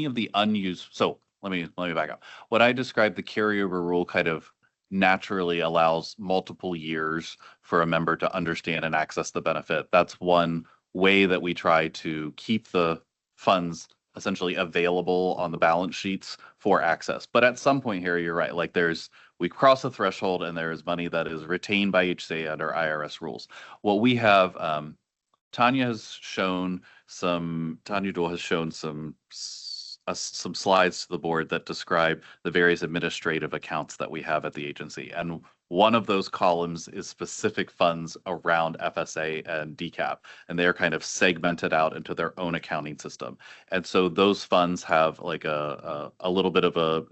of the unused, so let me back up. What I described, the carryover rule kind of naturally allows multiple years for a member to understand and access the benefit. That's one way that we try to keep the funds essentially available on the balance sheets for access. But at some point here, you're right, like we cross a threshold and there is money that is retained by HSA under IRS rules. What we have, Tanya Doyle has shown some slides to the board that describe the various administrative accounts that we have at the agency. And one of those columns is specific funds around FSA and DCAP, and they're kind of segmented out into their own accounting system. And so those funds have like a little bit of a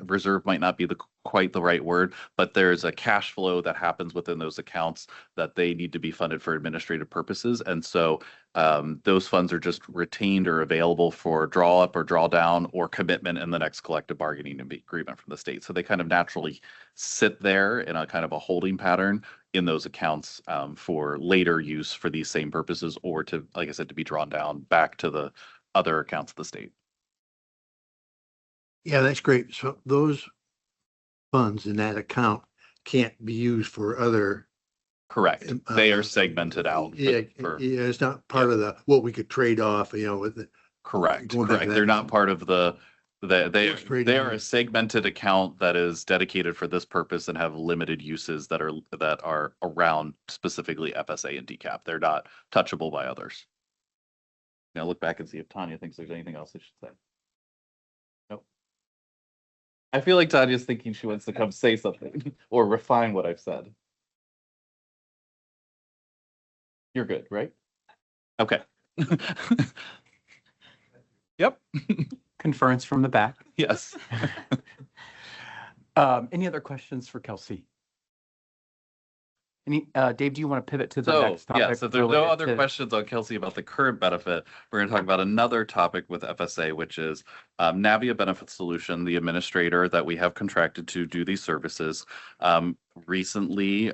reserve, might not be quite the right word, but there's a cash flow that happens within those accounts that they need to be funded for administrative purposes. And so those funds are just retained or available for draw up or draw down or commitment in the next collective bargaining agreement from the state. So they kind of naturally sit there in a kind of a holding pattern in those accounts for later use for these same purposes, or to, like I said, to be drawn down back to the other accounts of the state. Yeah, that's great. So those funds in that account can't be used for other. Correct. They are segmented out. Yeah, it's not part of what we could trade off, with it. Correct. They're not part of they are a segmented account that is dedicated for this purpose and have limited uses that are around specifically FSA and DCAP. They're not touchable by others. Now look back and see if Tanya thinks there's anything else I should say. Nope. I feel like Tanya's thinking she wants to come say something or refine what I've said. You're good, right? Okay. Yep. Conference from the back. Yes. Any other questions for Kelsey? Dave, do you want to pivot to the next topic? Yeah, so if there's no other questions on Kelsey about the current benefit, we're going to talk about another topic with FSA, which is Navia Benefit Solution, the administrator that we have contracted to do these services. Recently,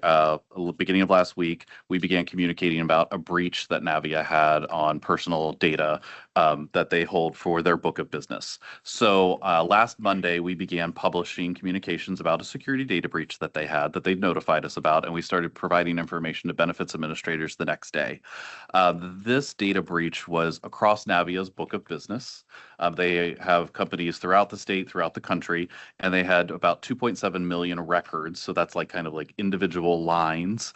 beginning of last week, we began communicating about a breach that Navia had on personal data that they hold for their book of business. So last Monday, we began publishing communications about a security data breach that they had that they'd notified us about, and we started providing information to benefits administrators the next day. This data breach was across Navia's book of business. They have companies throughout the state, throughout the country, and they had about 2.7 million records. So that's like kind of like individual lines.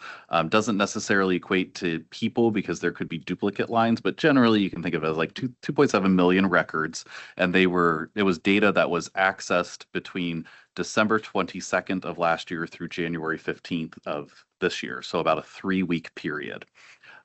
Doesn't necessarily equate to people because there could be duplicate lines, but generally you can think of it as like 2.7 million records. And it was data that was accessed between December 22nd of last year through January 15th of this year. So about a 3-week period.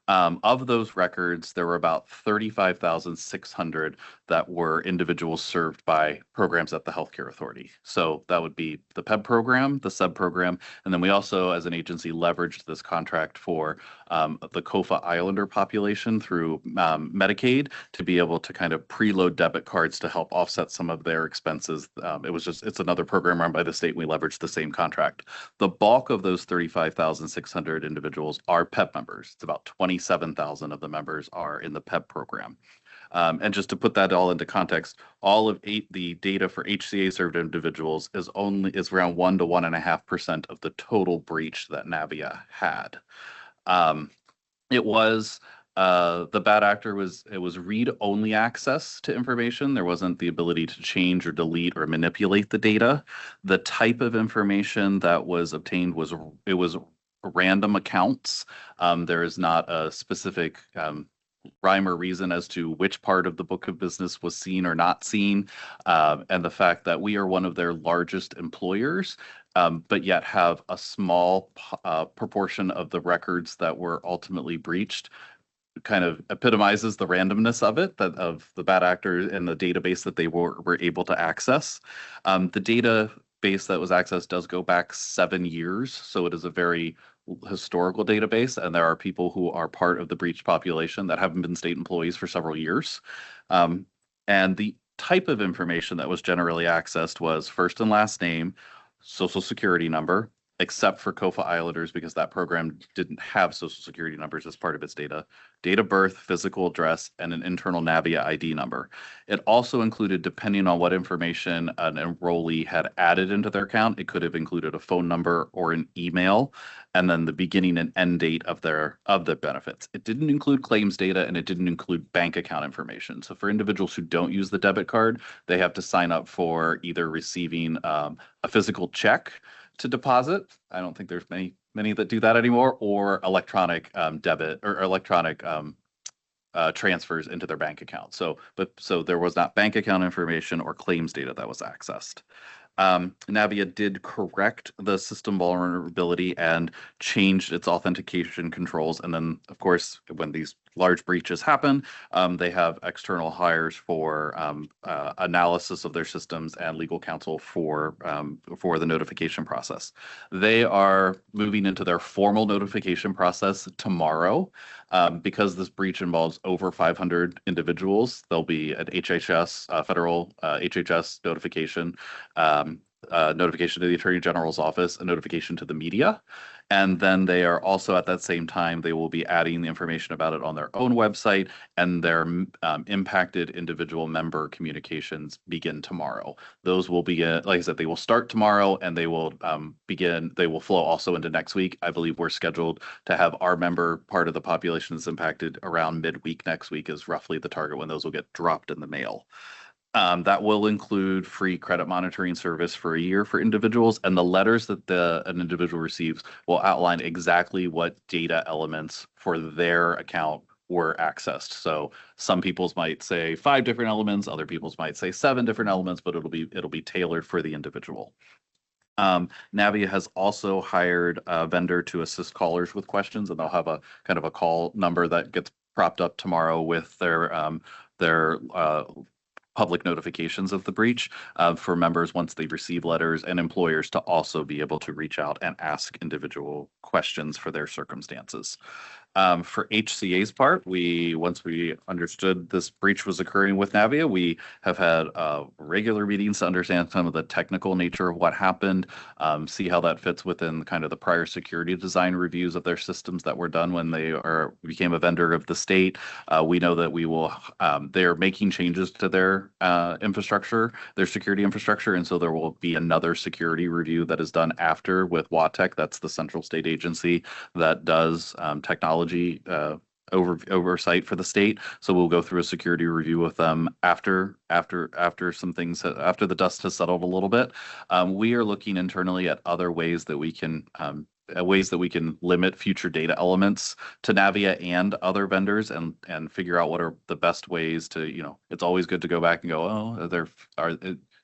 Of those records, there were about 35,600 that were individuals served by programs at the Healthcare Authority. So that would be the PEB program, the SEB program, and then we also, as an agency, leveraged this contract for the COFA Islander population through Medicaid to be able to kind of preload debit cards to help offset some of their expenses. It's another program run by the state, and we leveraged the same contract. The bulk of those 35,600 individuals are PEB members. It's about 27,000 of the members are in the PEB program. And just to put that all into context, all of the data for HCA served individuals is around 1 to 1.5% of the total breach that Navia had. The bad actor was read-only access to information. There wasn't the ability to change or delete or manipulate the data. The type of information that was obtained was random accounts. There is not a specific rhyme or reason as to which part of the book of business was seen or not seen. And the fact that we are one of their largest employers, but yet have a small proportion of the records that were ultimately breached kind of epitomizes the randomness of it, of the bad actor and the database that they were able to access. The database that was accessed does go back 7 years, so it is a very historical database, and there are people who are part of the breached population that haven't been state employees for several years. And the type of information that was generally accessed was first and last name, social security number, except for COFA Islanders because that program didn't have social security numbers as part of its data, date of birth, physical address, and an internal Navia ID number. It also included, depending on what information an enrollee had added into their account, it could have included a phone number or an email, and then the beginning and end date of the benefits. It didn't include claims data, and it didn't include bank account information. So for individuals who don't use the debit card, they have to sign up for either receiving a physical check to deposit. I don't think there's many that do that anymore, or electronic debit or electronic transfers into their bank account. So there was not bank account information or claims data that was accessed. Navia did correct the system vulnerability and changed its authentication controls. And then, of course, when these large breaches happen, they have external hires for analysis of their systems and legal counsel for the notification process. They are moving into their formal notification process tomorrow. Because this breach involves over 500 individuals, there'll be an HHS, federal HHS notification, notification to the Attorney General's office, a notification to the media. And then they are also, at that same time, they will be adding the information about it on their own website, and their impacted individual member communications begin tomorrow. Those will begin, like I said, they will start tomorrow, and they will flow also into next week. I believe we're scheduled to have our member part of the population that's impacted around midweek next week is roughly the target when those will get dropped in the mail. That will include free credit monitoring service for a year for individuals, and the letters that an individual receives will outline exactly what data elements for their account were accessed. So some people's might say 5 different elements, other people's might say 7 different elements, but it'll be tailored for the individual. Navia has also hired a vendor to assist callers with questions, and they'll have a kind of a call number that gets propped up tomorrow with their public notifications of the breach for members once they receive letters, and employers to also be able to reach out and ask individual questions for their circumstances. For HCA's part, once we understood this breach was occurring with Navia, we have had regular meetings to understand some of the technical nature of what happened, see how that fits within kind of the prior security design reviews of their systems that were done when they became a vendor of the state. We know that they're making changes to their infrastructure, their security infrastructure, and so there will be another security review that is done after with WATEC. That's the central state agency that does technology oversight for the state. So we'll go through a security review with them after some things, after the dust has settled a little bit. We are looking internally at other ways that we can limit future data elements to Navia and other vendors, and figure out what are the best ways to, it's always good to go back and go, oh,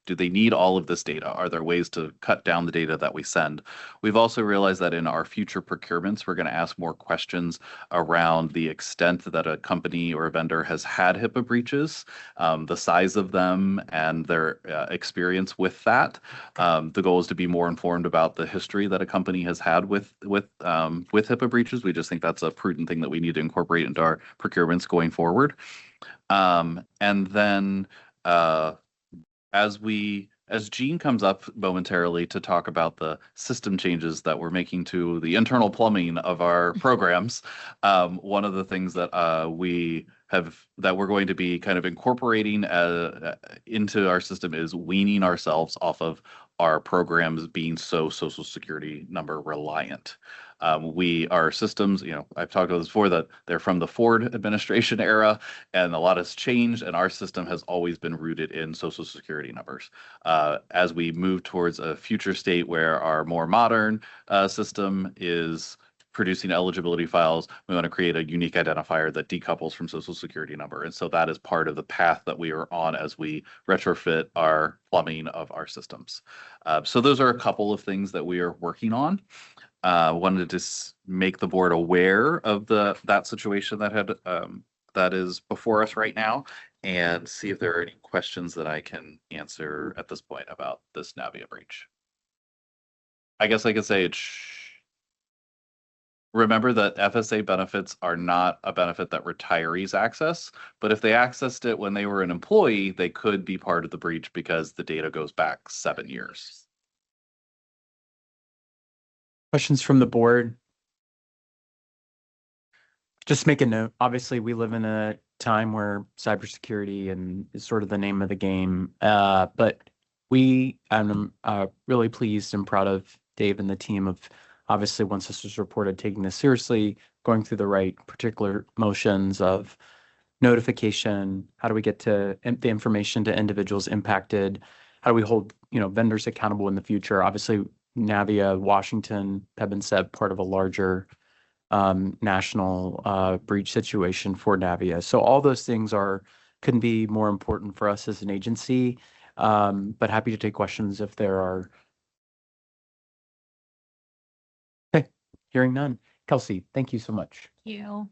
do they need all of this data? Are there ways to cut down the data that we send? We've also realized that in our future procurements, we're going to ask more questions around the extent that a company or a vendor has had HIPAA breaches, the size of them, and their experience with that. The goal is to be more informed about the history that a company has had with HIPAA breaches. We just think that's a prudent thing that we need to incorporate into our procurements going forward. And then as Jean comes up momentarily to talk about the system changes that we're making to the internal plumbing of our programs, one of the things that we're going to be kind of incorporating into our system is weaning ourselves off of our programs being so Social Security number reliant. Our systems, I've talked about this before, that they're from the Ford administration era, and a lot has changed, and our system has always been rooted in Social Security numbers. As we move towards a future state where our more modern system is producing eligibility files, we want to create a unique identifier that decouples from Social Security number. And so that is part of the path that we are on as we retrofit our plumbing of our systems. So those are a couple of things that we are working on. Wanted to make the board aware of that situation that is before us right now, and see if there are any questions that I can answer at this point about this Navia breach. I guess I could say remember that FSA benefits are not a benefit that retirees access, but if they accessed it when they were an employee, they could be part of the breach because the data goes back 7 years. Questions from the board? Just make a note. Obviously, we live in a time where cybersecurity is sort of the name of the game. But I'm really pleased and proud of Dave and the team of, obviously, once this was reported, taking this seriously, going through the right particular motions of notification. How do we get to the information to individuals impacted? How do we hold vendors accountable in the future? Obviously, Navia, Washington, PEB and SEB, part of a larger national breach situation for Navia. So all those things couldn't be more important for us as an agency, but happy to take questions if there are. Okay, hearing none. Kelsey, thank you so much. Thank you.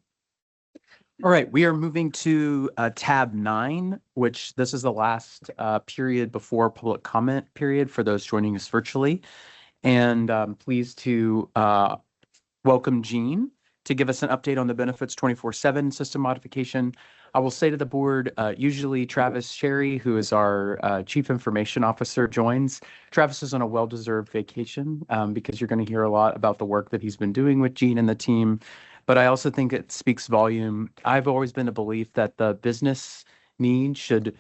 All right, we are moving to tab 9, which this is the last period before public comment period for those joining us virtually. And I'm pleased to welcome Jean to give us an update on the benefits 24/7 system modification. I will say to the board, usually Travis Sherry, who is our Chief Information Officer, joins. Travis is on a well-deserved vacation because you're going to hear a lot about the work that he's been doing with Jean and the team. But I also think it speaks volume. I've always been a belief that the business need should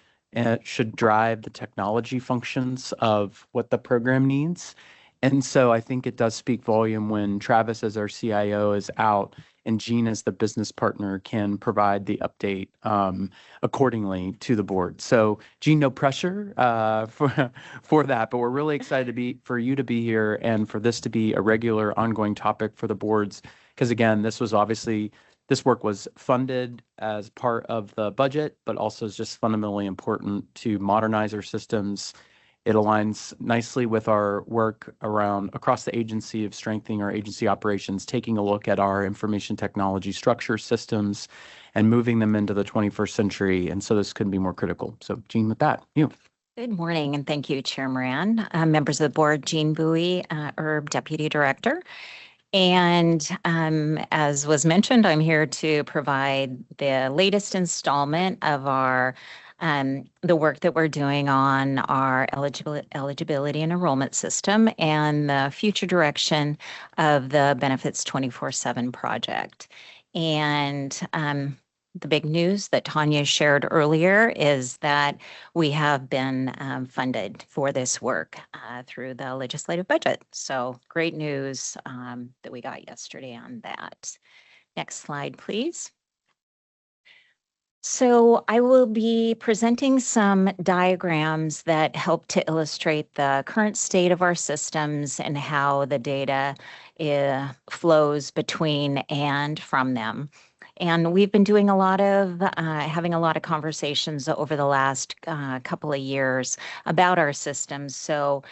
drive the technology functions of what the program needs. And so I think it does speak volume when Travis, as our CIO, is out and Jean, as the business partner, can provide the update accordingly to the board. So Jean, no pressure for that, but we're really excited for you to be here and for this to be a regular ongoing topic for the boards. Because again, this work was funded as part of the budget, but also is just fundamentally important to modernize our systems. It aligns nicely with our work across the agency of strengthening our agency operations, taking a look at our information technology structure systems and moving them into the 21st century. And so this couldn't be more critical. So Jean, with that, you. Good morning, and thank you, Chair Moran. Members of the board, Jean Bowie, ERB Deputy Director. And as was mentioned, I'm here to provide the latest installment of the work that we're doing on our eligibility and enrollment system and the future direction of the Benefits 24/7 project. And the big news that Tanya shared earlier is that we have been funded for this work through the legislative budget. So great news that we got yesterday on that. Next slide, please. So I will be presenting some diagrams that help to illustrate the current state of our systems and how the data flows between and from them. And we've been doing a lot of, having a lot of conversations over the last couple of years about our systems. So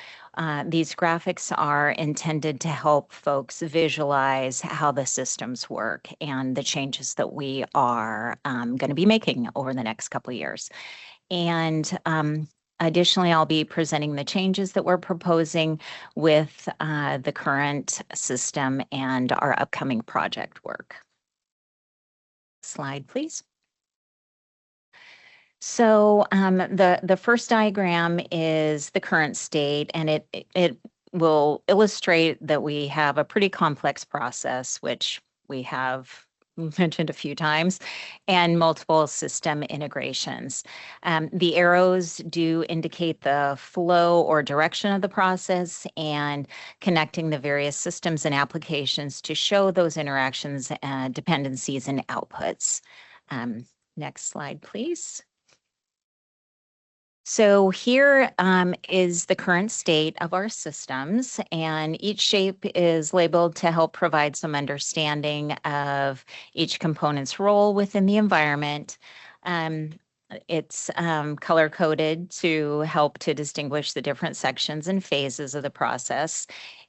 these graphics are intended to help folks visualize how the systems work and the changes that we are going to be making over the next couple of years. And additionally, I'll be presenting the changes that we're proposing with the current system and our upcoming project work. Slide, please. So the first diagram is the current state, and it will illustrate that we have a pretty complex process, which we have mentioned a few times, and multiple system integrations. The arrows do indicate the flow or direction of the process and connecting the various systems and applications to show those interactions, dependencies, and outputs. Next slide, please. So here is the current state of our systems, and each shape is labeled to help provide some understanding of each component's role within the environment. It's color-coded to help to distinguish the different sections and phases of the process.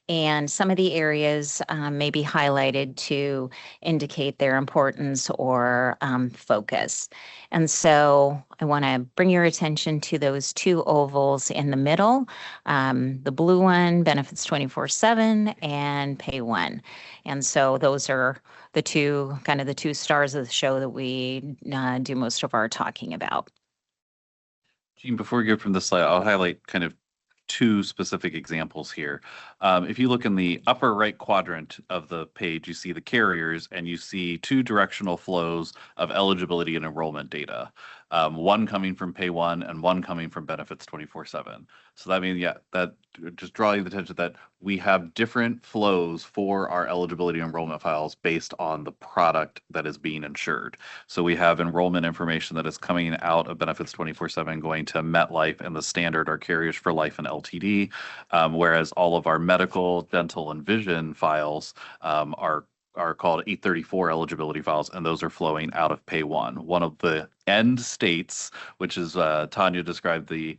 And some of the areas may be highlighted to indicate their importance or focus. And so I want to bring your attention to those two ovals in the middle. The blue one, benefits 24/7, and pay one. And so those are the two, kind of the two stars of the show that we do most of our talking about. Jean, before we go from this slide, I'll highlight kind of two specific examples here. If you look in the upper right quadrant of the page, you see the carriers and you see two directional flows of eligibility and enrollment data. One coming from pay one and one coming from benefits 24/7. So that means, yeah, that just drawing the attention that we have different flows for our eligibility enrollment files based on the product that is being insured. So we have enrollment information that is coming out of benefits 24/7 going to MetLife and the standard, our carriers for life and LTD, whereas all of our medical, dental, and vision files are called 834 eligibility files, and those are flowing out of pay one. One of the end states, which is Tanya described the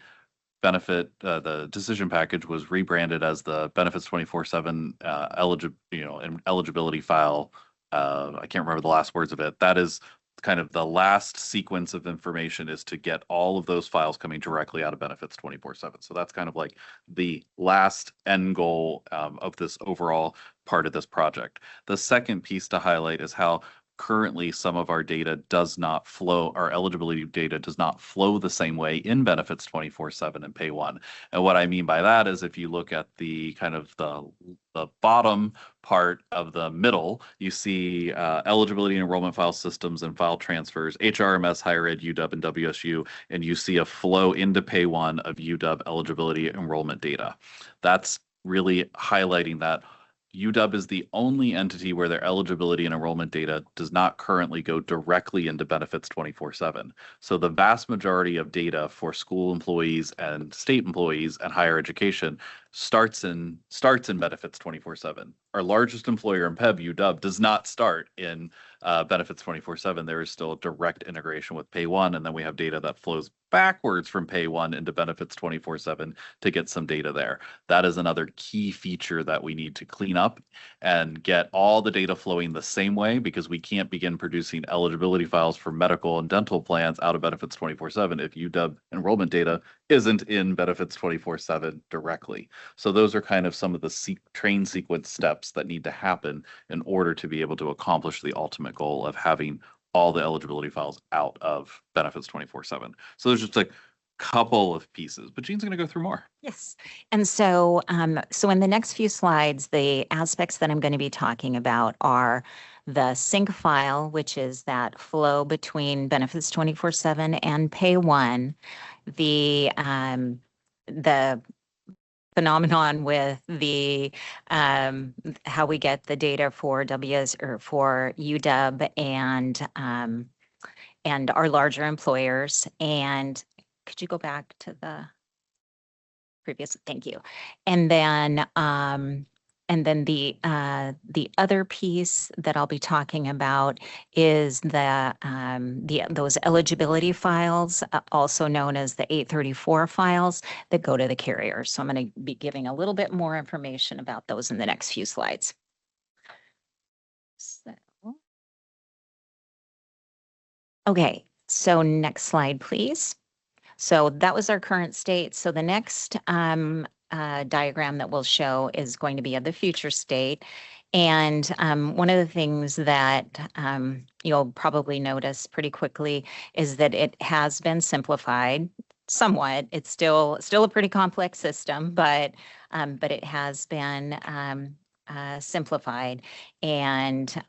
benefit, the decision package was rebranded as the benefits 24/7 eligibility file. I can't remember the last words of it. That is kind of the last sequence of information, is to get all of those files coming directly out of benefits 24/7. So that's kind of like the last end goal of this overall part of this project. The second piece to highlight is how currently some of our data does not flow, our eligibility data does not flow the same way in benefits 24/7 and pay one. And what I mean by that is if you look at the kind of the bottom part of the middle, you see eligibility and enrollment file systems and file transfers, HRMS, higher ed, UW, and WSU, and you see a flow into pay one of UW eligibility enrollment data. That's really highlighting that UW is the only entity where their eligibility and enrollment data does not currently go directly into benefits 24/7. So the vast majority of data for school employees and state employees and higher education starts in benefits 24/7. Our largest employer in PEB, UW, does not start in benefits 24/7. There is still a direct integration with pay one, and then we have data that flows backwards from pay one into benefits 24/7 to get some data there. That is another key feature that we need to clean up and get all the data flowing the same way, because we can't begin producing eligibility files for medical and dental plans out of benefits 24/7 if UW enrollment data isn't in benefits 24/7 directly. So those are kind of some of the train sequence steps that need to happen in order to be able to accomplish the ultimate goal of having all the eligibility files out of benefits 24/7. So there's just a couple of pieces, but Jean's going to go through more. Yes. And so, so in the next few slides, the aspects that I'm going to be talking about are the sync file, which is that flow between benefits 24/7 and pay one, the phenomenon with the how we get the data for UW and our larger employers. And could you go back to the previous? Thank you. And then the other piece that I'll be talking about is those eligibility files, also known as the 834 files that go to the carrier. So I'm going to be giving a little bit more information about those in the next few slides. Okay, so next slide, please. So that was our current state. So the next diagram that we'll show is going to be of the future state. And one of the things that you'll probably notice pretty quickly is that it has been simplified somewhat. It's still a pretty complex system, but it has been simplified. And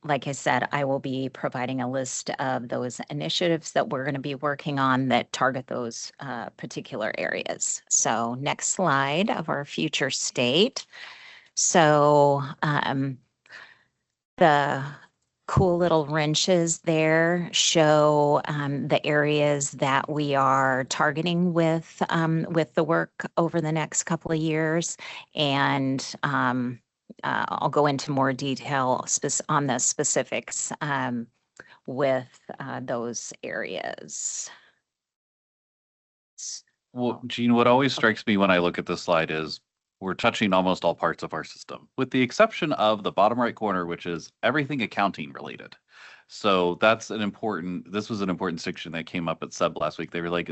like I said, I will be providing a list of those initiatives that we're going to be working on that target those particular areas. So next slide of our future state. So the cool little wrenches there show the areas that we are targeting with the work over the next couple of years. And I'll go into more detail on the specifics with those areas. Well, Jean, what always strikes me when I look at this slide is we're touching almost all parts of our system, with the exception of the bottom right corner, which is everything accounting related. So this was an important section that came up at SEB last week. They were like,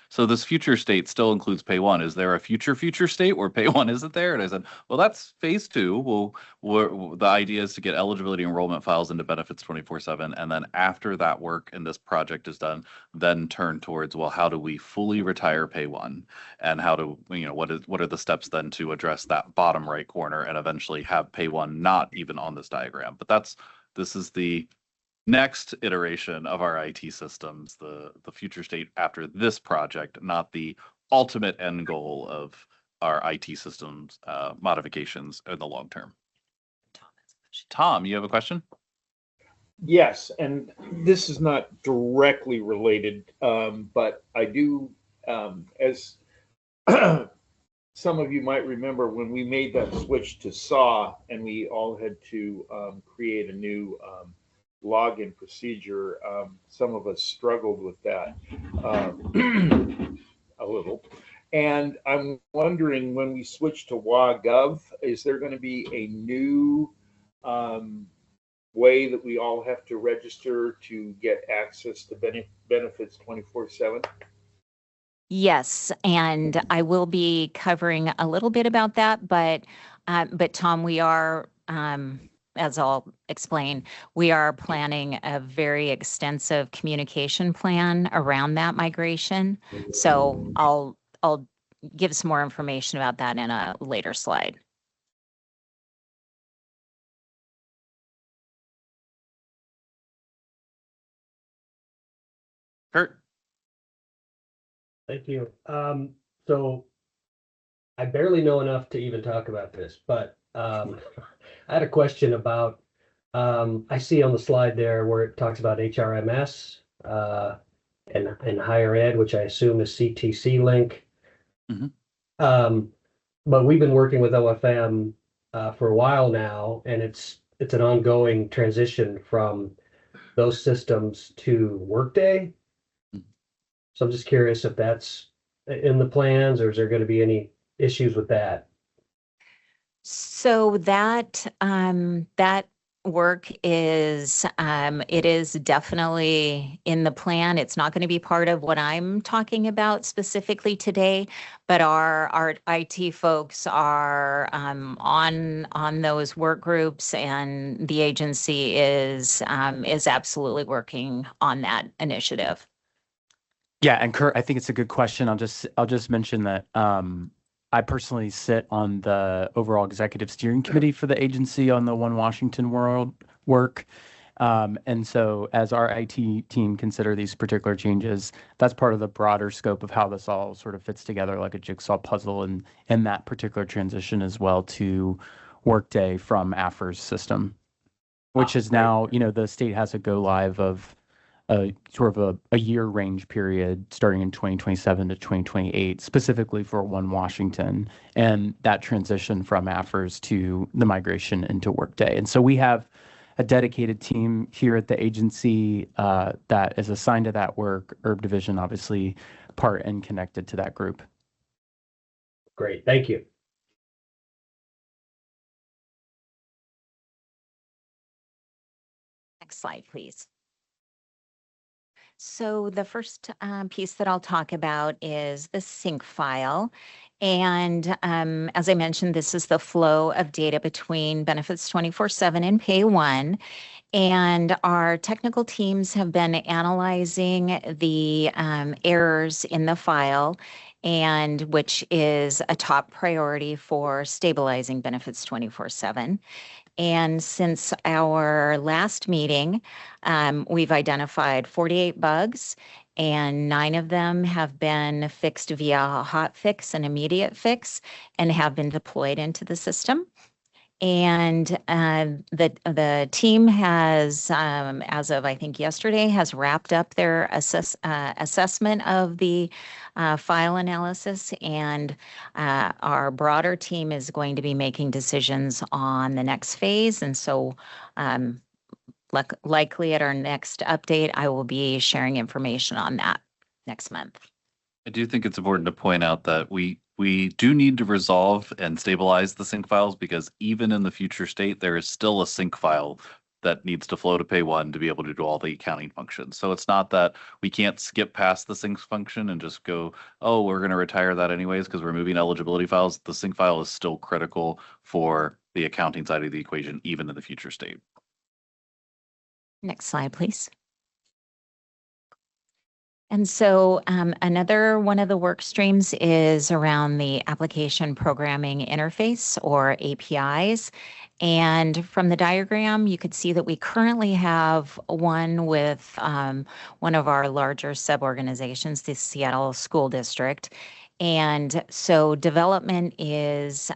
so this future state still includes pay one. Is there a future state where pay one isn't there? And I said, well, that's phase two. The idea is to get eligibility enrollment files into benefits 24/7. And then after that work and this project is done, then turn towards, well, how do we fully retire pay one? And how do, what are the steps then to address that bottom right corner and eventually have pay one not even on this diagram? But this is the next iteration of our IT systems, the future state after this project, not the ultimate end goal of our IT systems modifications in the long term. Tom, you have a question? Yes, and this is not directly related, but I do, as some of you might remember, when we made that switch to SAW and we all had to create a new login procedure, some of us struggled with that a little. And I'm wondering, when we switch to WA.gov, is there going to be a new way that we all have to register to get access to benefits 24/7? Yes, and I will be covering a little bit about that, but Tom, we are, as I'll explain, we are planning a very extensive communication plan around that migration. So I'll give some more information about that in a later slide. Kurt. Thank you. So I barely know enough to even talk about this, but I had a question about, I see on the slide there where it talks about HRMS and higher ed, which I assume is CTC link. Mm-hmm. But we've been working with OFM for a while now, and it's an ongoing transition from those systems to Workday. So I'm just curious if that's in the plans, or is there going to be any issues with that? So that work is it is definitely in the plan. It's not going to be part of what I'm talking about specifically today, but our IT folks are on those work groups, and the agency is absolutely working on that initiative. Yeah, and Kurt, I think it's a good question. I'll just mention that I personally sit on the overall executive steering committee for the agency on the One Washington World work. And so as our IT team consider these particular changes, that's part of the broader scope of how this all sort of fits together like a jigsaw puzzle, and that particular transition as well to Workday from AFR's system, which is now, the state has a go live of sort of a year range period starting in 2027 to 2028, specifically for One Washington and that transition from AFRS to the migration into Workday. And so we have a dedicated team here at the agency that is assigned to that work. PEBB division, obviously, part and connected to that group. Great, thank you. Next slide, please. So the first piece that I'll talk about is the sync file. And as I mentioned, this is the flow of data between Benefits 24/7 and Pay 1. And our technical teams have been analyzing the errors in the file, and which is a top priority for stabilizing Benefits 24/7. And since our last meeting, we've identified 48 bugs, and 9 of them have been fixed via a hot fix and immediate fix and have been deployed into the system. And the team has, as of I think yesterday, has wrapped up their assessment of the file analysis, and our broader team is going to be making decisions on the next phase. And so likely at our next update, I will be sharing information on that next month. I do think it's important to point out that we do need to resolve and stabilize the sync files, because even in the future state, there is still a sync file that needs to flow to Pay 1 to be able to do all the accounting functions. So it's not that we can't skip past the sync function and just go, oh, we're going to retire that anyways because we're moving eligibility files. The sync file is still critical for the accounting side of the equation, even in the future state. Next slide, please. And so another one of the work streams is around the application programming interface, or APIs. And from the diagram, you could see that we currently have one with one of our larger sub-organizations, the Seattle School District. And so development is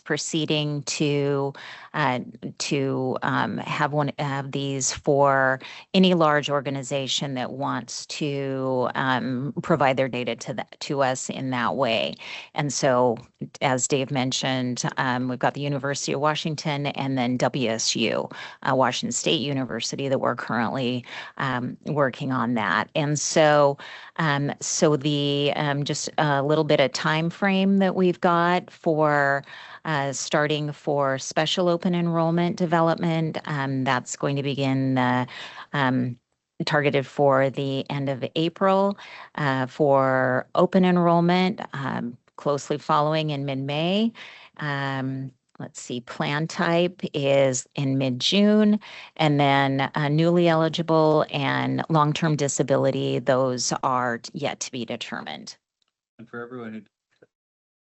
proceeding to have one of these for any large organization that wants to provide their data to us in that way. And so, as Dave mentioned, we've got the University of Washington and then WSU, Washington State University, that we're currently working on that. And so, the just a little bit of time frame that we've got for starting for special open enrollment development. That's going to begin targeted for the end of April. For open enrollment, closely following in mid-May. Let's see, plan type is in mid-June, and then newly eligible and long-term disability, those are yet to be determined. And for everyone who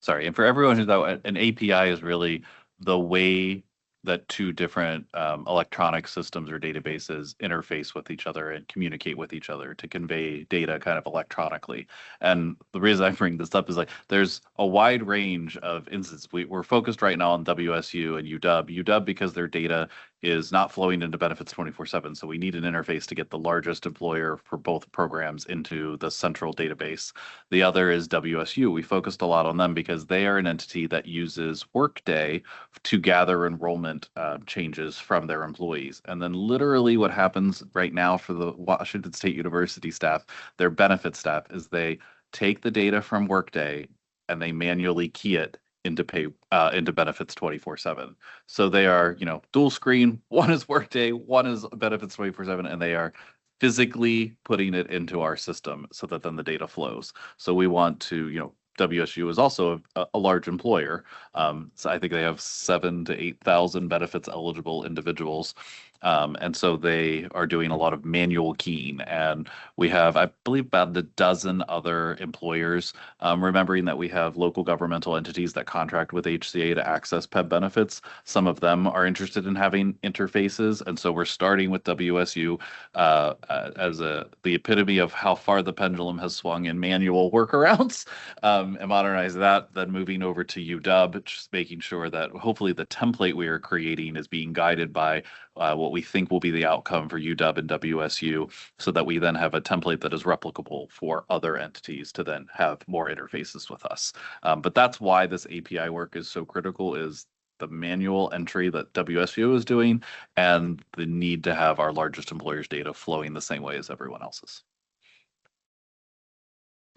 who's out, an API is really the way that two different electronic systems or databases interface with each other and communicate with each other to convey data kind of electronically. And the reason I bring this up is, like, there's a wide range of instances. We're focused right now on WSU and UW because their data is not flowing into Benefits 24/7. So we need an interface to get the largest employer for both programs into the central database. The other is WSU. We focused a lot on them because they are an entity that uses Workday to gather enrollment changes from their employees. And then literally what happens right now for the Washington State University staff, their benefit staff, is they take the data from Workday and they manually key it into Benefits 24/7. So they are, dual screen. One is Workday, one is Benefits 24/7, and they are physically putting it into our system so that then the data flows. So we want to, WSU is also a large employer. So I think they have 7,000 to 8,000 benefits eligible individuals. And so they are doing a lot of manual keying. And we have, I believe, about a dozen other employers, remembering that we have local governmental entities that contract with HCA to access PEB benefits. Some of them are interested in having interfaces. And so we're starting with WSU as the epitome of how far the pendulum has swung in manual workarounds, and modernize that, then moving over to UW, just making sure that hopefully the template we are creating is being guided by what we think will be the outcome for UW and WSU, so that we then have a template that is replicable for other entities to then have more interfaces with us. But that's why this API work is so critical, is the manual entry that WSU is doing and the need to have our largest employers' data flowing the same way as everyone else's.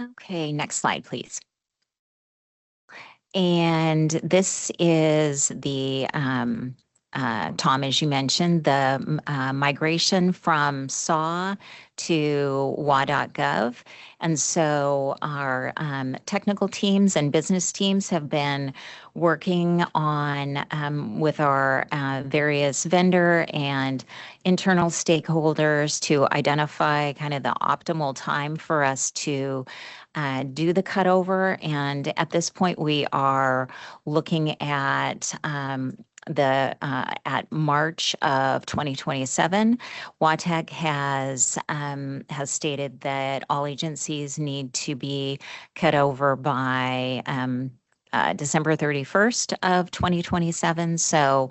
Okay, next slide, please. And this is the Tom, as you mentioned, the migration from SAW to WA.gov. And so our technical teams and business teams have been working on with our various vendor and internal stakeholders to identify kind of the optimal time for us to do the cutover. And at this point, we are looking at at March of 2027. WATEC has stated that all agencies need to be cut over by December 31st of 2027. So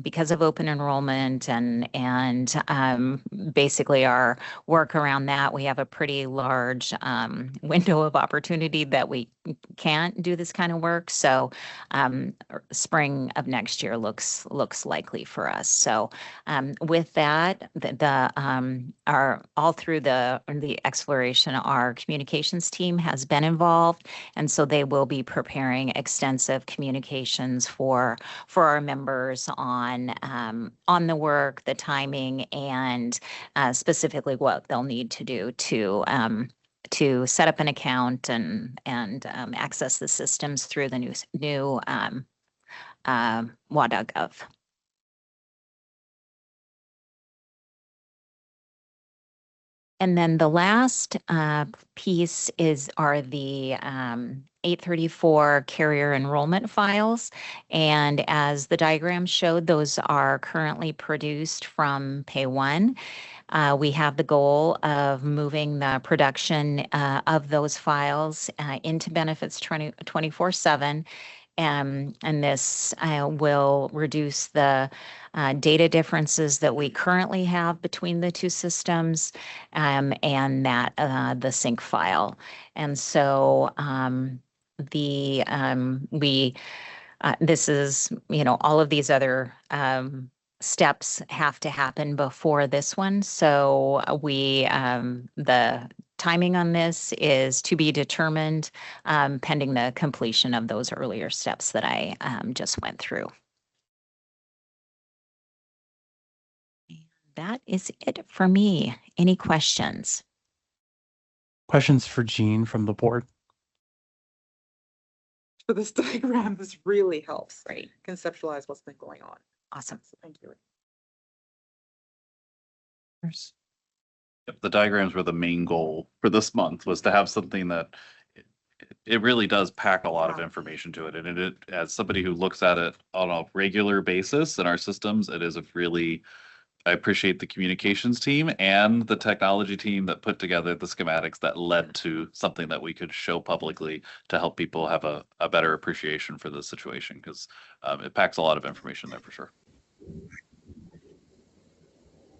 because of open enrollment and basically our work around that, we have a pretty large window of opportunity that we can't do this kind of work. So spring of next year looks likely for us. So with that, our all through the exploration, our communications team has been involved, and so they will be preparing extensive communications for our members on the work, the timing, and specifically what they'll need to do to set up an account and access the systems through the new WA.gov. And then the last piece are the 834 carrier enrollment files. And as the diagram showed, those are currently produced from Pay 1. We have the goal of moving the production of those files into Benefits 24/7. And this will reduce the data differences that we currently have between the two systems and that the sync file. And so this is, all of these other steps have to happen before this one. So the timing on this is to be determined pending the completion of those earlier steps that I just went through. That is it for me. Any questions? Questions for Jean from the board? For this diagram, this really helps Great. conceptualize what's been going on. Awesome. So thank you. Yep, the diagrams were the main goal for this month, was to have something that it really does pack a lot of information to it. And it, as somebody who looks at it on a regular basis in our systems, it is I appreciate the communications team and the technology team that put together the schematics that led to something that we could show publicly to help people have a better appreciation for the situation, because it packs a lot of information there for sure.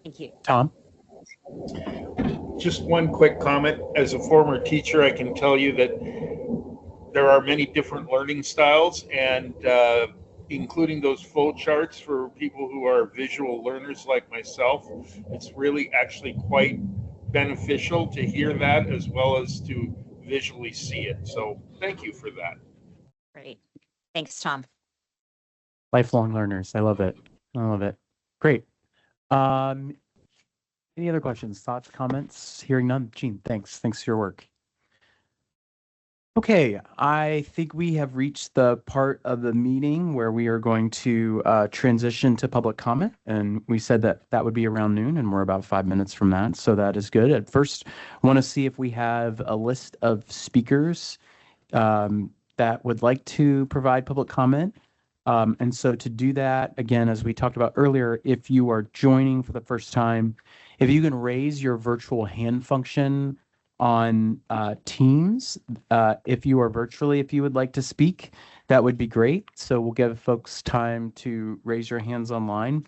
Thank you. Tom? Just one quick comment. As a former teacher, I can tell you that there are many different learning styles, and including those flow charts for people who are visual learners like myself, it's really actually quite beneficial to hear that as well as to visually see it. So thank you for that. Great. Thanks, Tom. Lifelong learners. I love it. I love it. Great. Any other questions, thoughts, comments? Hearing none. Jean, thanks. Thanks for your work. Okay, I think we have reached the part of the meeting where we are going to transition to public comment. And we said that that would be around noon, and we're about 5 minutes from that. So that is good. At first, I want to see if we have a list of speakers that would like to provide public comment. And so to do that, again, as we talked about earlier, if you are joining for the first time, if you can raise your virtual hand function on Teams, if you are virtually, if you would like to speak, that would be great. So we'll give folks time to raise your hands online.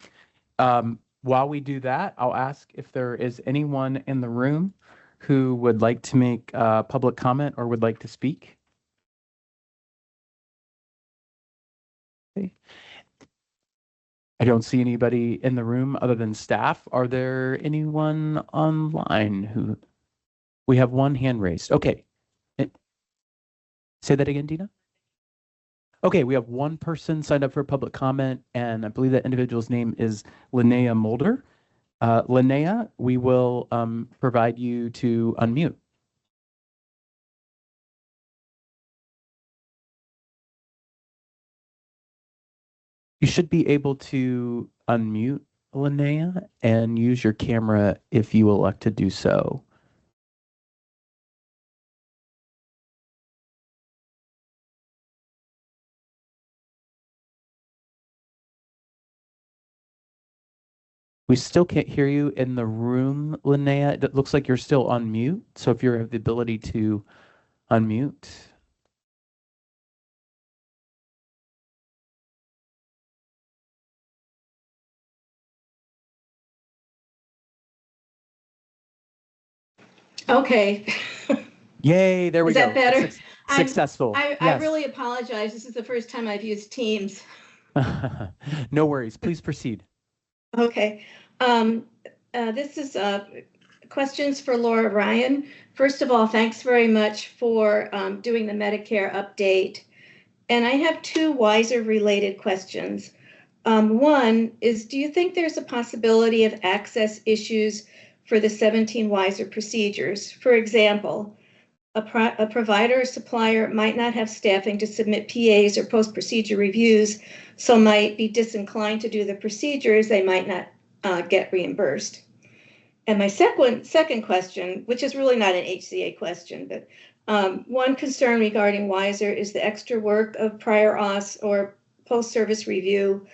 While we do that, I'll ask if there is anyone in the room who would like to make public comment or would like to speak. Okay. I don't see anybody in the room other than staff. Are there anyone online who? We have one hand raised. Okay. Say that again, Dina. Okay, we have one person signed up for public comment, and I believe that individual's name is Linnea Mulder. Linnea, we will provide you to unmute. You should be able to unmute Linnea and use your camera if you elect to do so. We still can't hear you in the room, Linnea. It looks like you're still on mute. So if you have the ability to unmute. Okay. Yay, there we Is go. that better? Successful. I Yes. really apologize. This is the first time I've used Teams. No worries. Please proceed. Okay. This is questions for Laura Ryan. First of all, thanks very much for doing the Medicare update. And I have two WISER related questions. One is, do you think there's a possibility of access issues for the 17 WISER procedures? For example, a provider or supplier might not have staffing to submit PAs or post-procedure reviews, so might be disinclined to do the procedures. They might not get reimbursed. And my second question, which is really not an HCA question, but one concern regarding WISER is the extra work of prior auths or post-service review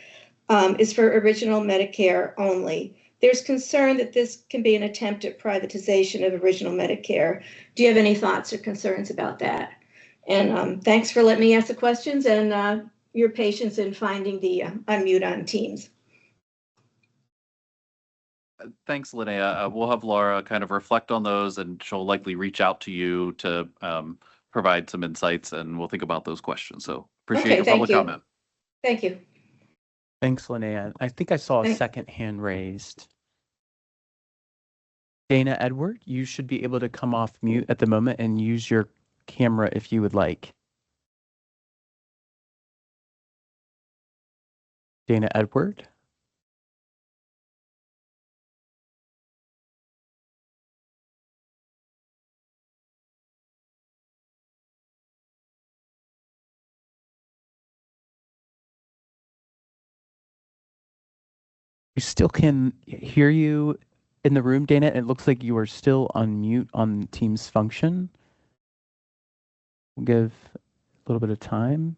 is for original Medicare only. There's concern that this can be an attempt at privatization of original Medicare. Do you have any thoughts or concerns about that? And thanks for letting me ask the questions and your patience in finding the unmute on Teams. Thanks, Linnea. We'll have Laura kind of reflect on those, and she'll likely reach out to you to provide some insights, and we'll think about those questions. So appreciate your public comment. Thank you. Thanks, Linnea. I think I saw a second hand raised. Dana Edward, you should be able to come off mute at the moment and use your camera if you would like. Dana Edward. We still can hear you in the room, Dana. It looks like you are still on mute on Teams function. We'll give a little bit of time.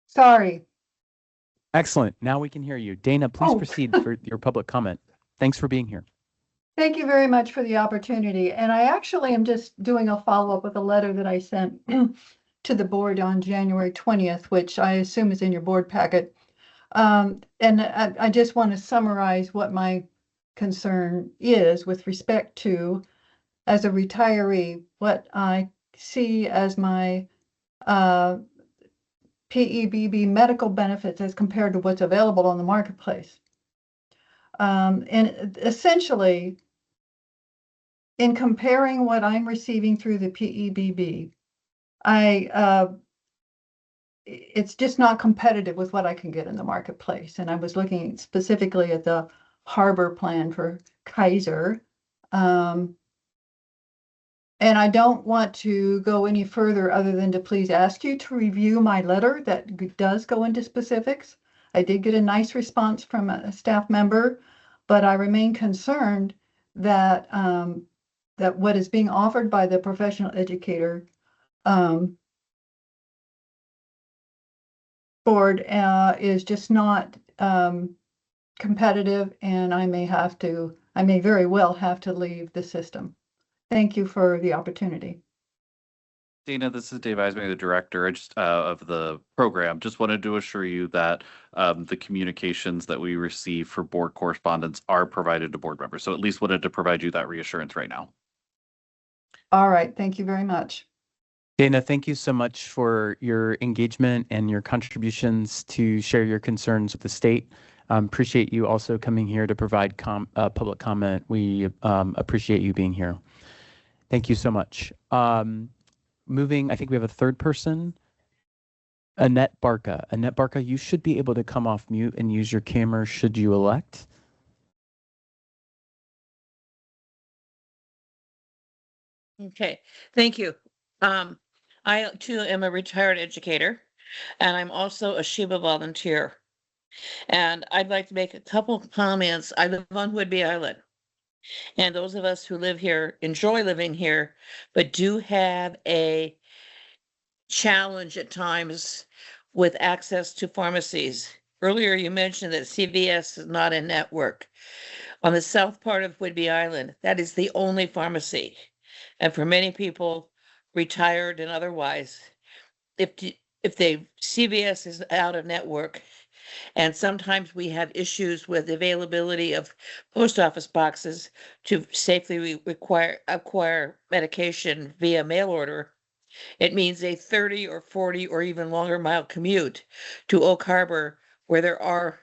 Sorry. Excellent. Now we can hear you. Dana, please proceed for your public comment. Thanks for being here. Thank you very much for the opportunity. And I actually am just doing a follow-up with a letter that I sent to the board on January 20th, which I assume is in your board packet. And I just want to summarize what my concern is with respect to, as a retiree, what I see as my PEBB medical benefits as compared to what's available on the marketplace. And essentially, in comparing what I'm receiving through the PEBB, it's just not competitive with what I can get in the marketplace. And I was looking specifically at the Harbor plan for Kaiser. And I don't want to go any further other than to please ask you to review my letter that does go into specifics. I did get a nice response from a staff member, but I remain concerned that that what is being offered by the professional educator board is just not competitive, and I may very well have to leave the system. Thank you for the opportunity. Dana, this is Dave Eisman, the director of the program. Just wanted to assure you that the communications that we receive for board correspondence are provided to board members. So at least wanted to provide you that reassurance right now. All right, thank you very much. Dana, thank you so much for your engagement and your contributions to share your concerns with the state. Appreciate you also coming here to provide public comment. We appreciate you being here. Thank you so much. Moving, I think we have a third person, Annette Barca. Annette Barca, you should be able to come off mute and use your camera should you elect. Okay, thank you. I too am a retired educator, and I'm also a Sheba volunteer. And I'd like to make a couple comments. I live on Whidbey Island. And those of us who live here enjoy living here, but do have a challenge at times with access to pharmacies. Earlier, you mentioned that CVS is not a network. On the south part of Whidbey Island, that is the only pharmacy. And for many people, retired and otherwise, if CVS is out of network, and sometimes we have issues with availability of post office boxes to safely acquire medication via mail order. It means a 30 or 40 or even longer mile commute to Oak Harbor, where there are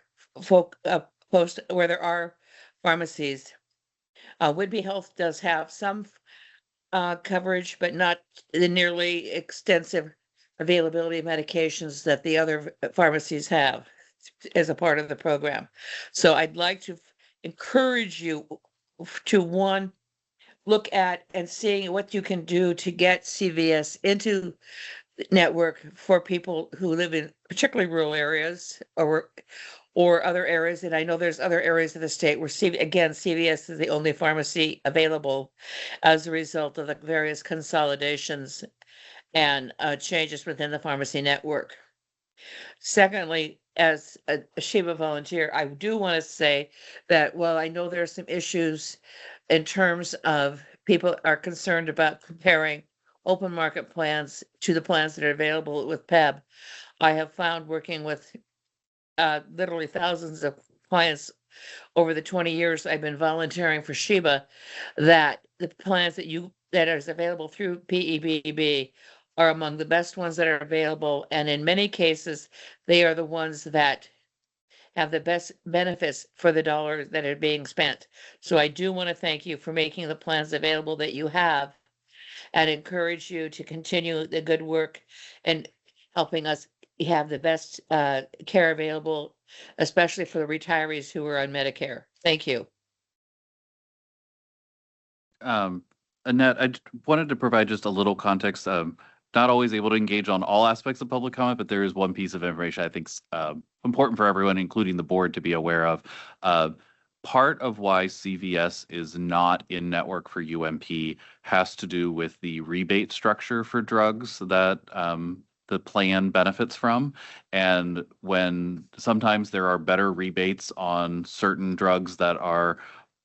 pharmacies. Whidbey Health does have some coverage, but not the nearly extensive availability of medications that the other pharmacies have as a part of the program. So I'd like to encourage you to, one, look at and seeing what you can do to get CVS into the network for people who live in particularly rural areas or other areas. And I know there's other areas of the state where CVS is the only pharmacy available as a result of the various consolidations and changes within the pharmacy network. Secondly, as a Sheba volunteer, I do want to say that while I know there are some issues in terms of people are concerned about comparing open market plans to the plans that are available with PEB, I have found working with literally thousands of clients over the 20 years I've been volunteering for Sheba that the plans that is available through PEBB are among the best ones that are available. And in many cases, they are the ones that have the best benefits for the dollars that are being spent. So I do want to thank you for making the plans available that you have and encourage you to continue the good work and helping us have the best care available, especially for the retirees who are on Medicare. Thank you. Annette, I wanted to provide just a little context. Not always able to engage on all aspects of public comment, but there is one piece of information I think is important for everyone, including the board, to be aware of. Part of why CVS is not in network for UMP has to do with the rebate structure for drugs that the plan benefits from. And when sometimes there are better rebates on certain drugs that are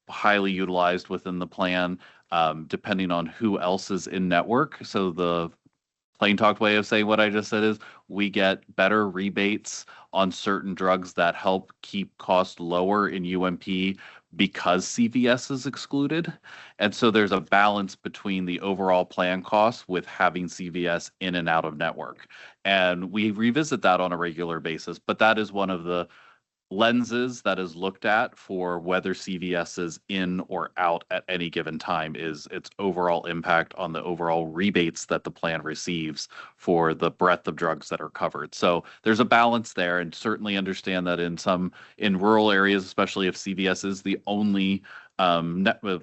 highly utilized within the plan, depending on who else is in network. So the plain talk way of saying what I just said is we get better rebates on certain drugs that help keep costs lower in UMP because CVS is excluded. And so there's a balance between the overall plan costs with having CVS in and out of network. And we revisit that on a regular basis, but that is one of the lenses that is looked at for whether CVS is in or out at any given time is its overall impact on the overall rebates that the plan receives for the breadth of drugs that are covered. So there's a balance there, and certainly understand that in rural areas, especially if CVS is the only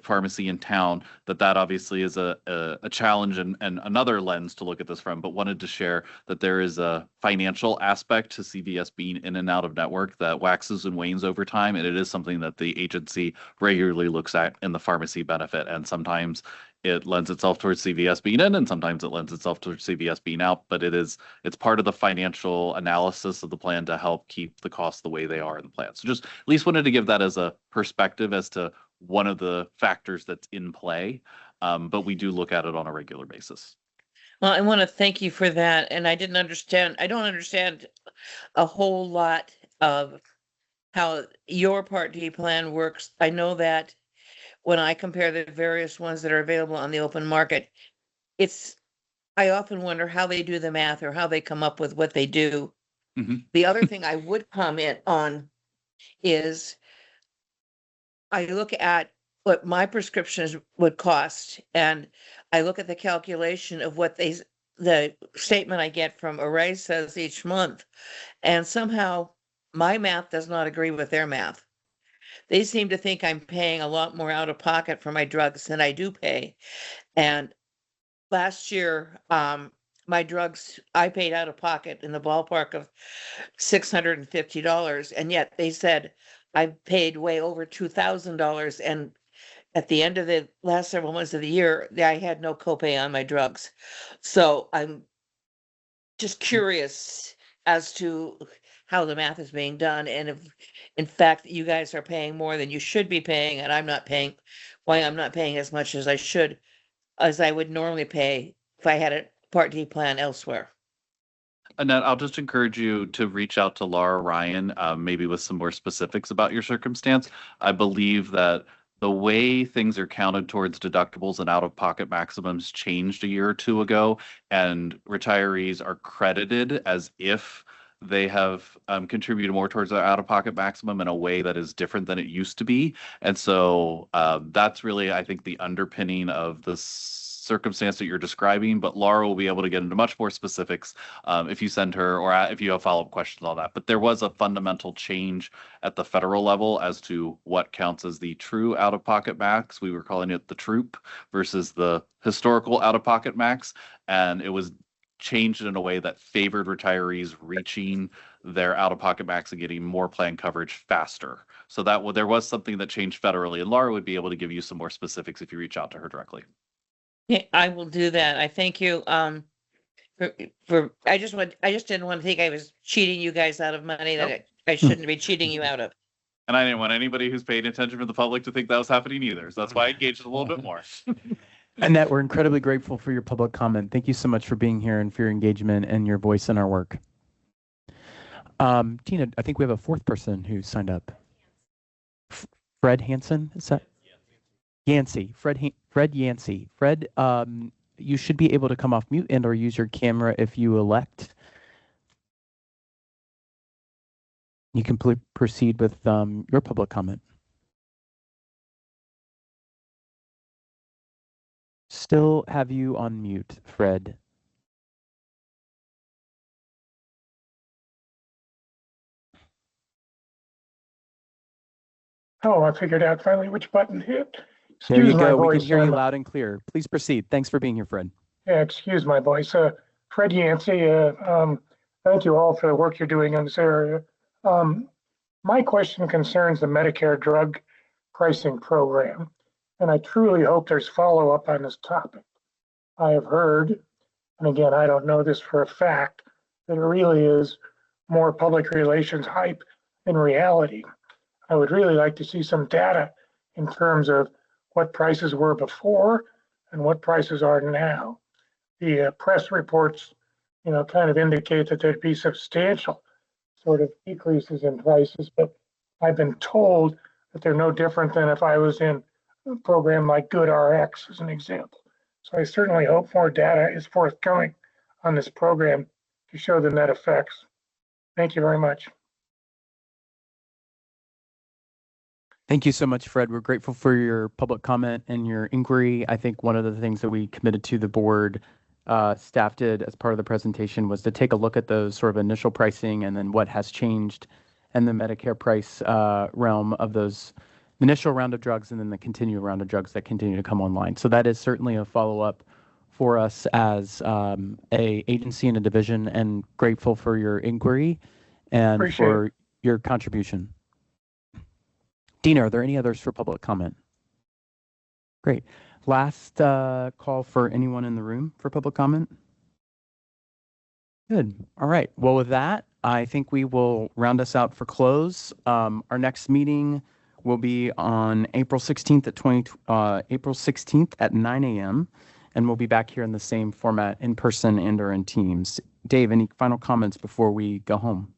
pharmacy in town, that obviously is a challenge and another lens to look at this from, but wanted to share that there is a financial aspect to CVS being in and out of network that waxes and wanes over time, and it is something that the agency regularly looks at in the pharmacy benefit, and sometimes it lends itself towards CVS being in, and sometimes it lends itself towards CVS being out, but it's part of the financial analysis of the plan to help keep the costs the way they are in the plan. So just at least wanted to give that as a perspective as to one of the factors that's in play, but we do look at it on a regular basis. Well, I want to thank you for that. And I don't understand a whole lot of how your Part D plan works. I know that when I compare the various ones that are available on the open market, I often wonder how they do the math or how they come up with what they do. The other thing I would comment on is I look at what my prescriptions would cost, and I look at the calculation of what the statement I get from Array says each month, and somehow my math does not agree with their math. They seem to think I'm paying a lot more out of pocket for my drugs than I do pay. And last year, my drugs, I paid out of pocket in the ballpark of $650, and yet they said I paid way over $2,000. And at the end of the last several months of the year, I had no copay on my drugs. So I'm just curious as to how the math is being done, and if in fact you guys are paying more than you should be paying, and why I'm not paying as much as I would normally pay if I had a Part D plan elsewhere. Annette, I'll just encourage you to reach out to Laura Ryan, maybe with some more specifics about your circumstance. I believe that the way things are counted towards deductibles and out-of-pocket maximums changed a year or two ago, and retirees are credited as if they have contributed more towards their out-of-pocket maximum in a way that is different than it used to be. And so that's really, I think, the underpinning of this circumstance that you're describing, but Laura will be able to get into much more specifics if you send her, or if you have follow-up questions on that. But there was a fundamental change at the federal level as to what counts as the true out-of-pocket max. We were calling it the troop versus the historical out-of-pocket max, and it was changed in a way that favored retirees reaching their out-of-pocket max and getting more plan coverage faster. So there was something that changed federally, and Laura would be able to give you some more specifics if you reach out to her directly. Yeah, I will do that. I thank you. I just didn't want to think I was cheating you guys out of money that I shouldn't be cheating you out of. And I didn't want anybody who's paying attention from the public to think that was happening either. So that's why I engaged a little bit more. Annette, we're incredibly grateful for your public comment. Thank you so much for being here and for your engagement and your voice in our work. Tina, I think we have a fourth person who signed up. Fred Hansen, is that? Yancey, Fred Yancey. Fred, you should be able to come off mute and or use your camera if you elect. You can proceed with your public comment. Still have you on mute, Fred. Oh, I figured out finally which button hit. There you go. We can hear you loud and clear. Please proceed. Thanks for being here, Fred. Yeah, excuse my voice. Fred Yancey, thank you all for the work you're doing in this area. My question concerns the Medicare drug pricing program, and I truly hope there's follow-up on this topic. I have heard, and again, I don't know this for a fact, that it really is more public relations hype than reality. I would really like to see some data in terms of what prices were before and what prices are now. The press reports, kind of indicate that there'd be substantial sort of decreases in prices, but I've been told that they're no different than if I was in a program like GoodRx as an example. So I certainly hope more data is forthcoming on this program to show the net effects. Thank you very much. Thank you so much, Fred. We're grateful for your public comment and your inquiry. I think one of the things that we committed to the board, staff did as part of the presentation, was to take a look at those sort of initial pricing and then what has changed and the Medicare price realm of those initial round of drugs and then the continued round of drugs that continue to come online. So that is certainly a follow-up for us as a agency and a division, and grateful for your inquiry and for your contribution. Dina, are there any others for public comment? Great. Last call for anyone in the room for public comment? Good. All right. Well, with that, I think we will round us out for close. Our next meeting will be on April 16th at 9 a.m. and we'll be back here in the same format, in person and or in Teams. Dave, any final comments before we go home?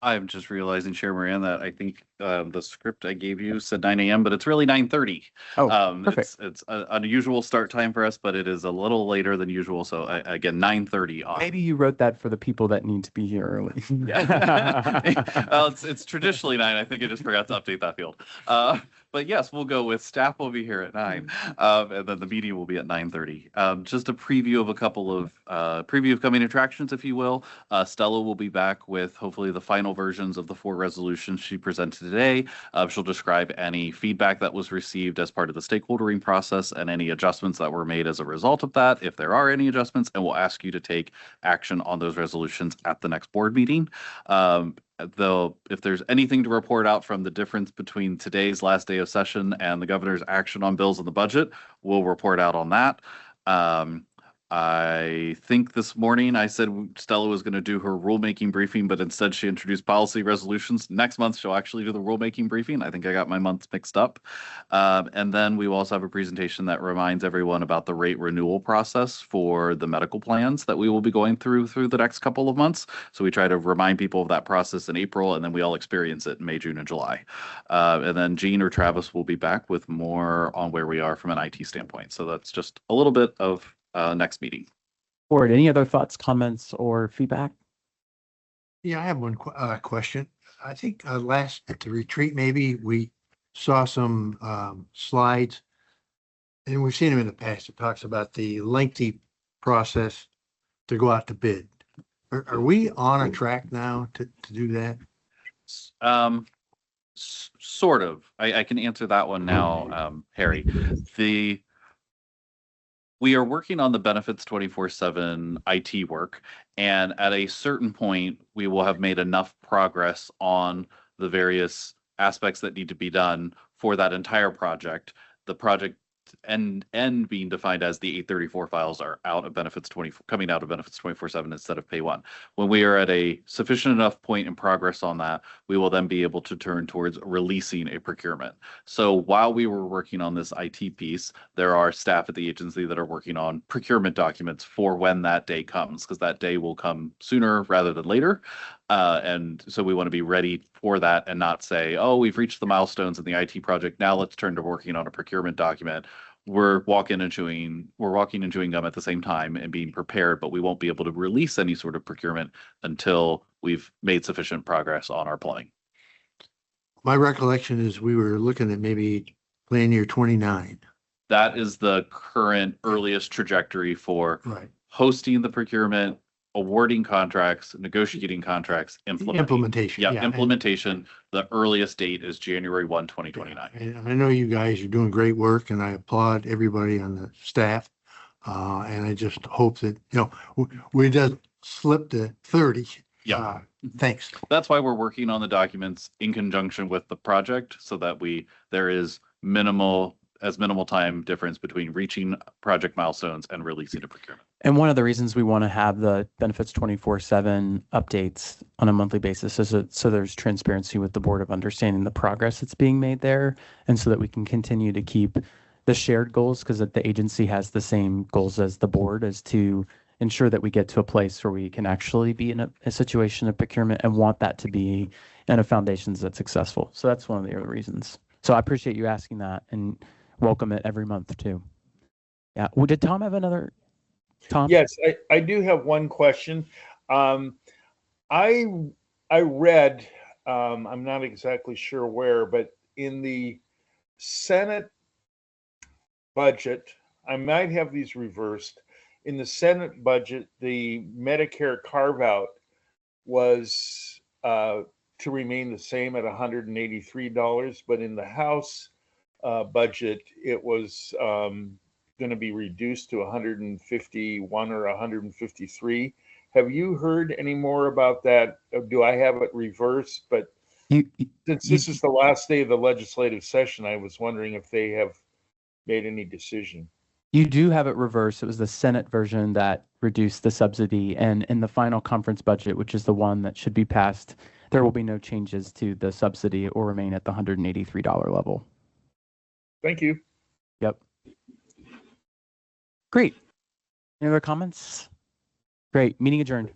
I'm just realizing, Chair Moran, that I think the script I gave you said 9 a.m., but it's really 9:30. Oh, perfect. It's an unusual start time for us, but it is a little later than usual. So again, 9:30 on. Maybe you wrote that for the people that need to be here early. Yeah. Well, it's traditionally 9. I think I just forgot to update that field. But yes, we'll go with staff will be here at 9, and then the meeting will be at 9:30. Just a preview of a couple of preview of coming attractions, if you will. Stella will be back with hopefully the final versions of the 4 resolutions she presented today. She'll describe any feedback that was received as part of the stakeholdering process and any adjustments that were made as a result of that, if there are any adjustments, and we'll ask you to take action on those resolutions at the next board meeting. Though, if there's anything to report out from the difference between today's last day of session and the governor's action on bills in the budget, we'll report out on that. I think this morning I said Stella was going to do her rulemaking briefing, but instead she introduced policy resolutions. Next month, she'll actually do the rulemaking briefing. I think I got my months mixed up. And then we will also have a presentation that reminds everyone about the rate renewal process for the medical plans that we will be going through the next couple of months. So we try to remind people of that process in April, and then we all experience it in May, June, and July. And then Jean or Travis will be back with more on where we are from an IT standpoint. So that's just a little bit of next meeting. Board, any other thoughts, comments, or feedback? Yeah, I have one question. I think last at the retreat, maybe we saw some slides, and we've seen them in the past. It talks about the lengthy process to go out to bid. Are we on a track now to do that? Sort of. I can answer that one now, Harry. We are working on the benefits 24/7 IT work, and at a certain point, we will have made enough progress on the various aspects that need to be done for that entire project. The project end being defined as the 834 files are out of benefits coming out of benefits 24/7 instead of pay one. When we are at a sufficient enough point in progress on that, we will then be able to turn towards releasing a procurement. So while we were working on this IT piece, there are staff at the agency that are working on procurement documents for when that day comes, because that day will come sooner rather than later. And so we want to be ready for that and not say, oh, we've reached the milestones in the IT project. Now let's turn to working on a procurement document. We're walking and chewing gum at the same time and being prepared, but we won't be able to release any sort of procurement until we've made sufficient progress on our plumbing. My recollection is we were looking at maybe plan year 29. That is the current earliest trajectory for hosting the procurement, awarding contracts, negotiating contracts, implementation. Yeah, implementation. The earliest date is January 1, 2029. And I know you guys are doing great work, and I applaud everybody on the staff. And I just hope that, we just slip to 30. Yeah. Thanks. That's why we're working on the documents in conjunction with the project, so that there is minimal time difference between reaching project milestones and releasing a procurement. And one of the reasons we want to have the benefits 24/7 updates on a monthly basis is so there's transparency with the board of understanding the progress that's being made there, and so that we can continue to keep the shared goals, because the agency has the same goals as the board, as to ensure that we get to a place where we can actually be in a situation of procurement and want that to be in a foundations that's successful. So that's one of the other reasons. So I appreciate you asking that, and welcome it every month too. Yeah. Well, did Tom have another? Tom? Yes, I do have one question. I read, I'm not exactly sure where, but in the Senate budget, I might have these reversed. In the Senate budget, the Medicare carve-out was to remain the same at $183, but in the House budget, it was going to be reduced to 151 or 153. Have you heard any more about that? Do I have it reversed? But since this is the last day of the legislative session, I was wondering if they have made any decision. You do have it reversed. It was the Senate version that reduced the subsidy, and in the final conference budget, which is the one that should be passed, there will be no changes to the subsidy. It will remain at the $183 level. Thank you. Yep. Great. Any other comments? Great. Meeting adjourned.